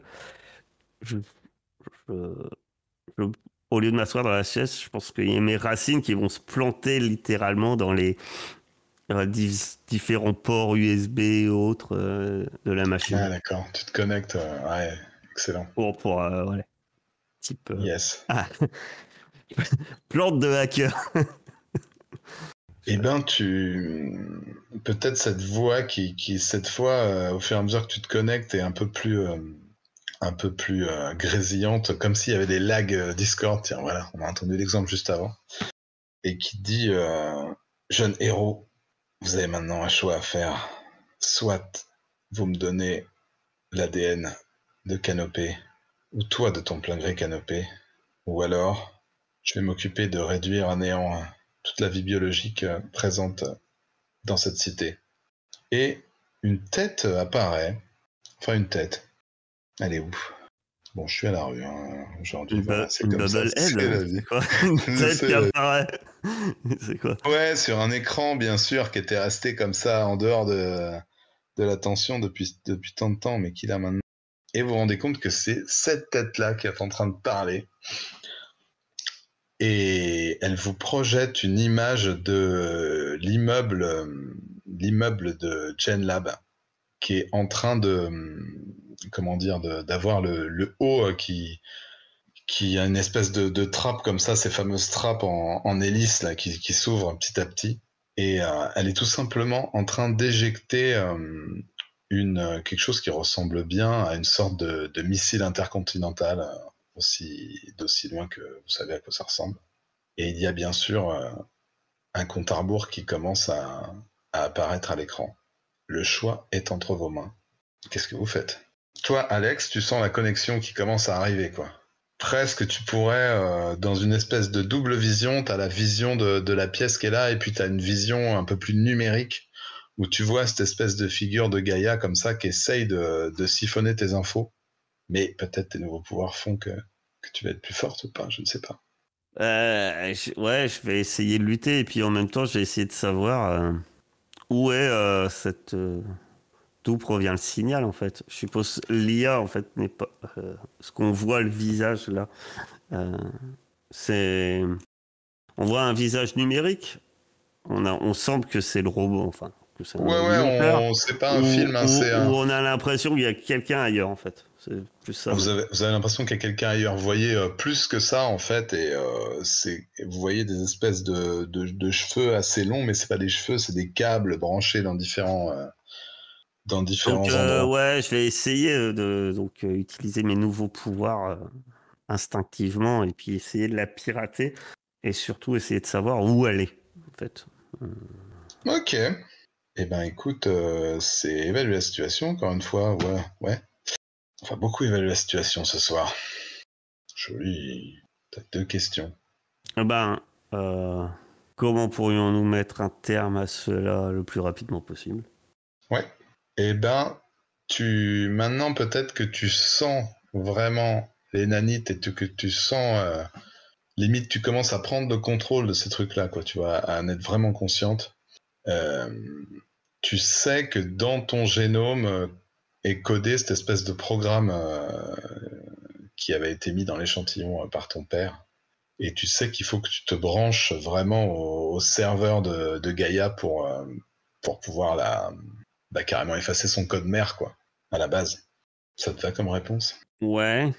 au lieu de m'asseoir dans la chaise, je pense qu'il y a mes racines qui vont se planter littéralement dans les différents ports USB et autres de la machine. Ah d'accord, tu te connectes, ouais, excellent. Pour voilà. Type. Yes. Plante de hacker. Eh ben, peut-être cette voix qui cette fois, au fur et à mesure que tu te connectes, est un peu plus grésillante, comme s'il y avait des lags Discord. Tiens, voilà, on a entendu l'exemple juste avant. Et qui dit jeune héros, vous avez maintenant un choix à faire. Soit vous me donnez l'ADN de Canopée, ou toi de ton plein gré Canopée, ou alors je vais m'occuper de réduire à néant toute la vie biologique présente dans cette cité. Et une tête apparaît. Enfin, une tête. Elle est où? Bon, je suis à la rue aujourd'hui. Voilà, c'est comme ça. C'est la vie. Quoi une tête qui apparaît. C'est quoi? Ouais, sur un écran, bien sûr, qui était resté comme ça en dehors de l'attention depuis tant de temps, mais qui l'a maintenant. Et vous vous rendez compte que c'est cette tête-là qui est en train de parler. Et elle vous projette une image de l'immeuble de GenLab qui est en train d'avoir le haut qui a une espèce de trappe comme ça, ces fameuses trappes en hélice là, qui s'ouvrent petit à petit. Et elle est tout simplement en train d'éjecter quelque chose qui ressemble bien à une sorte de missile intercontinental, d'aussi loin que vous savez à quoi ça ressemble. Et il y a bien sûr un compte à rebours qui commence à apparaître à l'écran. Le choix est entre vos mains. Qu'est-ce que vous faites? Toi, Alex, tu sens la connexion qui commence à arriver, quoi. Presque, tu pourrais, dans une espèce de double vision, t'as la vision de la pièce qui est là, et puis t'as une vision un peu plus numérique, où tu vois cette espèce de figure de Gaïa comme ça, qui essaye de siphonner tes infos. Mais peut-être tes nouveaux pouvoirs font que tu vas être plus forte ou pas, je ne sais pas. Je vais essayer de lutter, et puis en même temps, je vais essayer de savoir où est d'où provient le signal, en fait. Je suppose l'IA, en fait, n'est pas... ce qu'on voit, le visage, là, c'est... On voit un visage numérique. On semble que c'est le robot, enfin, que c'est un ouais, c'est pas un film, hein, c'est un... Où on a l'impression qu'il y a quelqu'un ailleurs, en fait. C'est plus ça. Vous avez l'impression qu'il y a quelqu'un ailleurs. Vous voyez plus que ça, en fait, et vous voyez des espèces de cheveux assez longs, mais c'est pas des cheveux, c'est des câbles branchés dans différents endroits. Ouais, je vais essayer de utiliser mes nouveaux pouvoirs instinctivement, et puis essayer de la pirater, et surtout essayer de savoir où elle est, en fait. Ok. Eh ben, écoute, c'est évaluer la situation, encore une fois. Ouais. On va beaucoup évaluer la situation ce soir. Joli. T'as 2 questions. Comment pourrions-nous mettre un terme à cela le plus rapidement possible? Ouais. Eh ben, maintenant peut-être que tu sens vraiment les nanites et que tu sens, limite tu commences à prendre le contrôle de ces trucs-là, quoi. Tu vas en être vraiment consciente. Tu sais que dans ton génome est codé cette espèce de programme qui avait été mis dans l'échantillon par ton père. Et tu sais qu'il faut que tu te branches vraiment au serveur de Gaïa pour pouvoir carrément effacer son code mère, quoi, à la base. Ça te va comme réponse? Ouais.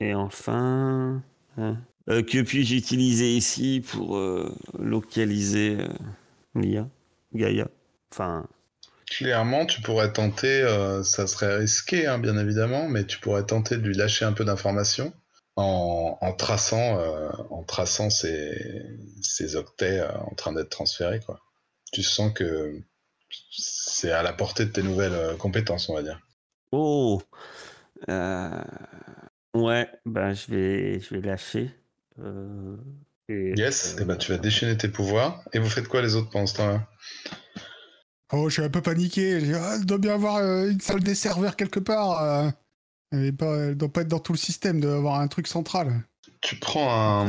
Et enfin, que puis-je utiliser ici pour localiser l'IA, Gaïa? Enfin, Clairement, tu pourrais tenter, ça serait risqué, hein, bien évidemment, mais tu pourrais tenter de lui lâcher un peu d'informations en traçant ces octets en train d'être transférés, quoi. Tu sens que c'est à la portée de tes nouvelles compétences, on va dire. oh, euh, ouais, ben je vais lâcher. euh, et Yes, et ben tu vas déchaîner tes pouvoirs. Et vous faites quoi les autres pendant ce temps-là? Oh, je suis un peu paniqué. Je dis, ah, il doit bien avoir une salle des serveurs quelque part. Elle doit pas être dans tout le système, doit avoir un truc central. Tu prends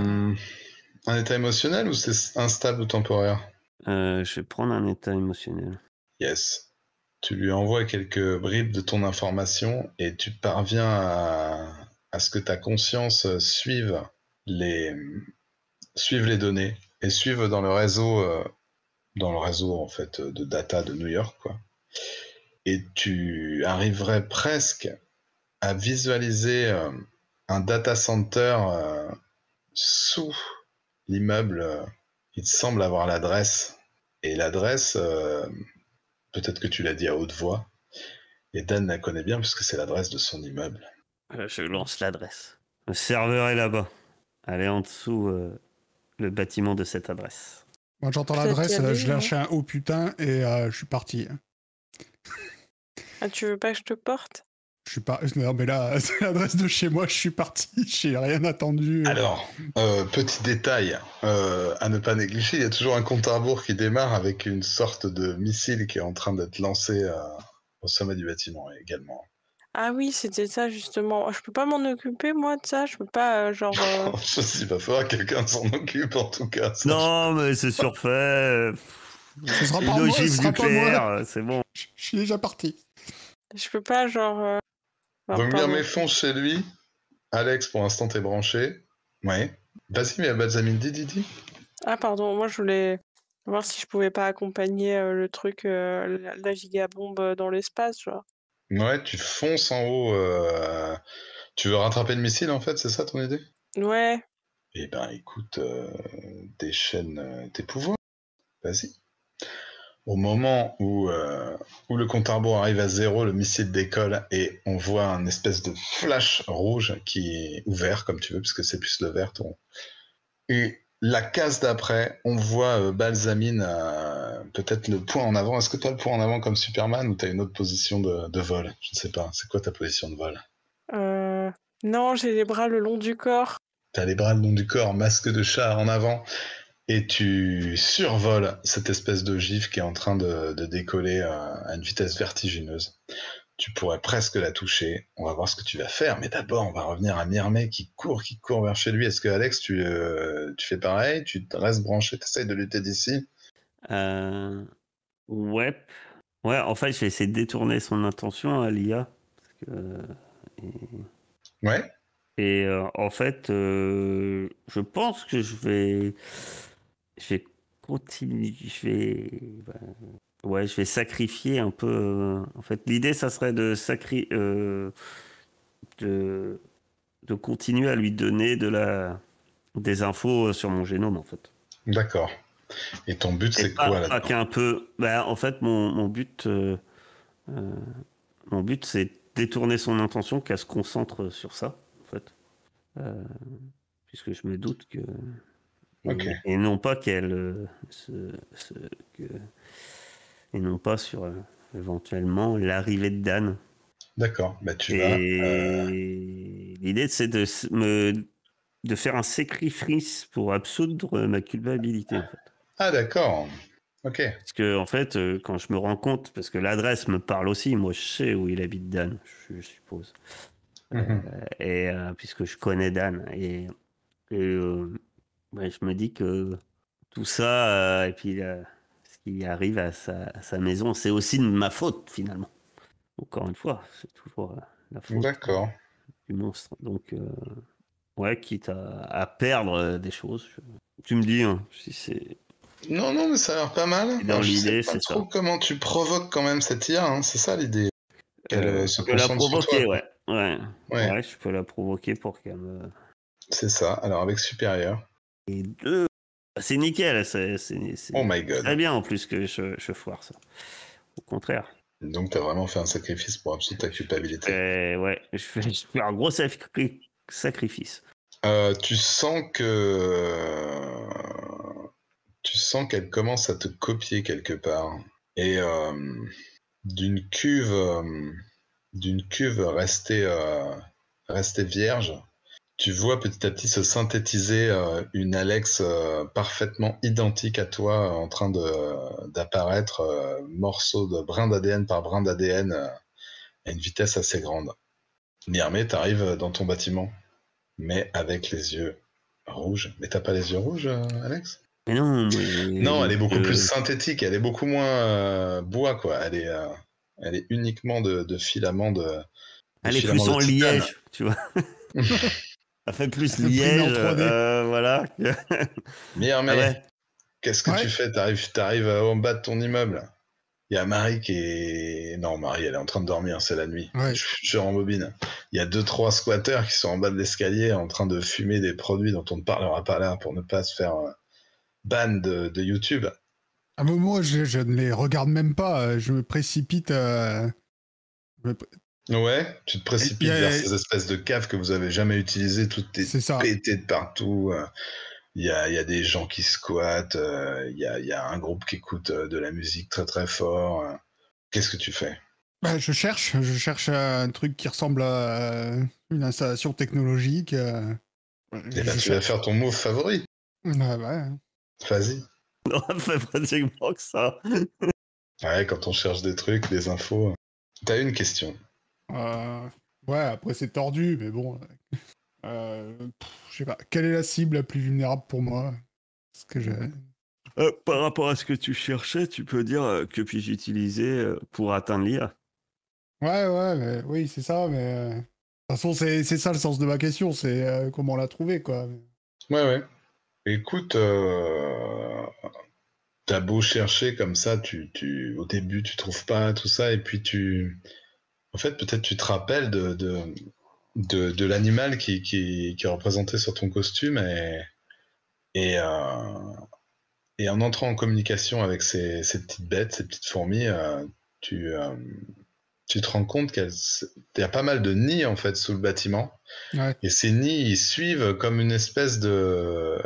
un état émotionnel ou c'est instable ou temporaire? je vais prendre un état émotionnel. Yes. Tu lui envoies quelques bribes de ton information et tu parviens à ce que ta conscience suive les données et suive dans le réseau en fait de data de New York, quoi. Et tu arriverais presque à visualiser un data center sous l'immeuble. Il te semble avoir l'adresse. Et l'adresse, peut-être que tu l'as dit à haute voix, et Dan la connaît bien puisque c'est l'adresse de son immeuble. Je lance l'adresse. Le serveur est là-bas. Elle est en dessous le bâtiment de cette adresse. Moi, j'entends Peut-être l'adresse, y aller, je lâche un haut putain et je suis parti. Ah, tu veux pas que je te porte? Je suis pas. Non, mais là, c'est l'adresse de chez moi, je suis parti, j'ai rien attendu. Alors, petit détail à ne pas négliger, il y a toujours un compte à rebours qui démarre avec une sorte de missile qui est en train d'être lancé au sommet du bâtiment également. Ah oui, c'était ça justement. Je peux pas m'en occuper moi de ça. Je peux pas Je sais pas, faudra que quelqu'un s'en occupe en tout cas. Ça. Non, mais c'est surfait. Ce sera Une pas moi, ce ogive sera pas moi. nucléaire, c'est bon. Je suis déjà parti. Je peux pas alors, Donc pardon. Myrmé fonce chez lui. Alex, pour l'instant, t'es branché. Ouais. Vas-y, mais Balsamine, dis. Ah pardon, moi je voulais voir si je pouvais pas accompagner le truc, la gigabombe dans l'espace, genre. Ouais, tu fonces en haut. Tu veux rattraper le missile, en fait, c'est ça ton idée? Ouais. Eh ben, écoute, déchaîne tes pouvoirs. Vas-y. Au moment où le compte à rebours arrive à 0, le missile décolle et on voit un espèce de flash rouge qui est ouvert, comme tu veux, puisque c'est plus le vert. Et la case d'après, on voit Balsamine peut-être le point en avant. Est-ce que tu as le point en avant comme Superman ou tu as une autre position de vol? Je ne sais pas. C'est quoi ta position de vol? Non, j'ai les bras le long du corps. Tu as les bras le long du corps, masque de chat en avant. Et tu survoles cette espèce d'ogive qui est en train de décoller à une vitesse vertigineuse. Tu pourrais presque la toucher. On va voir ce que tu vas faire. Mais d'abord, on va revenir à Myrmé qui court vers chez lui. Est-ce que Alex, tu fais pareil? Tu te restes branché? Tu essayes de lutter d'ici? Ouais. Ouais, en fait, je vais essayer de détourner son attention à l'IA. Ouais. Et en fait, je pense que je vais continuer. Ouais, je vais sacrifier un peu. En fait, l'idée, ça serait de de continuer à lui donner des infos sur mon génome, en fait. D'accord. Et ton but, c'est pas, quoi pas là-dedans? qu'un peu. Bah, en fait, mon but, c'est détourner son intention, qu'elle se concentre sur ça, en fait. Puisque je me doute que. Ok. Et non pas qu'elle et non pas sur éventuellement l'arrivée de Dan. D'accord. Bah, tu vas. Et l'idée, c'est de faire un sacrifice pour absoudre ma culpabilité, en fait. Ah, d'accord. Ok. Parce que, en fait, quand je me rends compte, parce que l'adresse me parle aussi, moi je sais où il habite Dan, je suppose. Mhm. Et puisque je connais Dan. Ouais, je me dis que tout ça, et puis ce qui arrive à sa maison, c'est aussi de ma faute, finalement. Encore une fois, c'est toujours la faute D'accord. du monstre. Donc, ouais, quitte à perdre des choses, tu me dis hein, si c'est Non, mais ça a l'air pas mal. dans Alors, je sais l'idée, pas c'est trop ça. comment tu provoques quand même cette IA, hein. C'est ça l'idée. Qu'elle se Que la concentre sur toi, provoquer, quoi. ouais. Ouais. Ouais, Ouais, je peux la provoquer pour qu'elle me. c'est ça. Alors avec supérieur. Et 2. C'est nickel, Oh c'est my très god. bien en plus que je foire ça. Au contraire. Donc t'as vraiment fait un sacrifice pour absoluer ta culpabilité. Ouais, je fais un gros sacrifice. Tu sens que tu sens qu'elle commence à te copier quelque part. Et d'une cuve, d'une cuve restée vierge, tu vois petit à petit se synthétiser une Alex parfaitement identique à toi, en train d'apparaître morceau de brin d'ADN par brin d'ADN à une vitesse assez grande. Nirmé, t'arrives dans ton bâtiment, mais avec les yeux rouges. Mais t'as pas les yeux rouges, Alex? Mais non, Non, elle est beaucoup plus je- synthétique, elle est beaucoup moins bois, quoi. Elle est uniquement de filaments de elle est filaments plus de en titane. liège, tu vois. Elle fait plus Imprimé en liège, 3D. voilà. Ah Nirmé, ouais. qu'est-ce que tu Ouais. fais? T'arrives en bas de ton immeuble. Il y a Marie qui est... Non, Marie, elle est en train de dormir, c'est la nuit. Ouais. Je rembobine. Il y a 2-3 squatteurs qui sont en bas de l'escalier en train de fumer des produits dont on ne parlera pas là pour ne pas se faire ban de YouTube. Ah, mais moi, je ne les regarde même pas. Je me précipite. Je me- Ouais, tu te Il y précipites vers a- ces espèces de caves que vous avez jamais utilisées, tout est C'est ça. pété de partout. Il y a des gens qui squattent, il y a un groupe qui écoute de la musique très très fort. Qu'est-ce que tu fais? Bah, je cherche un truc qui ressemble à une installation technologique. Eh ben, Je tu vas cherche. faire ton move favori. Ouais. Vas-y. Non, elle fait pratiquement que ça. Ouais, quand on cherche des trucs, des infos. T'as une question. Euh, ouais, après c'est tordu, mais bon. Je sais pas. Quelle est la cible la plus vulnérable pour moi? Parce que j'ai. Par rapport à ce que tu cherchais, tu peux dire que puis-je utiliser pour atteindre l'IA. Oui, c'est ça, mais. De toute façon, c'est ça le sens de ma question, c'est comment la trouver, quoi. Ouais, ouais. Écoute, t'as beau chercher comme ça, au début tu trouves pas tout ça, et puis en fait, peut-être tu te rappelles de l'animal qui est représenté sur ton costume, et, euh, et en entrant en communication avec ces petites bêtes, ces petites fourmis, tu, euh, tu te rends compte qu'il y a pas mal de nids en fait sous le bâtiment. Ouais, Et ces nids, ils suivent comme une espèce de...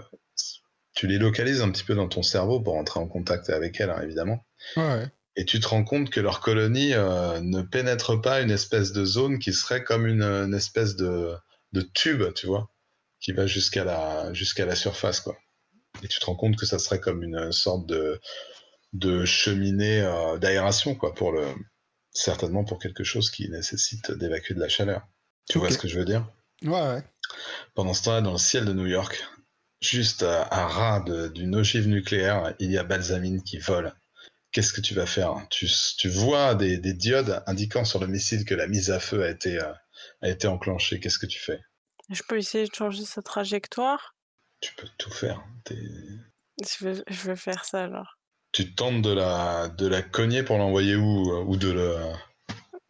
Tu les localises un petit peu dans ton cerveau pour entrer en contact avec elles, hein, évidemment. ouais. Et tu te rends compte que leur colonie ne pénètre pas une espèce de zone qui serait comme une espèce de tube, tu vois, qui va jusqu'à la surface, quoi. Et tu te rends compte que ça serait comme une sorte de cheminée d'aération, quoi, certainement pour quelque chose qui nécessite d'évacuer de la chaleur. Tu vois Ok. ce que je veux dire? Ouais. Pendant ce temps-là, dans le ciel de New York, juste à ras d'une ogive nucléaire, il y a Balsamine qui vole. Qu'est-ce que tu vas faire? Tu vois des diodes indiquant sur le missile que la mise à feu a été enclenchée. Qu'est-ce que tu fais? Je peux essayer de changer sa trajectoire. Tu peux tout faire. Je vais faire ça alors. Tu tentes de la cogner pour l'envoyer où? Ou de le...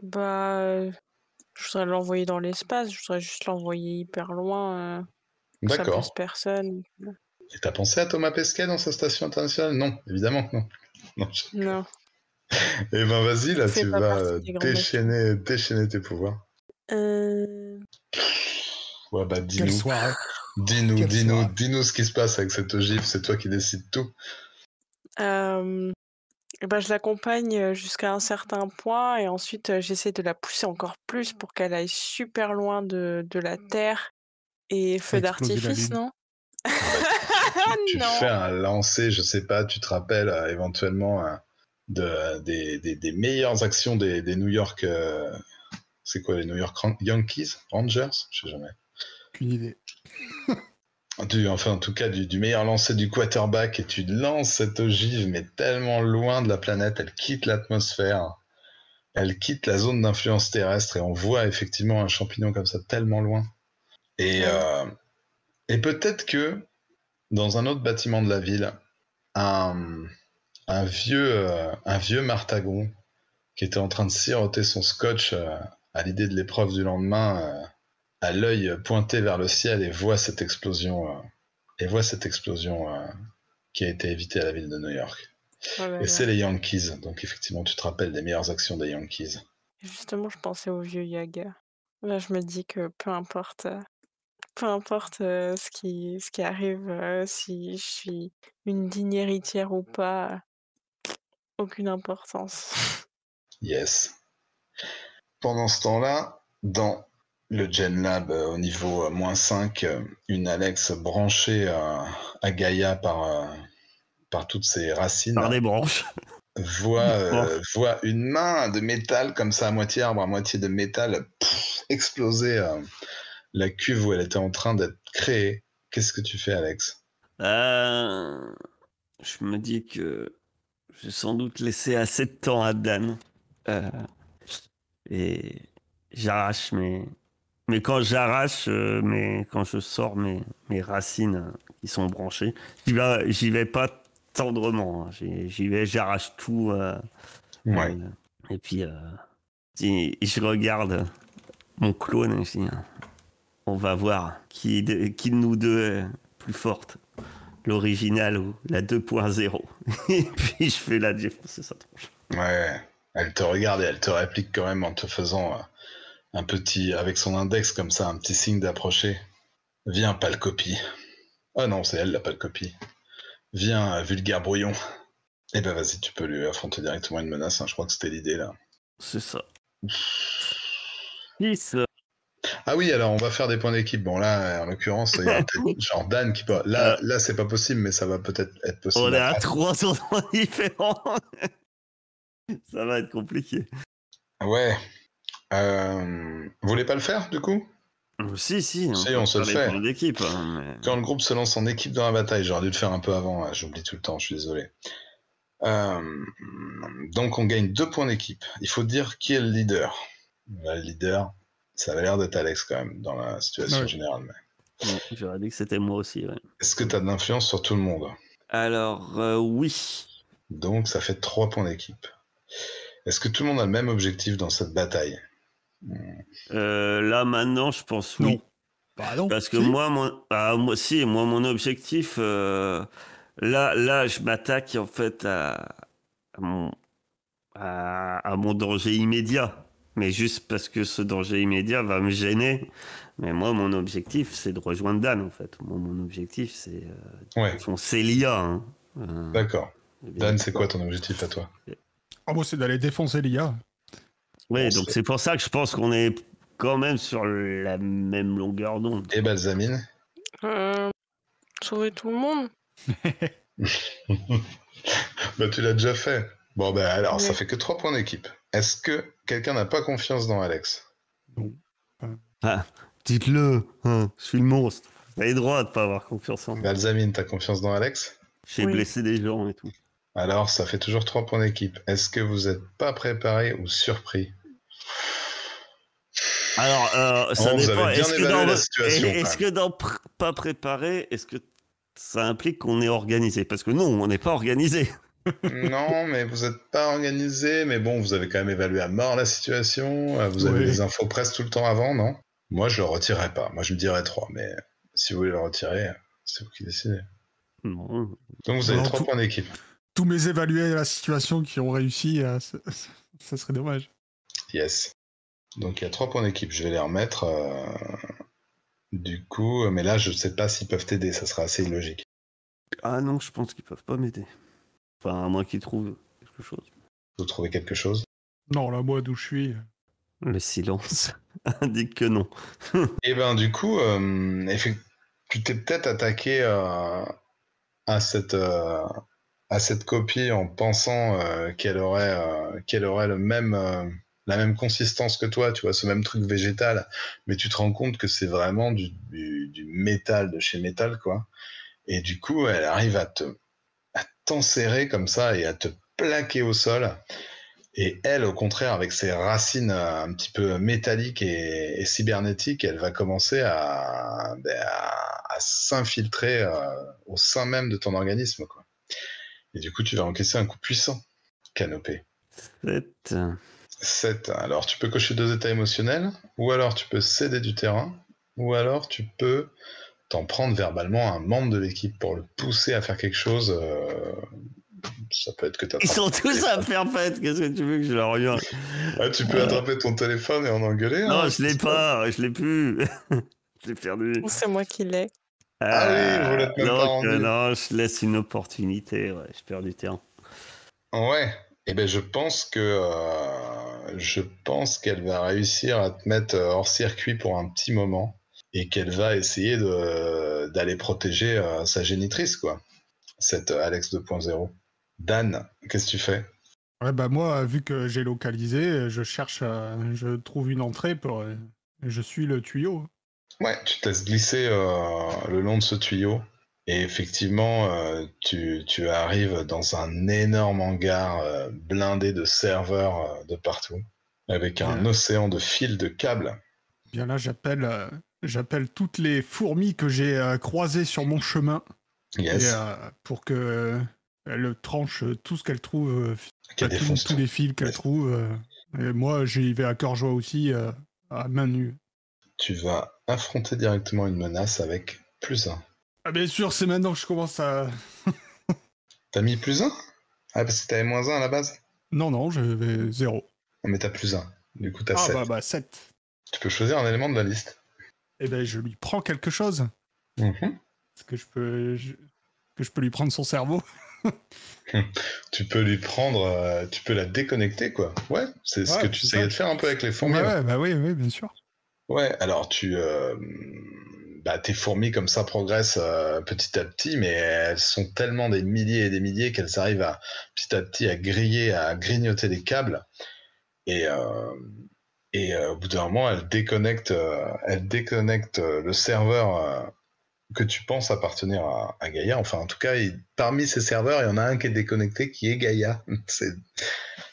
Bah, je voudrais l'envoyer dans l'espace, je voudrais juste l'envoyer hyper loin, que ça blesse D'accord. personne. Et t'as pensé à Thomas Pesquet dans sa station internationale? Non, évidemment que non. Non. Non, Eh ben vas-y, ça là, fait tu pas vas partie des grandes options. déchaîner tes pouvoirs. Euh... Ouais, bah Quelle dis-nous. soirée. Quelle soirée. Dis-nous ce qui se passe avec cette ogive, c'est toi qui décides tout. Bah, je l'accompagne jusqu'à un certain point et ensuite j'essaie de la pousser encore plus pour qu'elle aille super loin de la Terre. Et Faire feu exploser la d'artifice, lune. non? Ah bah, tu fais Non. un lancer, je sais pas, tu te rappelles éventuellement des meilleures actions des New York. C'est quoi les New York Yankees? Rangers? Je sais jamais. Aucune idée. Enfin, en tout cas, du meilleur lancer du quarterback, et tu lances cette ogive, mais tellement loin de la planète, elle quitte l'atmosphère, elle quitte la zone d'influence terrestre, et on voit effectivement un champignon comme ça tellement loin. Et, Ouais. et peut-être que dans un autre bâtiment de la ville, un, un vieux Martagon qui était en train de siroter son scotch à l'idée de l'épreuve du lendemain, a l'œil pointé vers le ciel et voit cette explosion, qui a été évitée à la ville de New York. Oh là Et c'est là. les Yankees, donc effectivement, tu te rappelles des meilleures actions des Yankees. Justement, je pensais au vieux Yaga. Là, je me dis que peu importe ce qui arrive, si je suis une digne héritière ou pas, aucune importance. Yes. Pendant ce temps-là, dans le Gen Lab au niveau -5, une Alex branchée à Gaïa par toutes ses racines Par des branches. Bon. voit une main de métal comme ça, à moitié arbre, à moitié de métal, exploser la cuve où elle était en train d'être créée. Qu'est-ce que tu fais, Alex? Je me dis que j'ai sans doute laissé assez de temps à Dan. Euh, et j'arrache mais quand j'arrache, quand je sors mes racines qui sont branchées, j'y vais pas tendrement, hein. J'y vais, j'arrache tout. Ouais. Et puis, je regarde mon clone et je dis, on va voir qui de nous deux est plus forte. L'original ou la 2.0. Et puis je fais la défoncer sa tronche. Ouais. Elle te regarde et elle te réplique quand même en te faisant un petit, avec son index comme ça, un petit signe d'approcher. Viens, pas le copie. Ah non, c'est elle la pas le copie. Viens, vulgaire brouillon. Eh ben vas-y, tu peux lui affronter directement une menace, hein. Je crois que c'était l'idée là. C'est ça. 6. Ah oui, alors on va faire des points d'équipe. Bon là, en l'occurrence, il y aura peut-être genre Dan qui peut... Là, c'est pas possible, mais ça va peut-être être possible On est à après. 3 endroits différents. Ça va être compliqué. Ouais. Vous voulez pas le faire, du coup? Si, Si, peut on se le faire fait. des points d'équipe. Mais... Quand le groupe se lance en équipe dans la bataille, j'aurais dû le faire un peu avant, hein, j'oublie tout le temps, je suis désolé. Donc on gagne 2 points d'équipe. Il faut dire qui est le leader. Le leader, ça avait l'air d'être Alex quand même, dans la situation générale. Mais... Ouais, j'aurais dit que c'était moi aussi. Ouais. Est-ce que tu as de l'influence sur tout le monde? Alors, oui. Donc ça fait 3 points d'équipe. Est-ce que tout le monde a le même objectif dans cette bataille? Là, maintenant, je pense oui. Non. Bah non. Parce que Si. moi, mon objectif, là, je m'attaque en fait à mon danger immédiat. Mais juste parce que ce danger immédiat va me gêner. Mais moi, mon objectif, c'est de rejoindre Dan, en fait. Moi, mon objectif, c'est... Ouais. C'est l'IA. Hein. D'accord. Dan, c'est quoi ton objectif à toi? Ah, moi, c'est d'aller défoncer l'IA. Oui, donc c'est pour ça que je pense qu'on est quand même sur la même longueur d'onde. Et Balsamine? Sauver tout le monde. Bah, tu l'as déjà fait. Bon, bah alors, Oui. ça fait que 3 points d'équipe. Est-ce que quelqu'un n'a pas confiance dans Alex? Non. Ah, dites-le, hein, je suis le monstre. Vous avez le droit de pas avoir confiance en moi. Balsamine, t'as confiance dans Alex? J'ai blessé des gens et tout. Alors, ça fait toujours 3 points d'équipe. Est-ce que vous n'êtes pas préparé ou surpris? Alors, ça vous dépend. avez bien évalué la situation. Est-ce que dans pas préparé, est-ce que ça implique qu'on est organisé? Parce que non, on n'est pas organisé. Non, mais vous n'êtes pas organisé. Mais bon, vous avez quand même évalué à mort la situation. Vous avez Oui. les infos presque tout le temps avant, non? Moi, je le retirerai pas. Moi, je me dirais 3. Mais si vous voulez le retirer, c'est vous qui décidez. Non. Donc, vous avez Alors, 3 points d'équipe. Tous mes évalués à la situation qui ont réussi, ça serait dommage. Yes. Donc, il y a 3 points d'équipe. Je vais les remettre. Du coup, mais là, je ne sais pas s'ils peuvent t'aider. Ça sera assez illogique. Ah non, je pense qu'ils peuvent pas m'aider. Enfin, à moins qu'ils trouvent quelque chose. Vous trouvez quelque chose? Non, là, moi, d'où je suis. Le silence indique que non. Et ben, du coup, tu t'es peut-être attaqué à cette copie en pensant qu'elle aurait la même consistance que toi, tu vois, ce même truc végétal, mais tu te rends compte que c'est vraiment du métal de chez métal, quoi. Et du coup, elle arrive à t'enserrer comme ça et à te plaquer au sol. Et elle, au contraire, avec ses racines un petit peu métalliques et cybernétiques, elle va commencer à s'infiltrer au sein même de ton organisme, quoi. Et du coup, tu vas encaisser un coup puissant, Canopée. 7. 7. Alors, tu peux cocher 2 états émotionnels, ou alors tu peux céder du terrain, ou alors tu peux t'en prendre verbalement à un membre de l'équipe pour le pousser à faire quelque chose. Ça peut être que tu Ils sont tous à faire fête. Qu'est-ce que tu veux que je leur regarde? Ah, tu peux attraper ton téléphone et en engueuler. Non, hein, je l'ai pas. Je l'ai plus. Je l'ai perdu. C'est moi qui l'ai. Ah oui, vous l'êtes même pas rendu. Non, je laisse une opportunité. Ouais, je perds du terrain. Ouais. Eh ben, je pense qu'elle va réussir à te mettre hors circuit pour un petit moment et qu'elle va essayer d'aller protéger sa génitrice, quoi. Cette Alex 2.0. Dan, qu'est-ce que tu fais? Ouais, bah moi, vu que j'ai localisé, je trouve une entrée je suis le tuyau. Ouais, tu te laisses glisser le long de ce tuyau. Et effectivement, tu arrives dans un énorme hangar blindé de serveurs de partout, avec un océan de fils de câbles. Bien là, j'appelle toutes les fourmis que j'ai croisées sur mon chemin. Yes. Et, pour que elle tranche tout ce qu'elle trouve, tous les fils qu'elle trouve. Et moi, j'y vais à cœur joie aussi, à main nue. Tu vas affronter directement une menace avec +1. Ah bien sûr, c'est maintenant que je commence à... T'as mis +1? Ah, parce que t'avais -1 à la base? Non, j'avais 0. Mais t'as +1. Du coup, t'as 7. Bah 7. Tu peux choisir un élément de la liste. Eh ben, je lui prends quelque chose. Est-ce que je peux lui prendre son cerveau? Tu peux lui prendre... tu peux la déconnecter, quoi. Ouais, c'est ce que tu essayais de faire un peu avec les fourmis. Ouais, bah oui, bien sûr. Ouais, alors tes fourmis comme ça progressent petit à petit, mais elles sont tellement des milliers et des milliers qu'elles arrivent petit à petit à grignoter les câbles. Et au bout d'un moment, elles déconnectent le serveur que tu penses appartenir à Gaïa. Enfin, en tout cas, parmi ces serveurs, il y en a un qui est déconnecté, qui est Gaïa.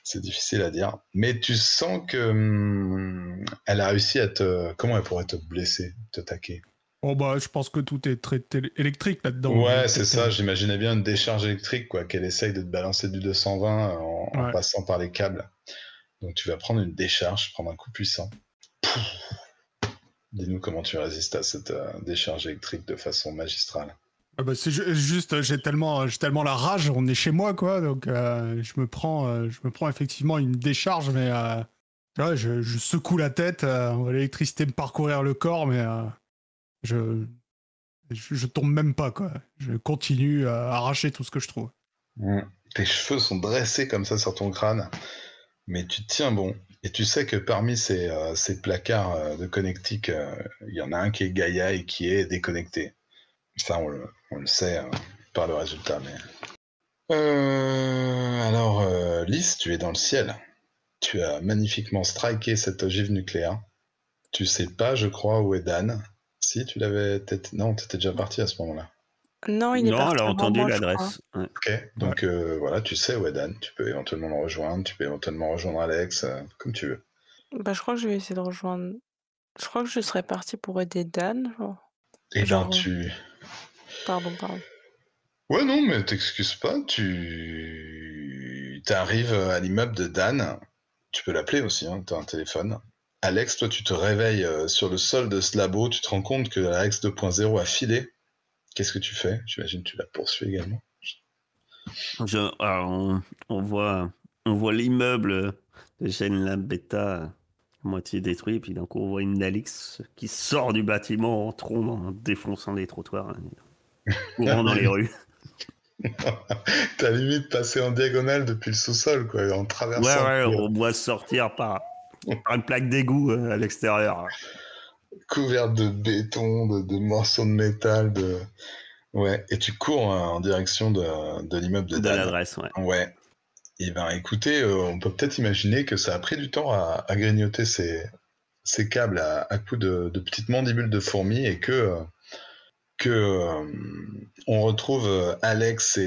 C'est difficile à dire. Mais tu sens que elle a réussi à comment elle pourrait te blesser, t'attaquer? Oh bah, je pense que tout est très électrique là-dedans. Ouais, c'est ça. J'imaginais bien une décharge électrique, quoi, qu'elle essaye de te balancer du 220 en passant par les câbles. Donc tu vas prendre une décharge, prendre un coup puissant. Dis-nous comment tu résistes à cette décharge électrique de façon magistrale. Ah bah c'est juste, j'ai tellement la rage, on est chez moi, quoi, donc je me prends effectivement une décharge, mais ouais, je secoue la tête, l'électricité me parcourir le corps, mais je tombe même pas, quoi. Je continue à arracher tout ce que je trouve. Tes cheveux sont dressés comme ça sur ton crâne, mais tu tiens bon. Et tu sais que parmi ces placards de connectiques, il y en a un qui est Gaïa et qui est déconnecté. Ça, on le sait par le résultat. Mais... alors, Lys, tu es dans le ciel. Tu as magnifiquement striké cette ogive nucléaire. Tu sais pas, je crois, où est Dan. Si, tu l'avais... Non, t'étais déjà parti à ce moment-là. Non, il est parti. Elle a entendu moi, l'adresse. Ouais. Ok, donc voilà, tu sais où est Dan. Tu peux éventuellement le rejoindre, tu peux éventuellement rejoindre Alex, comme tu veux. Bah, je crois que je vais essayer de rejoindre. Je crois que je serais partie pour aider Dan. Et ben tu... Pardon. Ouais, non, mais t'excuses pas, tu arrives à l'immeuble de Dan. Tu peux l'appeler aussi, hein, t'as un téléphone. Alex, toi, tu te réveilles sur le sol de ce labo, tu te rends compte que Alex 2.0 a filé. Qu'est-ce que tu fais? J'imagine que tu la poursuis également. Alors, on voit l'immeuble de Gen Lab Beta à moitié détruit, puis d'un coup on voit une Alix qui sort du bâtiment en trombe, en défonçant les trottoirs, courant dans les rues. T'as limite passé en diagonale depuis le sous-sol, quoi, en traversant. Ouais, on voit sortir par une plaque d'égout à l'extérieur. Couverte de béton, de morceaux de métal, Ouais, et tu cours en direction de l'immeuble de Dan. De l'adresse, ouais. Ouais. Et ben écoutez, on peut peut-être imaginer que ça a pris du temps à grignoter ces câbles à coups de petites mandibules de fourmis et que on retrouve Alex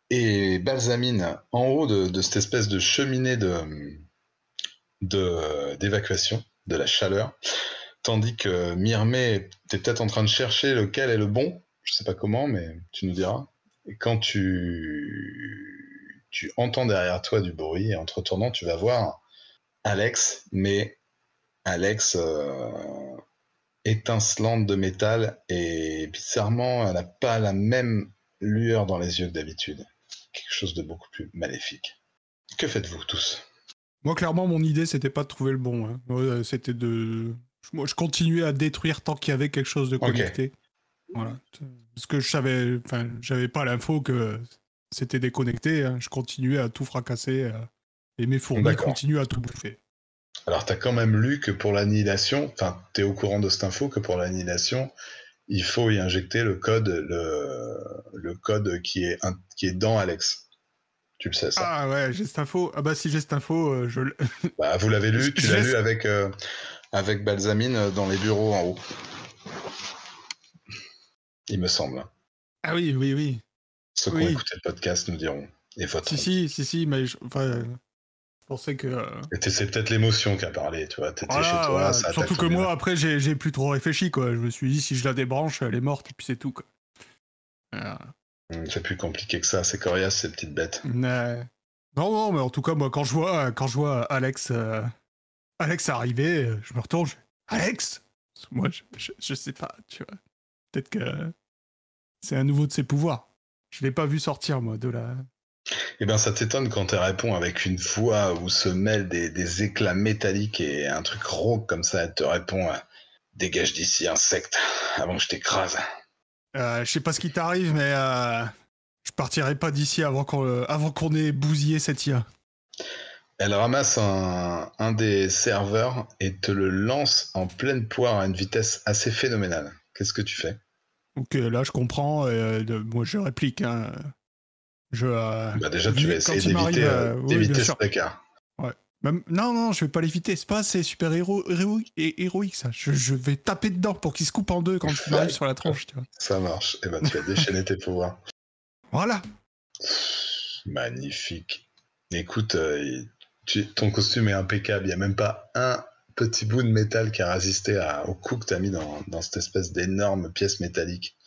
et Balsamine en haut de cette espèce de cheminée d'évacuation de la chaleur, tandis que Myrmé, t'es peut-être en train de chercher lequel est le bon, je sais pas comment, mais tu nous diras. Et quand tu tu entends derrière toi du bruit, et en te retournant, tu vas voir Alex, mais Alex étincelante de métal, et bizarrement, elle n'a pas la même lueur dans les yeux que d'habitude. Quelque chose de beaucoup plus maléfique. Que faites-vous tous? Moi, clairement, mon idée, c'était pas de trouver le bon. Hein. C'était de... Moi, je continuais à détruire tant qu'il y avait quelque chose de connecté. Voilà. Parce que j'avais pas l'info que c'était déconnecté. Hein. Je continuais à tout fracasser. Et mes fourmis continuent à tout bouffer. Alors, t'as quand même lu que pour l'annihilation, enfin, t'es au courant de cette info, que pour l'annihilation, il faut y injecter le code, le code qui est dans Alex. Tu le sais, ça? Ah ouais, j'ai cette info. Ah bah si j'ai cette info, je... Bah, vous l'avez lu, tu l'as lu avec Balsamine dans les bureaux en haut. Il me semble. Ah oui, oui, oui. Ceux qui ont écouté le podcast nous diront. Et voteront. Si, mais je pensais que... C'est peut-être l'émotion qui a parlé, tu vois. T'étais chez toi, voilà. ça Surtout que moi, après, j'ai plus trop réfléchi, quoi. Je me suis dit, si je la débranche, elle est morte, et puis c'est tout, quoi. C'est plus compliqué que ça, c'est coriace, ces petites bêtes. Non, mais en tout cas, moi, quand je vois Alex arriver, je me retourne, Alex! Moi, je sais pas, tu vois. Peut-être que c'est un nouveau de ses pouvoirs. Je l'ai pas vu sortir, moi, de la... Eh ben, ça t'étonne quand tu réponds avec une voix où se mêlent des éclats métalliques et un truc rauque comme ça. Elle te répond dégage d'ici, insecte, avant que je t'écrase. Je sais pas ce qui t'arrive, mais je partirai pas d'ici avant qu'on ait bousillé cette IA. Elle ramasse un des serveurs et te le lance en pleine poire à une vitesse assez phénoménale. Qu'est-ce que tu fais? Ok, là je comprends, moi je réplique. Hein. Déjà, tu vas essayer d'éviter cet écart. Ouais. Non, je vais pas l'éviter, c'est pas assez super héroïque ça. Je vais taper dedans pour qu'il se coupe en deux quand il m'arrive sur la tronche. Tu vois. Ça marche, et ben tu vas déchaîner tes pouvoirs. Voilà. Magnifique. Écoute, ton costume est impeccable, il n'y a même pas un petit bout de métal qui a résisté au coup que tu as mis dans cette espèce d'énorme pièce métallique.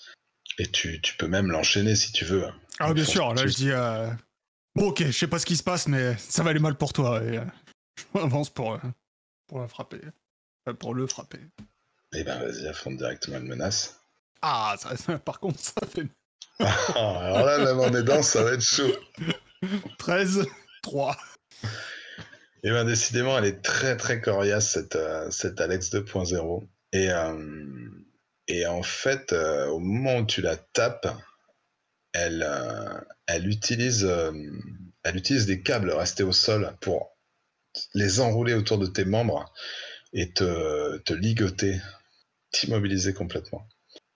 Et tu peux même l'enchaîner si tu veux. Ah bien sûr, là je dis... Bon ok, je sais pas ce qui se passe, mais ça va aller mal pour toi. Et, je m'avance pour la frapper. Pour le frapper. Eh ben vas-y, affronte directement une menace. Ah, par contre, ça fait... alors là, même en aidant, ça va être chaud. 13, 3. Eh ben décidément, elle est très très coriace, cette Alex 2.0. Et en fait, au moment où tu la tapes, elle utilise des câbles restés au sol pour les enrouler autour de tes membres et te ligoter, t'immobiliser complètement.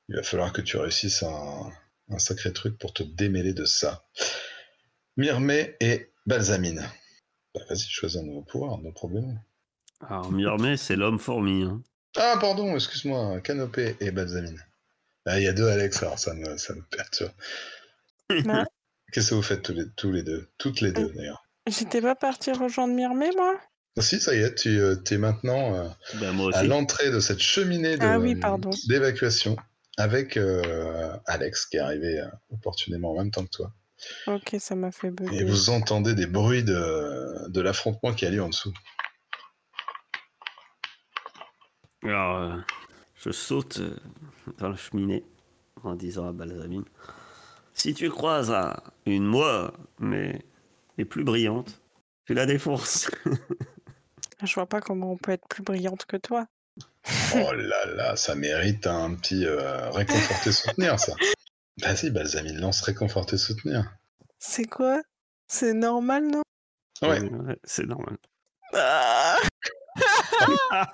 Il va falloir que tu réussisses un sacré truc pour te démêler de ça. Myrmée et Balsamine. Bah, vas-y, choisis un nouveau pouvoir, no problème. Alors, Myrmée, c'est l'homme fourmi. Hein. Ah, pardon, excuse-moi, Canopée et Balsamine. Il y a deux Alex, alors ça me perturbe. Qu'est-ce que vous faites tous les deux? Toutes les deux, d'ailleurs. J'étais pas partie rejoindre Myrmée, moi? Si, ça y est, tu es maintenant à l'entrée de cette cheminée d'évacuation avec Alex qui est arrivé opportunément en même temps que toi. Ok, ça m'a fait bugger. Et vous entendez des bruits de l'affrontement qui a lieu en dessous. Alors, je saute dans la cheminée en disant à Balsamine, si tu croises une moi, mais plus brillante, tu la défonces. Je vois pas comment on peut être plus brillante que toi. Oh là là, ça mérite un petit réconforter soutenir, ça. Vas-y, Balsamine, lance réconforter soutenir. C'est quoi? C'est normal, non? Ouais, c'est normal.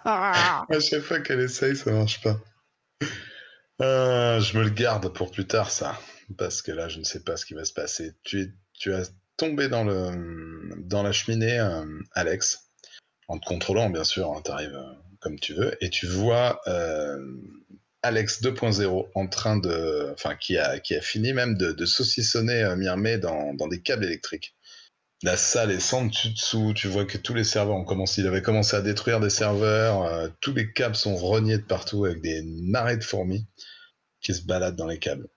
À chaque fois qu'elle essaye, ça marche pas. Je me le garde pour plus tard, ça. Parce que là, je ne sais pas ce qui va se passer. Tu as tombé dans la cheminée, Alex. En te contrôlant, bien sûr, hein, t'arrives comme tu veux. Et tu vois Alex 2.0 en train de... Enfin, qui a fini même de saucissonner Myrmée dans des câbles électriques. La salle est sans dessus-dessous, tu vois que tous les serveurs il avait commencé à détruire des serveurs, tous les câbles sont rognés de partout avec des marées de fourmis qui se baladent dans les câbles.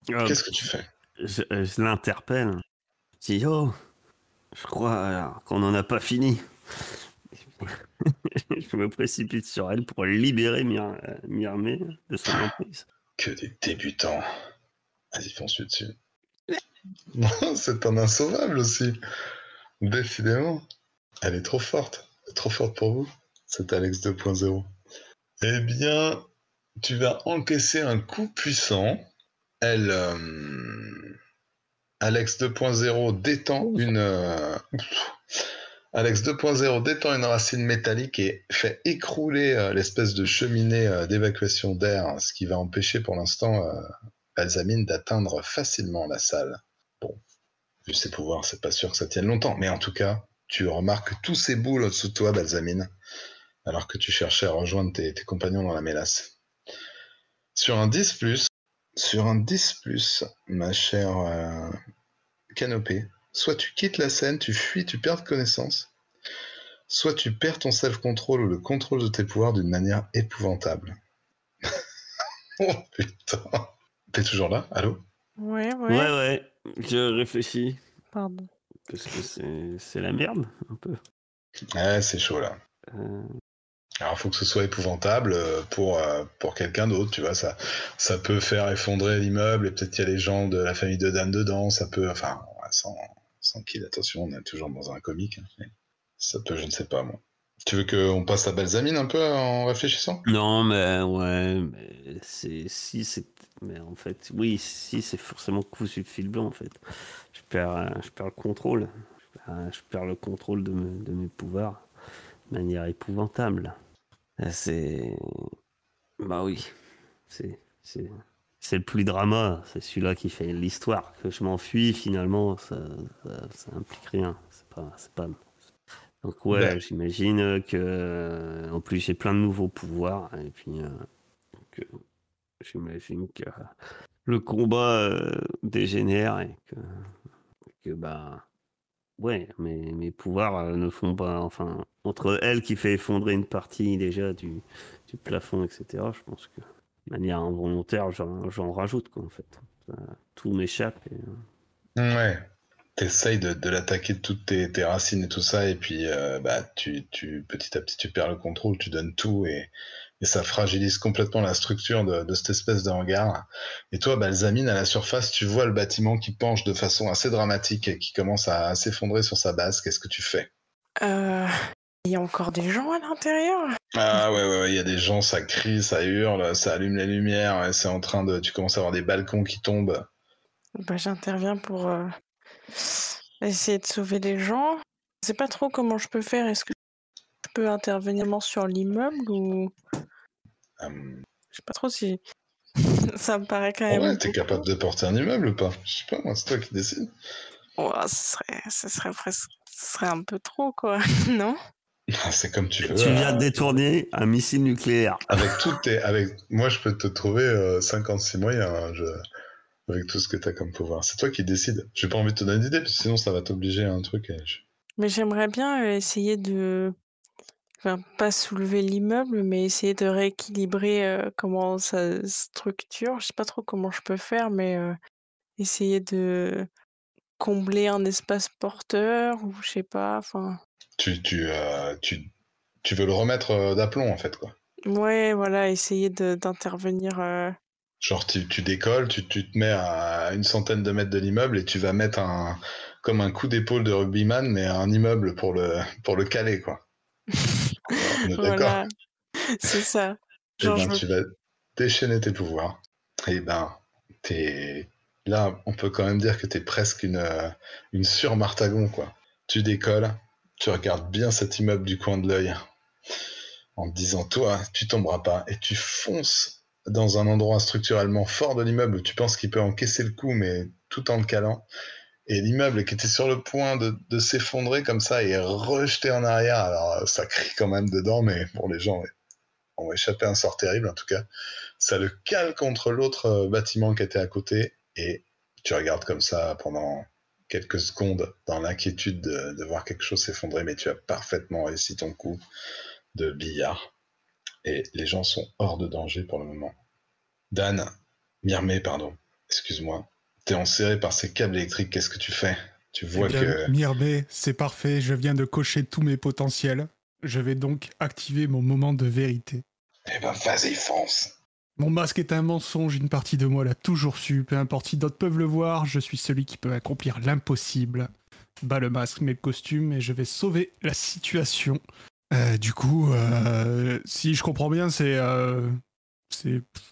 Qu'est-ce que tu fais? Je l'interpelle. Je dis, oh, Je crois qu'on n'en a pas fini. Je me précipite sur elle pour libérer Myrmé de son emprise. Que des débutants. Vas-y, fonce dessus. C'est un insauvable aussi. Décidément. Elle est trop forte. Elle est trop forte pour vous. C'est Alex 2.0. Eh bien, tu vas encaisser un coup puissant. Elle... Alex 2.0 détend une... Alex 2.0 détend une racine métallique et fait écrouler l'espèce de cheminée d'évacuation d'air, ce qui va empêcher pour l'instant Balsamine d'atteindre facilement la salle. Bon, vu ses pouvoirs, c'est pas sûr que ça tienne longtemps, mais en tout cas, tu remarques tous ces boules au-dessous de toi, Balsamine, alors que tu cherchais à rejoindre tes compagnons dans la mélasse. Sur un 10+, ma chère Canopée, soit tu quittes la scène, tu fuis, tu perds connaissance, soit tu perds ton self-control ou le contrôle de tes pouvoirs d'une manière épouvantable. Oh putain. T'es toujours là? Allô? Ouais. Ouais, je réfléchis. Pardon. Parce que c'est la merde, un peu. Ouais, c'est chaud là. Alors, il faut que ce soit épouvantable pour quelqu'un d'autre, tu vois. Ça peut faire effondrer l'immeuble et peut-être qu'il y a les gens de la famille de Dan dedans. Ça peut, enfin, sans qu'il, attention, on est toujours dans un comique. Hein, mais ça peut, je ne sais pas, moi. Tu veux qu'on passe à Balsamine un peu en réfléchissant? Non, mais ouais, mais en fait, oui, si c'est forcément cousu de fil blanc, en fait. Je perds le contrôle. Je perds le contrôle de mes pouvoirs de manière épouvantable. C'est, bah oui, c'est le plus drama. C'est celui-là qui fait l'histoire. Que je m'enfuis, finalement, ça implique rien. C'est pas. Donc ouais, Ben, j'imagine que en plus j'ai plein de nouveaux pouvoirs et puis j'imagine que le combat dégénère et que bah ouais, mes pouvoirs ne font pas, enfin entre elle qui fait effondrer une partie déjà du plafond, etc. Je pense que de manière involontaire j'en rajoute quoi en fait. Tout m'échappe ouais. T'essayes de l'attaquer de toutes tes racines et tout ça, et puis bah, petit à petit tu perds le contrôle, tu donnes tout, et ça fragilise complètement la structure de cette espèce de hangar. Et toi, Balsamine, à la surface, tu vois le bâtiment qui penche de façon assez dramatique et qui commence à s'effondrer sur sa base. Qu'est-ce que tu fais? Il y a encore des gens à l'intérieur? Ah ouais, il y a des gens, ça crie, ça hurle, ça allume les lumières, et c'est en train de... Tu commences à avoir des balcons qui tombent. Bah, j'interviens pour essayer de sauver les gens. Je sais pas trop comment je peux faire. Est-ce que je peux intervenir sur l'immeuble ou je sais pas trop si ça me paraît quand même Ouais, t'es beaucoup. capable de porter un immeuble ou pas? Je sais pas, moi, c'est toi qui décides. Ouah, ce serait un peu trop quoi, non? C'est comme tu veux. tu viens de détourner un missile nucléaire. Moi, je peux te trouver 56 moyens, hein, avec tout ce que t'as comme pouvoir. C'est toi qui décides. J'ai pas envie de te donner d'idée, parce que sinon ça va t'obliger à un truc. Mais j'aimerais bien essayer enfin, pas soulever l'immeuble, mais essayer de rééquilibrer comment ça se structure. Je sais pas trop comment je peux faire, mais essayer de combler un espace porteur ou je sais pas, enfin. Tu veux le remettre d'aplomb, en fait, quoi. Ouais, voilà, essayer d'intervenir. Genre, tu décolles, tu te mets à une centaine de mètres de l'immeuble et tu vas mettre comme un coup d'épaule de rugbyman, mais un immeuble pour le caler, quoi. On est d'accord? Voilà, c'est ça. Eh Genre, ben, je me. tu vas déchaîner tes pouvoirs. Eh ben, t'es... Là, on peut quand même dire que t'es presque une sur-Martagon, quoi. Tu décolles, tu regardes bien cet immeuble du coin de l'œil, en te disant, toi, tu tomberas pas, et tu fonces dans un endroit structurellement fort de l'immeuble où tu penses qu'il peut encaisser le coup, mais tout en le calant. Et l'immeuble qui était sur le point de s'effondrer comme ça est rejeté en arrière. Alors, ça crie quand même dedans, mais pour les gens, on va échapper à un sort terrible, en tout cas. Ça le cale contre l'autre bâtiment qui était à côté, et tu regardes comme ça pendant quelques secondes dans l'inquiétude de voir quelque chose s'effondrer, mais tu as parfaitement réussi ton coup de billard. Et les gens sont hors de danger pour le moment. Dan, Myrmé, pardon, excuse-moi. T'es enserré par ces câbles électriques, qu'est-ce que tu fais? Tu Eh vois bien, que... Myrmé, c'est parfait, je viens de cocher tous mes potentiels. Je vais donc activer mon moment de vérité. Eh ben, vas-y, fonce. Mon masque est un mensonge, une partie de moi l'a toujours su, peu importe si d'autres peuvent le voir, je suis celui qui peut accomplir l'impossible. Bas le masque, mes costumes, et je vais sauver la situation. Du coup, si je comprends bien, c'est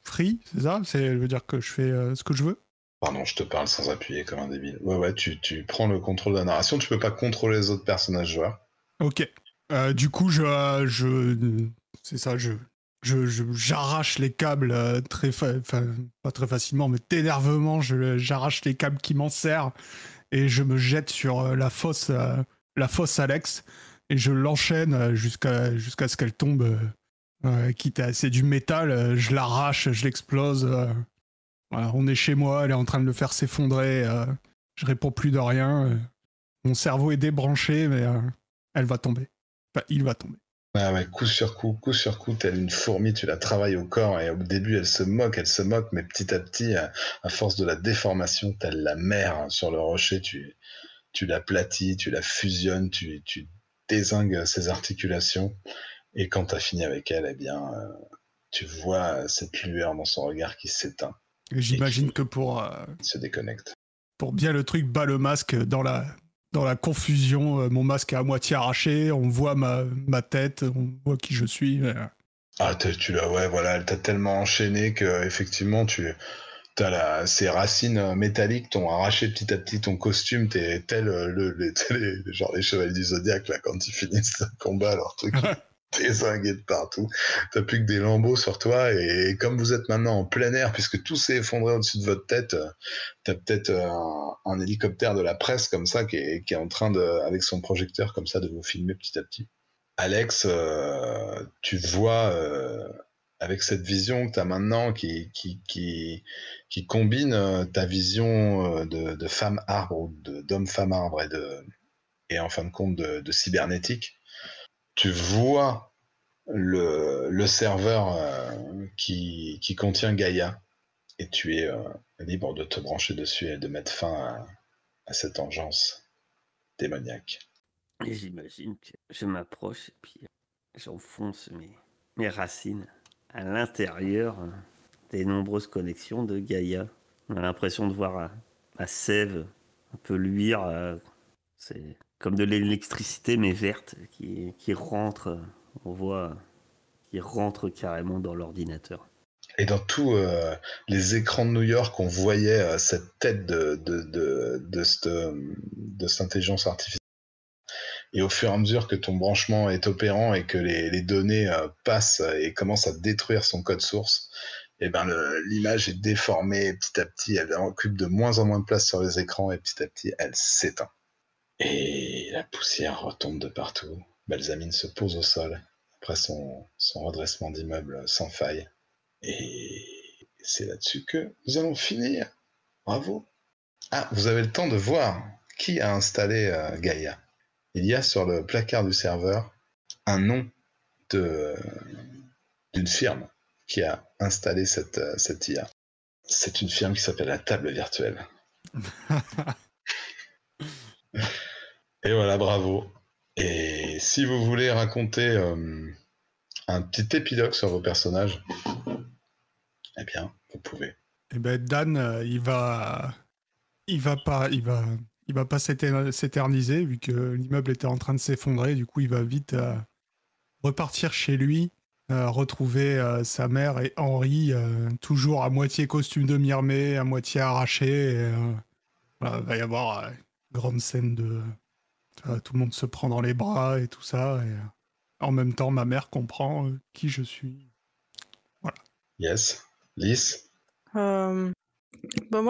free, c'est ça? Ça veut dire que je fais ce que je veux? Pardon, je te parle sans appuyer comme un débile. Ouais, tu prends le contrôle de la narration, tu peux pas contrôler les autres personnages joueurs. Ok. Du coup, c'est ça, j'arrache les câbles pas très facilement, mais d'énervement, j'arrache les câbles qui m'en serrent et je me jette sur la fosse Alex et je l'enchaîne jusqu'à ce qu'elle tombe. Quitte à, c'est du métal, je l'arrache, je l'explose. Voilà, on est chez moi, elle est en train de le faire s'effondrer. Je réponds plus de rien. Mon cerveau est débranché, mais elle va tomber. Enfin, il va tomber. Ah ouais, coup sur coup, telle une fourmi, tu la travailles au corps et au début elle se moque, mais petit à petit, à force de la déformation, telle la mer sur le rocher, tu l'aplatis, tu la fusionnes, tu dézingues ses articulations et quand tu as fini avec elle, eh bien, tu vois cette lueur dans son regard qui s'éteint. Et j'imagine qui que se déconnecte. pour bien le truc, bas le masque dans la confusion, mon masque est à moitié arraché, on voit ma tête, on voit qui je suis. Ah, ouais, voilà, elle t'a tellement enchaîné que effectivement, ces racines métalliques t'ont arraché petit à petit ton costume, t'es tel genre les chevaliers du Zodiaque là quand ils finissent le combat, leur truc dézingué de partout. T'as plus que des lambeaux sur toi et comme vous êtes maintenant en plein air puisque tout s'est effondré au-dessus de votre tête, t'as peut-être un hélicoptère de la presse comme ça qui est en train avec son projecteur comme ça de vous filmer petit à petit. Alex, tu vois avec cette vision que tu as maintenant qui combine ta vision de femme arbre ou d'homme femme arbre et en fin de compte de cybernétique, tu vois le serveur qui contient Gaïa et tu es libre de te brancher dessus et de mettre fin à cette engeance démoniaque. Et j'imagine que je m'approche et puis j'enfonce mes racines à l'intérieur des nombreuses connexions de Gaïa. On a l'impression de voir la sève un peu luire. C'est comme de l'électricité mais verte qui rentre. On voit qui rentre carrément dans l'ordinateur. Et dans tous les écrans de New York, on voyait cette tête de cette intelligence artificielle. Et au fur et à mesure que ton branchement est opérant et que les données passent et commencent à détruire son code source, et ben l'image est déformée et petit à petit, elle occupe de moins en moins de place sur les écrans et petit à petit, elle s'éteint. Et la poussière retombe de partout. Balsamine se pose au sol après son redressement d'immeuble sans faille. Et c'est là-dessus que nous allons finir. Bravo. Ah, vous avez le temps de voir qui a installé Gaïa. Il y a sur le placard du serveur un nom d'une firme qui a installé cette IA. C'est une firme qui s'appelle la Table Virtuelle. Et voilà, bravo. Et si vous voulez raconter un petit épilogue sur vos personnages, eh bien, vous pouvez. Et ben Dan, il va pas s'éterniser vu que l'immeuble était en train de s'effondrer. Du coup, il va vite repartir chez lui, retrouver sa mère et Henri, toujours à moitié costume de Myrmé, à moitié arraché. Et, voilà, il va y avoir une grande scène de tout le monde se prend dans les bras et tout ça. Et en même temps, ma mère comprend qui je suis. Voilà. Yes. Lys. Moi,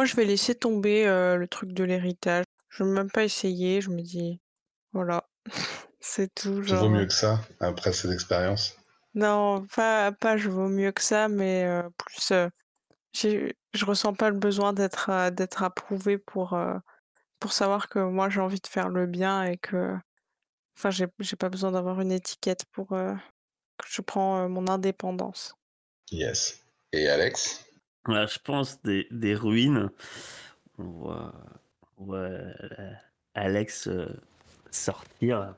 je vais laisser tomber le truc de l'héritage. Je ne vais même pas essayer. Je me dis, voilà, c'est tout. Tu vaux mieux que ça après cette expérience. Non, pas je vaux mieux que ça, mais plus, je ressens pas le besoin d'être approuvée pour savoir que moi j'ai envie de faire le bien et que, enfin, j'ai pas besoin d'avoir une étiquette pour que je prends mon indépendance. Yes. Et Alex? Voilà, je pense des ruines. On voit Alex sortir,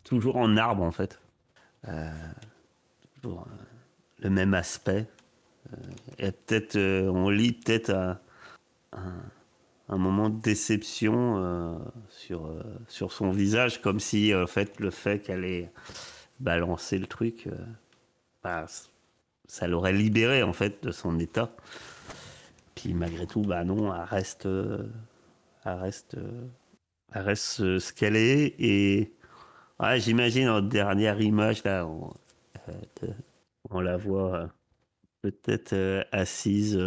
toujours en arbre en fait. Toujours le même aspect. Et peut-être, on lit peut-être un moment de déception sur son visage, comme si en fait, le fait qu'elle ait balancé le truc, bah, ça l'aurait libéré en fait de son état. Puis malgré tout, bah non, elle reste, elle reste ce qu'elle est. Et ouais, j'imagine en dernière image, là, on la voit peut-être assise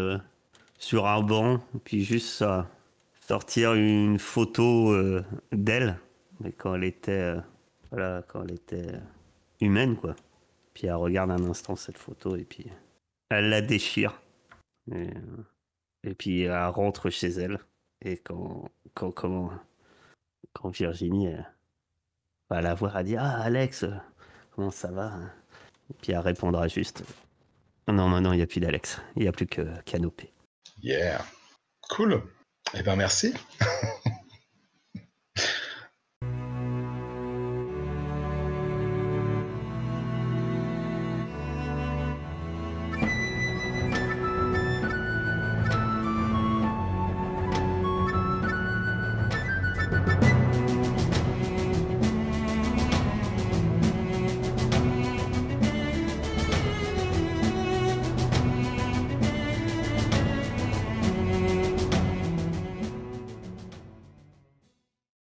sur un banc, puis juste sortir une photo d'elle, mais quand elle était, voilà, quand elle était humaine, quoi. Puis elle regarde un instant cette photo et puis elle la déchire. Et, et puis elle rentre chez elle. Et quand Virginie va la voir, elle dit ah Alex, comment ça va? Et puis elle répondra juste non, non, non, il n'y a plus d'Alex. Il n'y a plus que Canopé. Yeah. Cool. Eh ben merci.